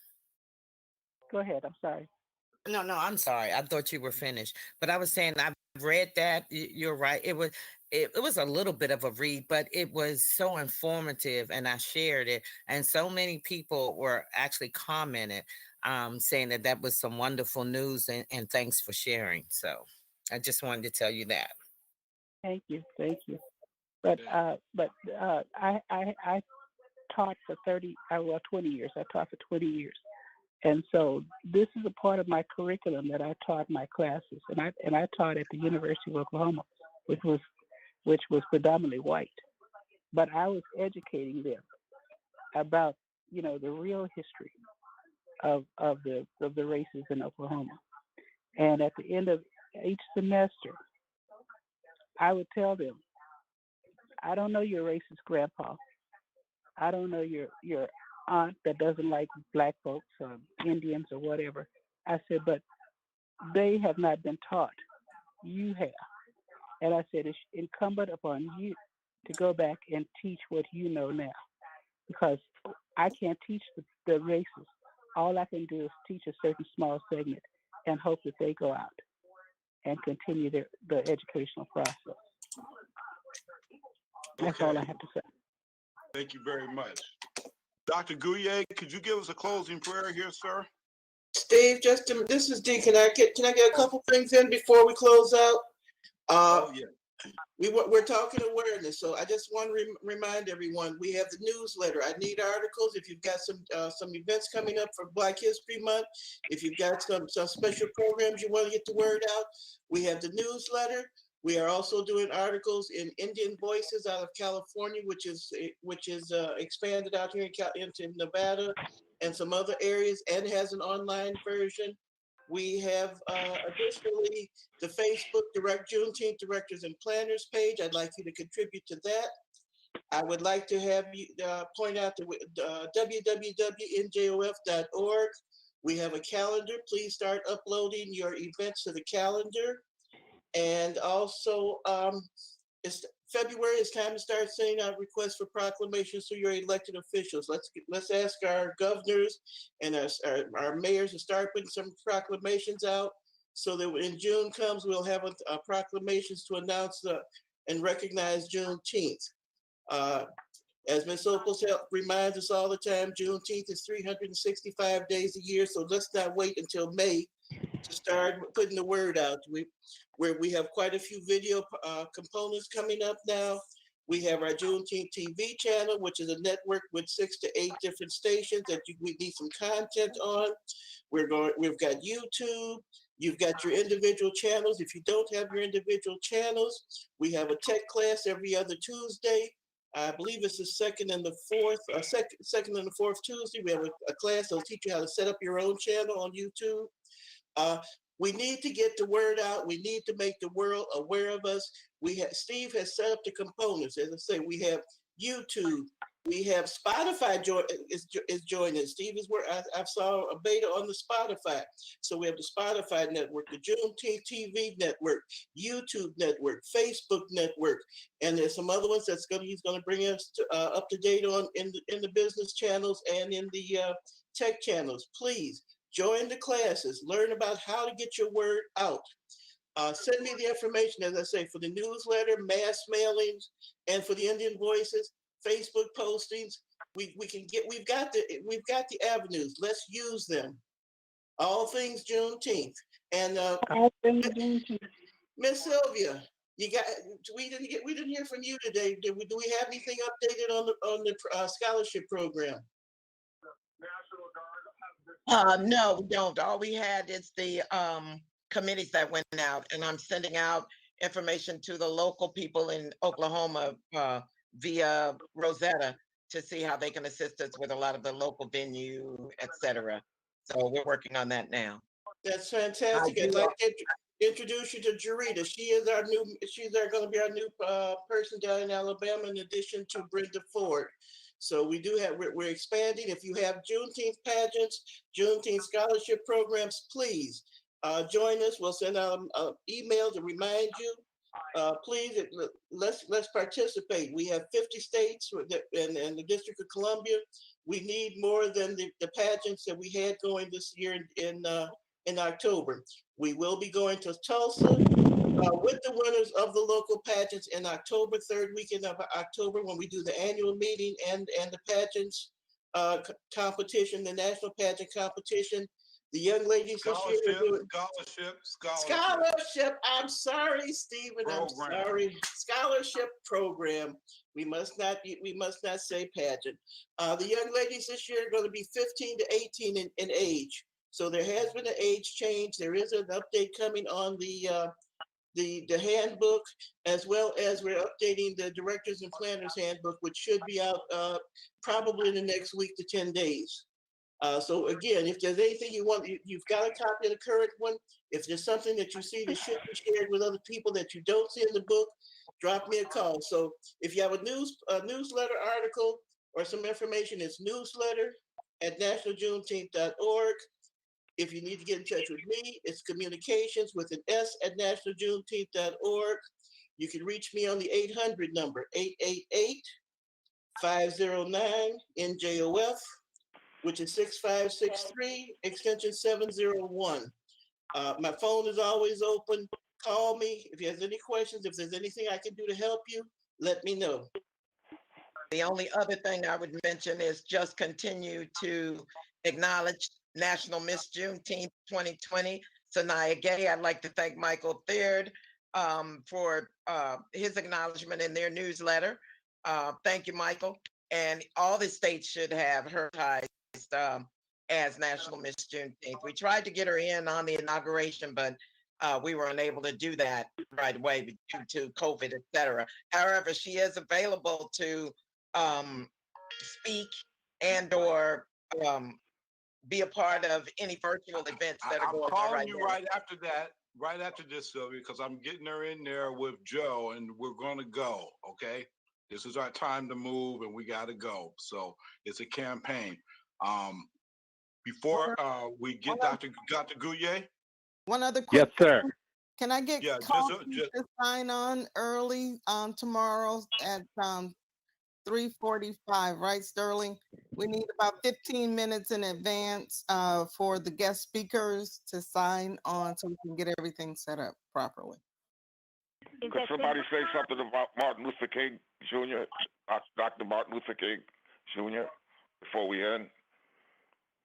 Go ahead. I'm sorry. No, I'm sorry. I thought you were finished. But I was saying I've read that. You're right. It was a little bit of a read, but it was so informative, and I shared it. And so many people were actually commenting, saying that was some wonderful news, and thanks for sharing. So I just wanted to tell you that. Thank you. But I taught for 20 years. I taught for 20 years. And so this is a part of my curriculum that I taught my classes, and I taught at the University of Oklahoma, which was predominantly white. But I was educating them about, the real history of the races in Oklahoma. And at the end of each semester, I would tell them, I don't know your racist grandpa. I don't know your aunt that doesn't like black folks or Indians or whatever. I said, but they have not been taught. You have. And I said, it's incumbent upon you to go back and teach what you know now. Because I can't teach the races. All I can do is teach a certain small segment and hope that they go out and continue the educational process. That's all I have to say. Thank you very much. Dr. Gouye, could you give us a closing prayer here, sir? Steve, this is Dee. Can I get a couple things in before we close out? Yeah. We're talking awareness, so I just want to remind everyone we have the newsletter. I need articles. If you've got some events coming up for Black History Month, if you've got some special programs you want to get the word out, we have the newsletter. We are also doing articles in Indian Voices out of California, which is expanded out here into Nevada and some other areas, and has an online version. We have additionally the Facebook Juneteenth Directors and Planners page. I'd like you to contribute to that. I would like to have you point out the www.njof.org. We have a calendar. Please start uploading your events to the calendar. And also, it's February. It's time to start sending out requests for proclamations to your elected officials. Let's ask our governors and our mayors to start putting some proclamations out, so that when June comes, we'll have a proclamations to announce and recognize Juneteenth. As Ms. Opal reminds us all the time, Juneteenth is 365 days a year. So let's not wait until May to start putting the word out. We have quite a few video components coming up now. We have our Juneteenth TV channel, which is a network with 6 to 8 different stations that we need some content on. We've got YouTube. You've got your individual channels. If you don't have your individual channels, we have a tech class every other Tuesday. I believe it's the second and the fourth Tuesday. We have a class that'll teach you how to set up your own channel on YouTube. We need to get the word out. We need to make the world aware of us. Steve has set up the components. As I say, we have YouTube. We have Spotify is joining. Steve is where I saw a beta on the Spotify. So we have the Spotify network, the Juneteenth TV network, YouTube network, Facebook network, and there's some other ones he's going to bring us up to date on in the business channels and in the tech channels. Please join the classes. Learn about how to get your word out. Send me the information, as I say, for the newsletter, mass mailings, and for the Indian Voices, Facebook postings. We've got the avenues. Let's use them. All things Juneteenth. And Miss Sylvia, we didn't hear from you today. Do we have anything updated on the scholarship program? No, we don't. All we had is the committees that went out, and I'm sending out information to the local people in Oklahoma via Rosetta to see how they can assist us with a lot of the local venue, etc. So we're working on that now. That's fantastic. I'd like to introduce you to Jarita. She's going to be our new person down in Alabama, in addition to Brenda Ford. So we're expanding. If you have Juneteenth pageants, Juneteenth scholarship programs, please join us. We'll send out an email to remind you. Please, let's participate. We have 50 states and the District of Columbia. We need more than the pageants that we had going this year in October. We will be going to Tulsa with the winners of the local pageants in October, third weekend of October, when we do the annual meeting and the pageants competition, the national pageant competition. The young ladies this year are doing scholarship. I'm sorry, Stephen. I'm sorry. Scholarship program. We must not say pageant. The young ladies this year are going to be 15 to 18 in age. So there has been an age change. There is an update coming on the the handbook, as well as we're updating the directors and planners handbook, which should be out probably in the next week to 10 days. So again, if there's anything you want, you've got a copy of the current one. If there's something that you see that should be shared with other people that you don't see in the book, drop me a call. So if you have a newsletter article or some information, it's newsletter@nationaljuneteenth.org. If you need to get in touch with me, it's communications with an S @nationaljuneteenth.org. You can reach me on the 800 number, 888-509 NJOF, which is 6563, extension 701. My phone is always open. Call me if you have any questions. If there's anything I can do to help you, let me know. The only other thing I would mention is just continue to acknowledge National Miss Juneteenth 2020, Sanaya Gay. I'd like to thank Michael Third for his acknowledgement in their newsletter. Thank you, Michael. And all the states should have her ties as National Miss Juneteenth. We tried to get her in on the inauguration, but we were unable to do that right away due to COVID, etc. However, she is available to speak and or be a part of any virtual events that are going on right now. I'm calling you right after that, right after this, Sylvia, because I'm getting her in there with Joe, and we're going to go, okay? This is our time to move, and we got to go. So it's a campaign. Before we get Dr. Gouye? One other quick Yes, sir. Can I get Coffee to sign on early tomorrow at 3:45, right, Sterling? We need about 15 minutes in advance for the guest speakers to sign on so we can get everything set up properly. Could somebody say something about Martin Luther King Jr., Dr. Martin Luther King Jr., before we end?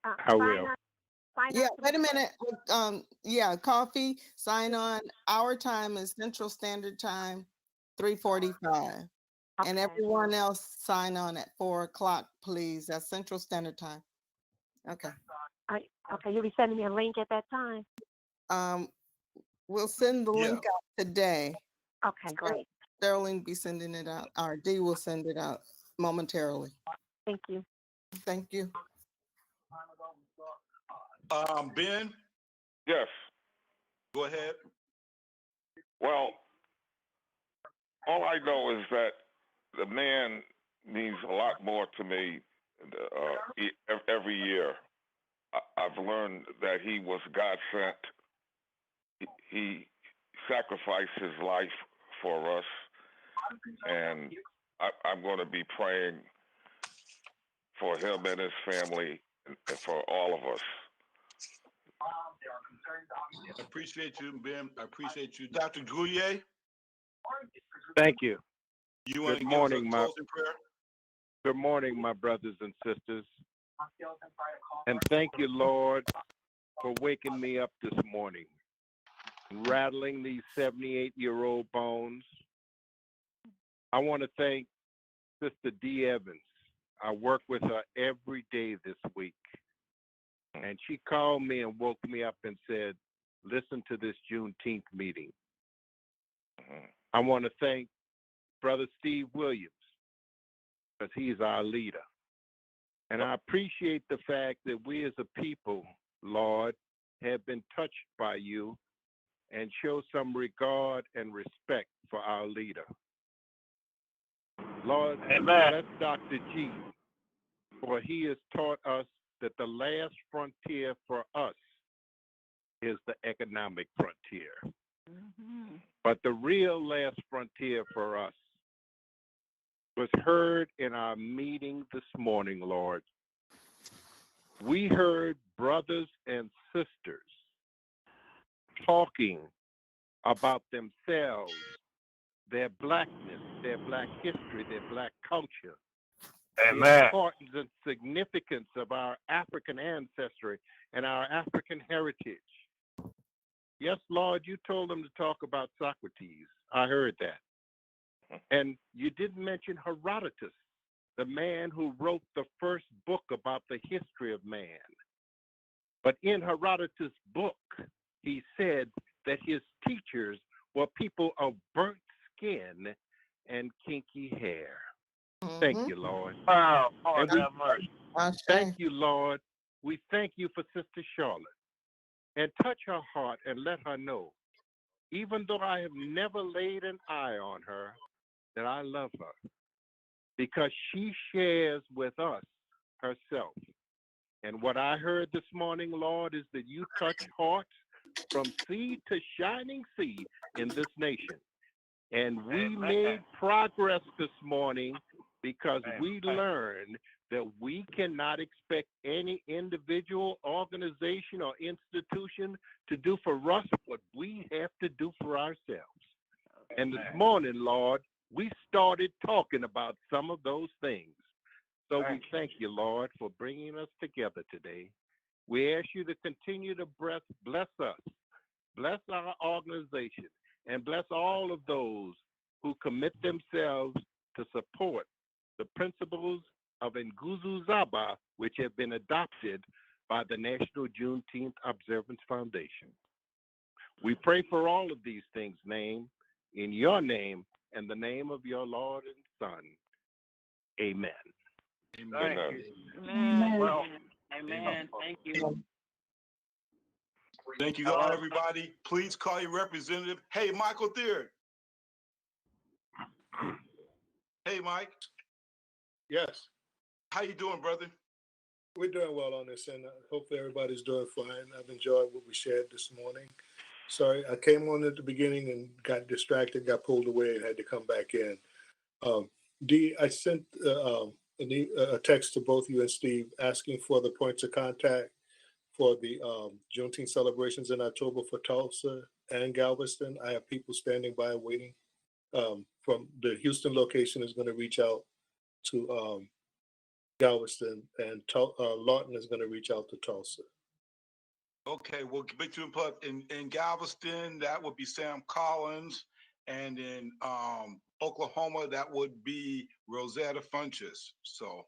I will. Yeah, wait a minute. Yeah, Coffee, sign on. Our time is Central Standard Time, 3:45. And everyone else sign on at 4 o'clock, please. That's Central Standard Time. Okay. Okay, you'll be sending me a link at that time? We'll send the link out today. Okay, great. Sterling be sending it out. Or D will send it out momentarily. Thank you. Thank you. Ben? Yes. Go ahead. Well, all I know is that the man means a lot more to me every year. I've learned that he was God sent. He sacrificed his life for us, and I'm going to be praying for him and his family and for all of us. I appreciate you, Ben. I appreciate you. Dr. Gouye? Thank you. You want to Good give us a morning, closing prayer? Good morning, my brothers and sisters. And thank you, Lord, for waking me up this morning, rattling these 78-year-old bones. I want to thank Sister D. Evans. I work with her every day this week. And she called me and woke me up and said, listen to this Juneteenth meeting. I want to thank Brother Steve Williams, because he's our leader. And I appreciate the fact that we as a people, Lord, have been touched by you and show some regard and respect for our leader. Lord, bless Dr. G, for he has taught us that the last frontier for us is the economic frontier. Mm-hmm. But the real last frontier for us was heard in our meeting this morning, Lord. We heard brothers and sisters talking about themselves, their blackness, their black history, their black culture. Amen. The importance and significance of our African ancestry and our African heritage. Yes, Lord, you told them to talk about Socrates. I heard that. And you didn't mention Herodotus, the man who wrote the first book about the history of man. But in Herodotus' book, he said that his teachers were people of burnt skin and kinky hair. Thank you, Lord. Wow. And Lord we have mercy. thank you, Lord. We thank you for Sister Charlotte. And touch her heart and let her know, even though I have never laid an eye on her, that I love her because she shares with us herself. And what I heard this morning, Lord, is that you touch hearts from seed to shining seed in this nation. And we made progress this morning because we learned that we cannot expect any individual, organization, or institution to do for us what we have to do for ourselves. And this morning, Lord, we started talking about some of those things. So we thank you, Lord, for bringing us together today. We ask you to continue to bless us, bless our organization, and bless all of those who commit themselves to support the principles of Nguzu Zaba, which have been adopted by the National Juneteenth Observance Foundation. We pray for all of these things named in your name and the name of your Lord and Son. Amen. Amen. Amen. Well, amen. Thank you. Thank you, God, everybody. Please call your representative. Hey, Michael Third. Hey, Mike. Yes. How you doing, brother? We're doing well on this, and hopefully everybody's doing fine. I've enjoyed what we shared this morning. Sorry, I came on at the beginning and got distracted, got pulled away, and had to come back in. Dee, I sent a text to both you and Steve asking for the points of contact for the Juneteenth celebrations in October for Tulsa and Galveston. I have people standing by waiting. From the Houston location is going to reach out to Galveston, and Lawton is going to reach out to Tulsa. Okay, we'll get you in Galveston. That would be Sam Collins, and in Oklahoma, that would be Rosetta Funches. So,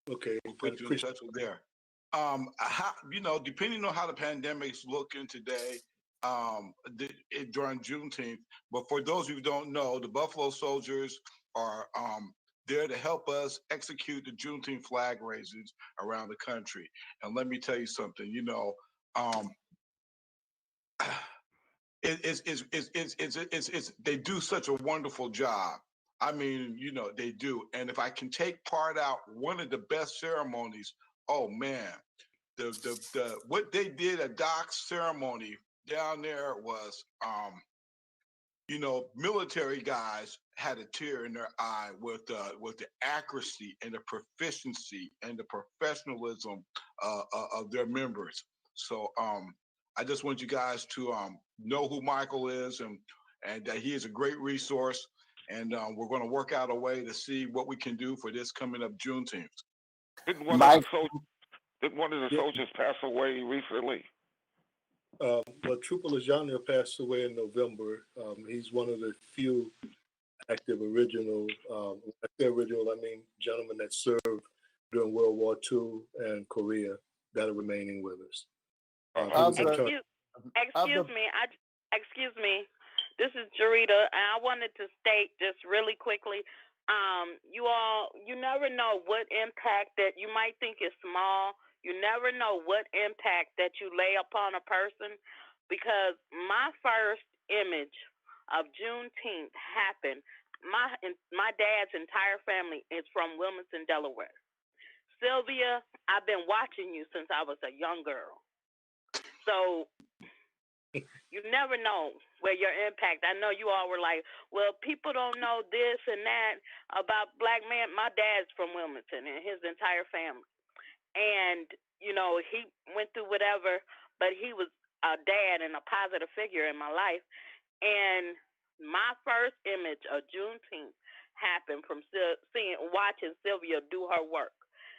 okay, we'll put you in touch with there. Depending on how the pandemic's looking today, during Juneteenth. But for those who don't know, the Buffalo Soldiers are there to help us execute the Juneteenth flag raisings around the country. And let me tell you something. They do such a wonderful job. I mean, they do. And if I can take part out one of the best ceremonies, oh man, the what they did at Doc's ceremony down there was, military guys had a tear in their eye with the accuracy and the proficiency and the professionalism of their members. So I just want you guys to know who Michael is and that he is a great resource. And we're going to work out a way to see what we can do for this coming up Juneteenth. Didn't one of the soldiers pass away recently? Well, Trooper Lejania passed away in November. He's one of the few active original, when I say original, I mean gentlemen that served during World War II and Korea that are remaining with us. Excuse me. This is Jarita, and I wanted to state just really quickly, you never know what impact that you might think is small. You never know what impact that you lay upon a person, because my first image of Juneteenth happened. My dad's entire family is from Wilmington, Delaware. Sylvia, I've been watching you since I was a young girl. So you never know where your impact. I know you all were like, well, people don't know this and that about Black men. My dad's from Wilmington and his entire family. And, he went through whatever, but he was a dad and a positive figure in my life. And my first image of Juneteenth happened from watching Sylvia do her work.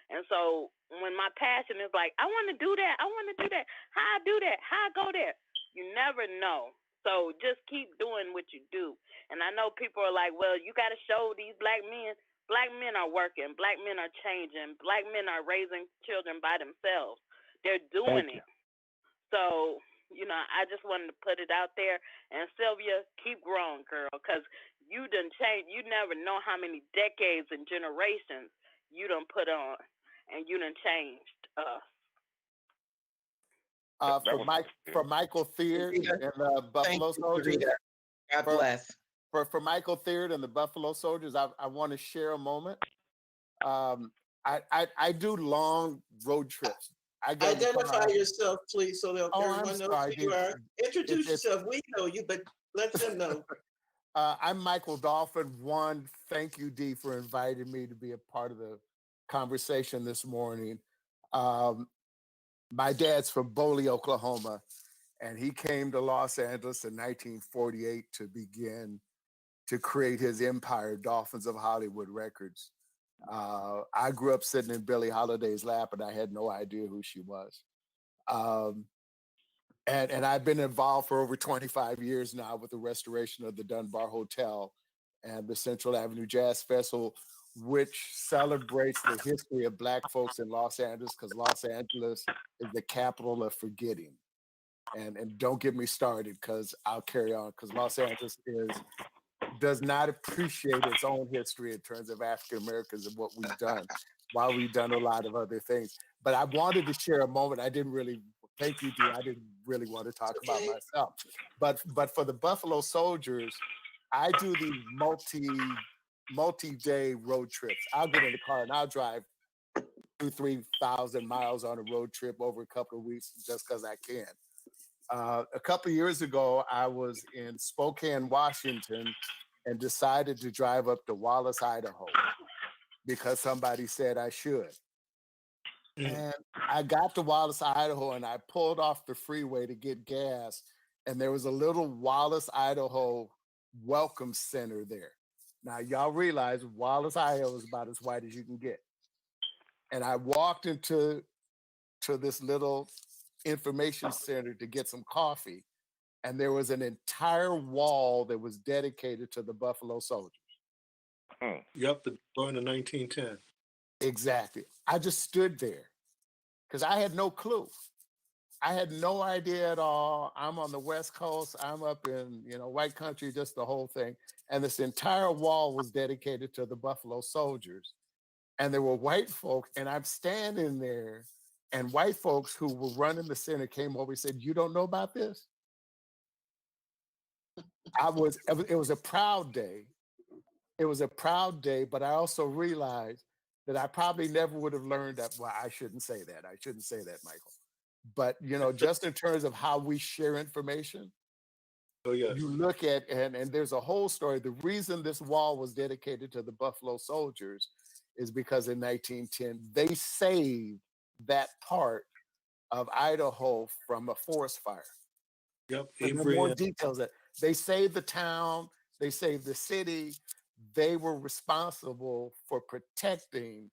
And so when my passion is like, I want to do that. How I do that? How I go there? You never know. So just keep doing what you do. And I know people are like, well, you got to show these Black men. Black men are working. Black men are changing. Black men are raising children by themselves. They're doing it. So I just wanted to put it out there. And Sylvia, keep growing, girl, because you done changed. You never know how many decades and generations you done put on, and you done changed us. For Michael Third and the Buffalo Soldiers. God bless. For Michael Third and the Buffalo Soldiers, I want to share a moment. I do long road trips. Identify yourself, please, so that everyone knows sorry, who you are. Introduce yourself. We know you, but let them know. I'm Michael Dolphin. One, thank you, Dee, for inviting me to be a part of the conversation this morning. My dad's from Boley, Oklahoma, and he came to Los Angeles in 1948 to begin to create his empire, Dolphins of Hollywood Records. I grew up sitting in Billie Holiday's lap, and I had no idea who she was. And I've been involved for over 25 years now with the restoration of the Dunbar Hotel and the Central Avenue Jazz Festival, which celebrates the history of Black folks in Los Angeles, because Los Angeles is the capital of forgetting. And don't get me started, because I'll carry on, because Los Angeles does not appreciate its own history in terms of African Americans and what we've done, while we've done a lot of other things. But I wanted to share a moment. I didn't really, thank you, Dee, I didn't really want to talk about myself. But for the Buffalo Soldiers, I do these multi-day road trips. I'll get in the car and I'll drive 2,000-3,000 miles on a road trip over a couple of weeks just because I can. A couple of years ago, I was in Spokane, Washington, and decided to drive up to Wallace, Idaho, because somebody said I should. And I got to Wallace, Idaho, and I pulled off the freeway to get gas, and there was a little Wallace, Idaho welcome center there. Now, y'all realize Wallace, Idaho is about as white as you can get. And I walked into this little information center to get some coffee, and there was an entire wall that was dedicated to the Buffalo Soldiers. Yep, the born in 1910. Exactly. I just stood there because I had no clue. I had no idea at all. I'm on the West Coast. I'm up in, white country, just the whole thing. And this entire wall was dedicated to the Buffalo Soldiers. And there were white folk, and I'm standing there, and white folks who were running the center came over and said, "You don't know about this?" It was a proud day. It was a proud day, but I also realized that I probably never would have learned that. Well, I shouldn't say that. I shouldn't say that, Michael. But, just in terms of how we share information, you look at, and there's a whole story. The reason this wall was dedicated to the Buffalo Soldiers is because in 1910, they saved that part of Idaho from a forest fire. Yep. There are more details that they saved the town, they saved the city. They were responsible for protecting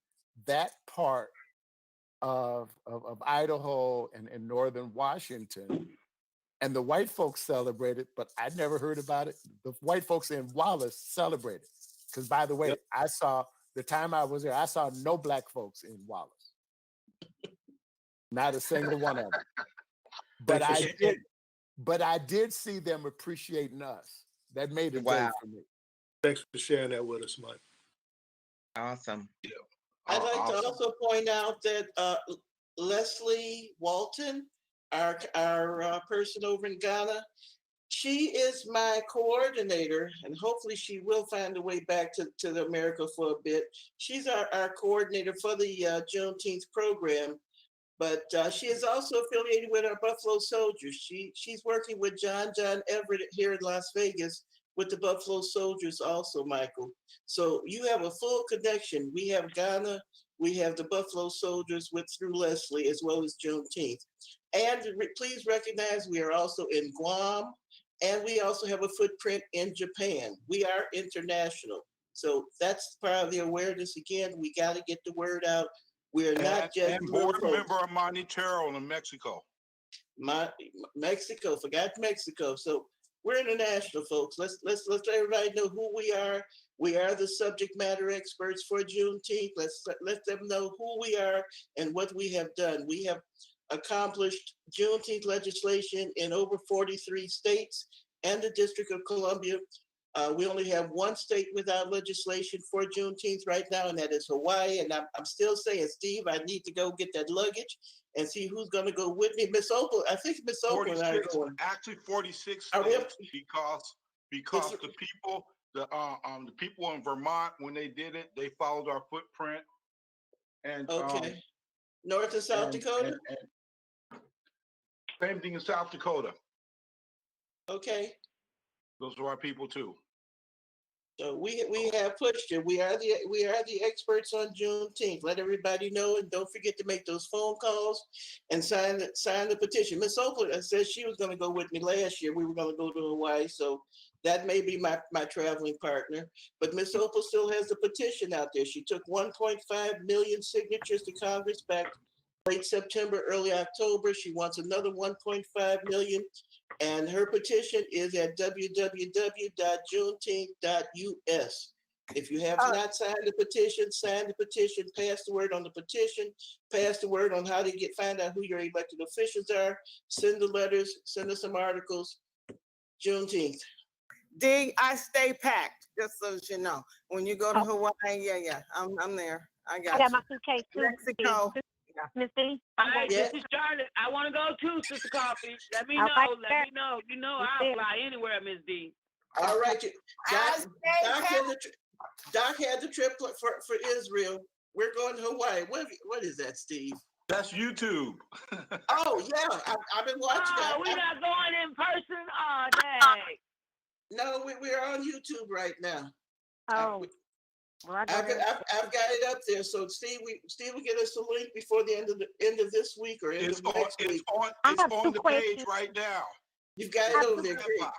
that part of Idaho and northern Washington. And the white folks celebrated, but I never heard about it. The white folks in Wallace celebrated. Because, by the way, I saw, the time I was there, I saw no Black folks in Wallace. Not a single one of them. But I did see them appreciating us. That made it day for me. Thanks for sharing that with us, Mike. Awesome. I'd like to also point out that Leslie Walton, our person over in Ghana, she is my coordinator, and hopefully she will find a way back to America for a bit. She's our coordinator for the Juneteenth program, but she is also affiliated with our Buffalo Soldiers. She's working with John Everett here in Las Vegas with the Buffalo Soldiers also, Michael. So you have a full connection. We have Ghana, we have the Buffalo Soldiers through Leslie, as well as Juneteenth. And please recognize we are also in Guam, and we also have a footprint in Japan. We are international. So that's part of the awareness. Again, we got to get the word out. We're not just and board member Amani Terrell in Mexico. Mexico, forgot Mexico. So we're international, folks. Let's let everybody know who we are. We are the subject matter experts for Juneteenth. Let's let them know who we are and what we have done. We have accomplished Juneteenth legislation in over 43 states and the District of Columbia. We only have one state without legislation for Juneteenth right now, and that is Hawaii. And I'm still saying, Steve, I need to go get that luggage and see who's going to go with me. Miss Opal, I think Miss Opal and I are going. Actually 46 Are we states because the people in Vermont, when they did it, they followed our footprint. And okay. North and South Dakota? And same thing in South Dakota. Okay. Those are our people too. So we have pushed it. We are the experts on Juneteenth. Let everybody know, and don't forget to make those phone calls and sign the petition. Miss Oakland said she was going to go with me last year. We were going to go to Hawaii, so that may be my traveling partner. But Miss Opal still has the petition out there. She took 1.5 million signatures to Congress back late September, early October. She wants another 1.5 million. And her petition is at www.juneteenth.us. If you have not signed the petition, sign the petition, pass the word on the petition, pass the word on how to find out who your elected officials are, send the letters, send us some articles. Juneteenth. D, I stay packed, just so you know. When you go to Hawaii, yeah, I'm there. I got my suitcase too. Mexico. Miss D. All right, this is Charlotte. I want to go too, Sister Coffee. Let me know. Let me know. You know I'll fly anywhere, Miss D. All right. Doc had the trip for Israel. We're going to Hawaii. What is that, Steve? That's YouTube. Oh, yeah. I've been watching that. We're not going in person? Oh, dang. No, we're on YouTube right now. Oh. I've got it up there. So Steve will get us the link before the end of this week or end of next week. It's on the page right now. You've got it over there. Great. I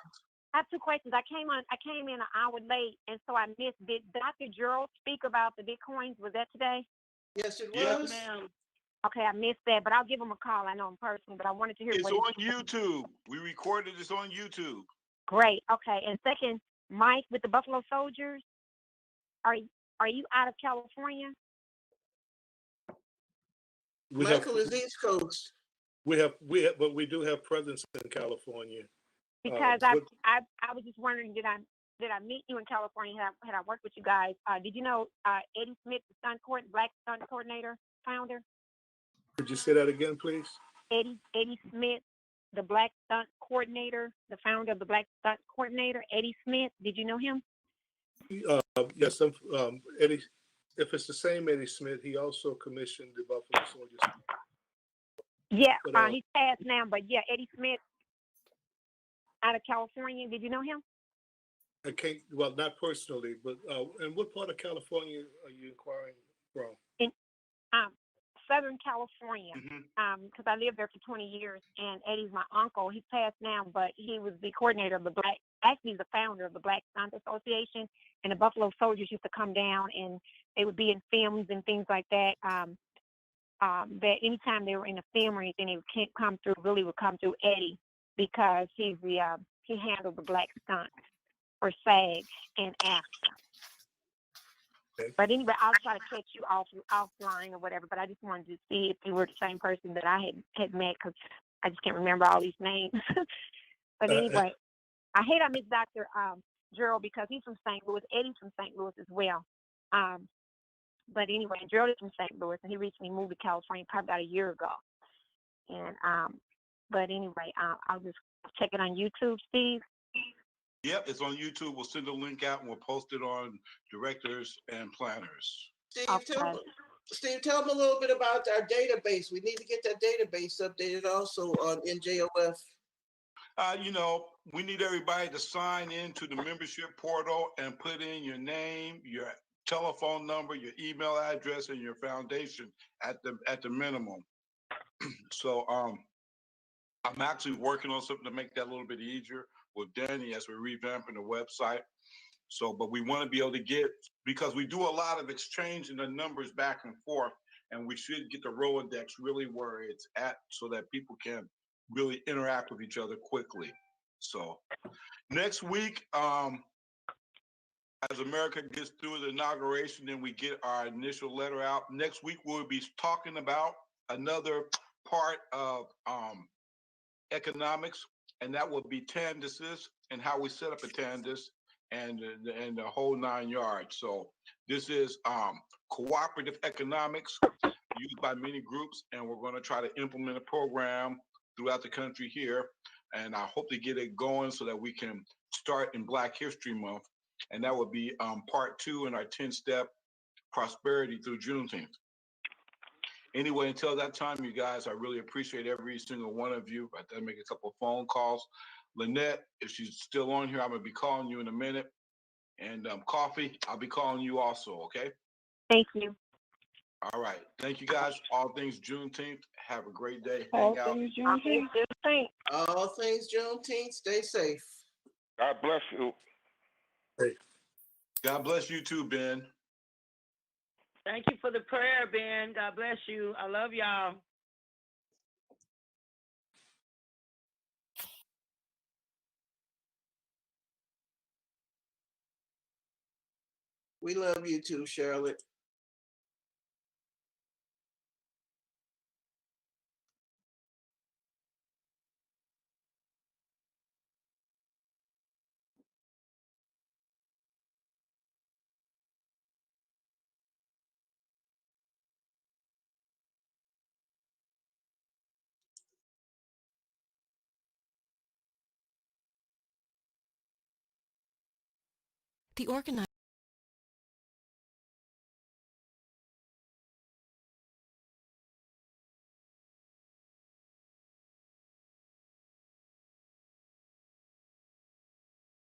have two questions. I came in an hour late, and so I missed. Did Dr. Gerald speak about the Bitcoins? Was that today? Yes, it was. Yes, ma'am. Okay, I missed that, but I'll give him a call. I know him personally, but I wanted to hear. It's on YouTube. We recorded this on YouTube. Great. Okay, and second, Mike with the Buffalo Soldiers. Are you out of California? Michael is East Coast. But we do have presence in California. Because I was just wondering, did I meet you in California? Had I worked with you guys? Did you know Eddie Smith, the Black Stunt Coordinator, founder? Could you say that again, please? Eddie Smith, the Black Stunt Coordinator, the founder of the Black Stunt Coordinator, Eddie Smith. Did you know him? Yes, Eddie. If it's the same Eddie Smith, he also commissioned the Buffalo Soldiers. Yeah, he's passed now, but yeah, Eddie Smith out of California. Did you know him? I can't. Well, not personally, but and what part of California are you inquiring from? In Southern California, because I lived there for 20 years, and Eddie's my uncle. He's passed now, but he was the coordinator of the actually the founder of the Black Stunt Association, and the Buffalo Soldiers used to come down, and they would be in films and things like that. That anytime they were in a film or anything, they would come through Eddie, because he handled the Black Stunt for SAG and AFTRA. Okay. But anyway, I'll try to catch you offline or whatever. But I just wanted to see if you were the same person that I had met, because I just can't remember all these names. But anyway, I hate I miss Dr. Gerald, because he's from St. Louis. Eddie's from St. Louis as well. But anyway, Gerald is from St. Louis, and he recently moved to California probably about a year ago. And but anyway, I'll just check it on YouTube, Steve. Yep, it's on YouTube. We'll send a link out and we'll post it on directors and planners. Steve, tell them a little bit about our database. We need to get that database updated also on NJOF. We need everybody to sign into the membership portal and put in your name, your telephone number, your email address, and your foundation at the minimum. So I'm actually working on something to make that a little bit easier with Danny as we're revamping the website. So, but we want to be able to because we do a lot of exchanging the numbers back and forth, and we should get the Rolodex really where it's at so that people can really interact with each other quickly. So next week, as America gets through the inauguration and we get our initial letter out, next week we'll be talking about another part of economics, and that will be TANDISes and how we set up a TANDIS and the whole 9 yards. So this is cooperative economics used by many groups, and we're going to try to implement a program throughout the country here. And I hope to get it going so that we can start in Black History Month. And that would be part 2 in our 10-step prosperity through Juneteenth. Anyway, until that time, you guys, I really appreciate every single one of you. I did make a couple of phone calls. Lynette, if she's still on here, I'm going to be calling you in a minute. And Coffee, I'll be calling you also, okay? Thank you. All right. Thank you, guys. All things Juneteenth. Have a great day. All Hang out. things Juneteenth. All things Juneteenth. Stay safe. God bless you. God bless you too, Ben. Thank you for the prayer, Ben. God bless you. I love y'all. We love you too, Charlotte. The organizer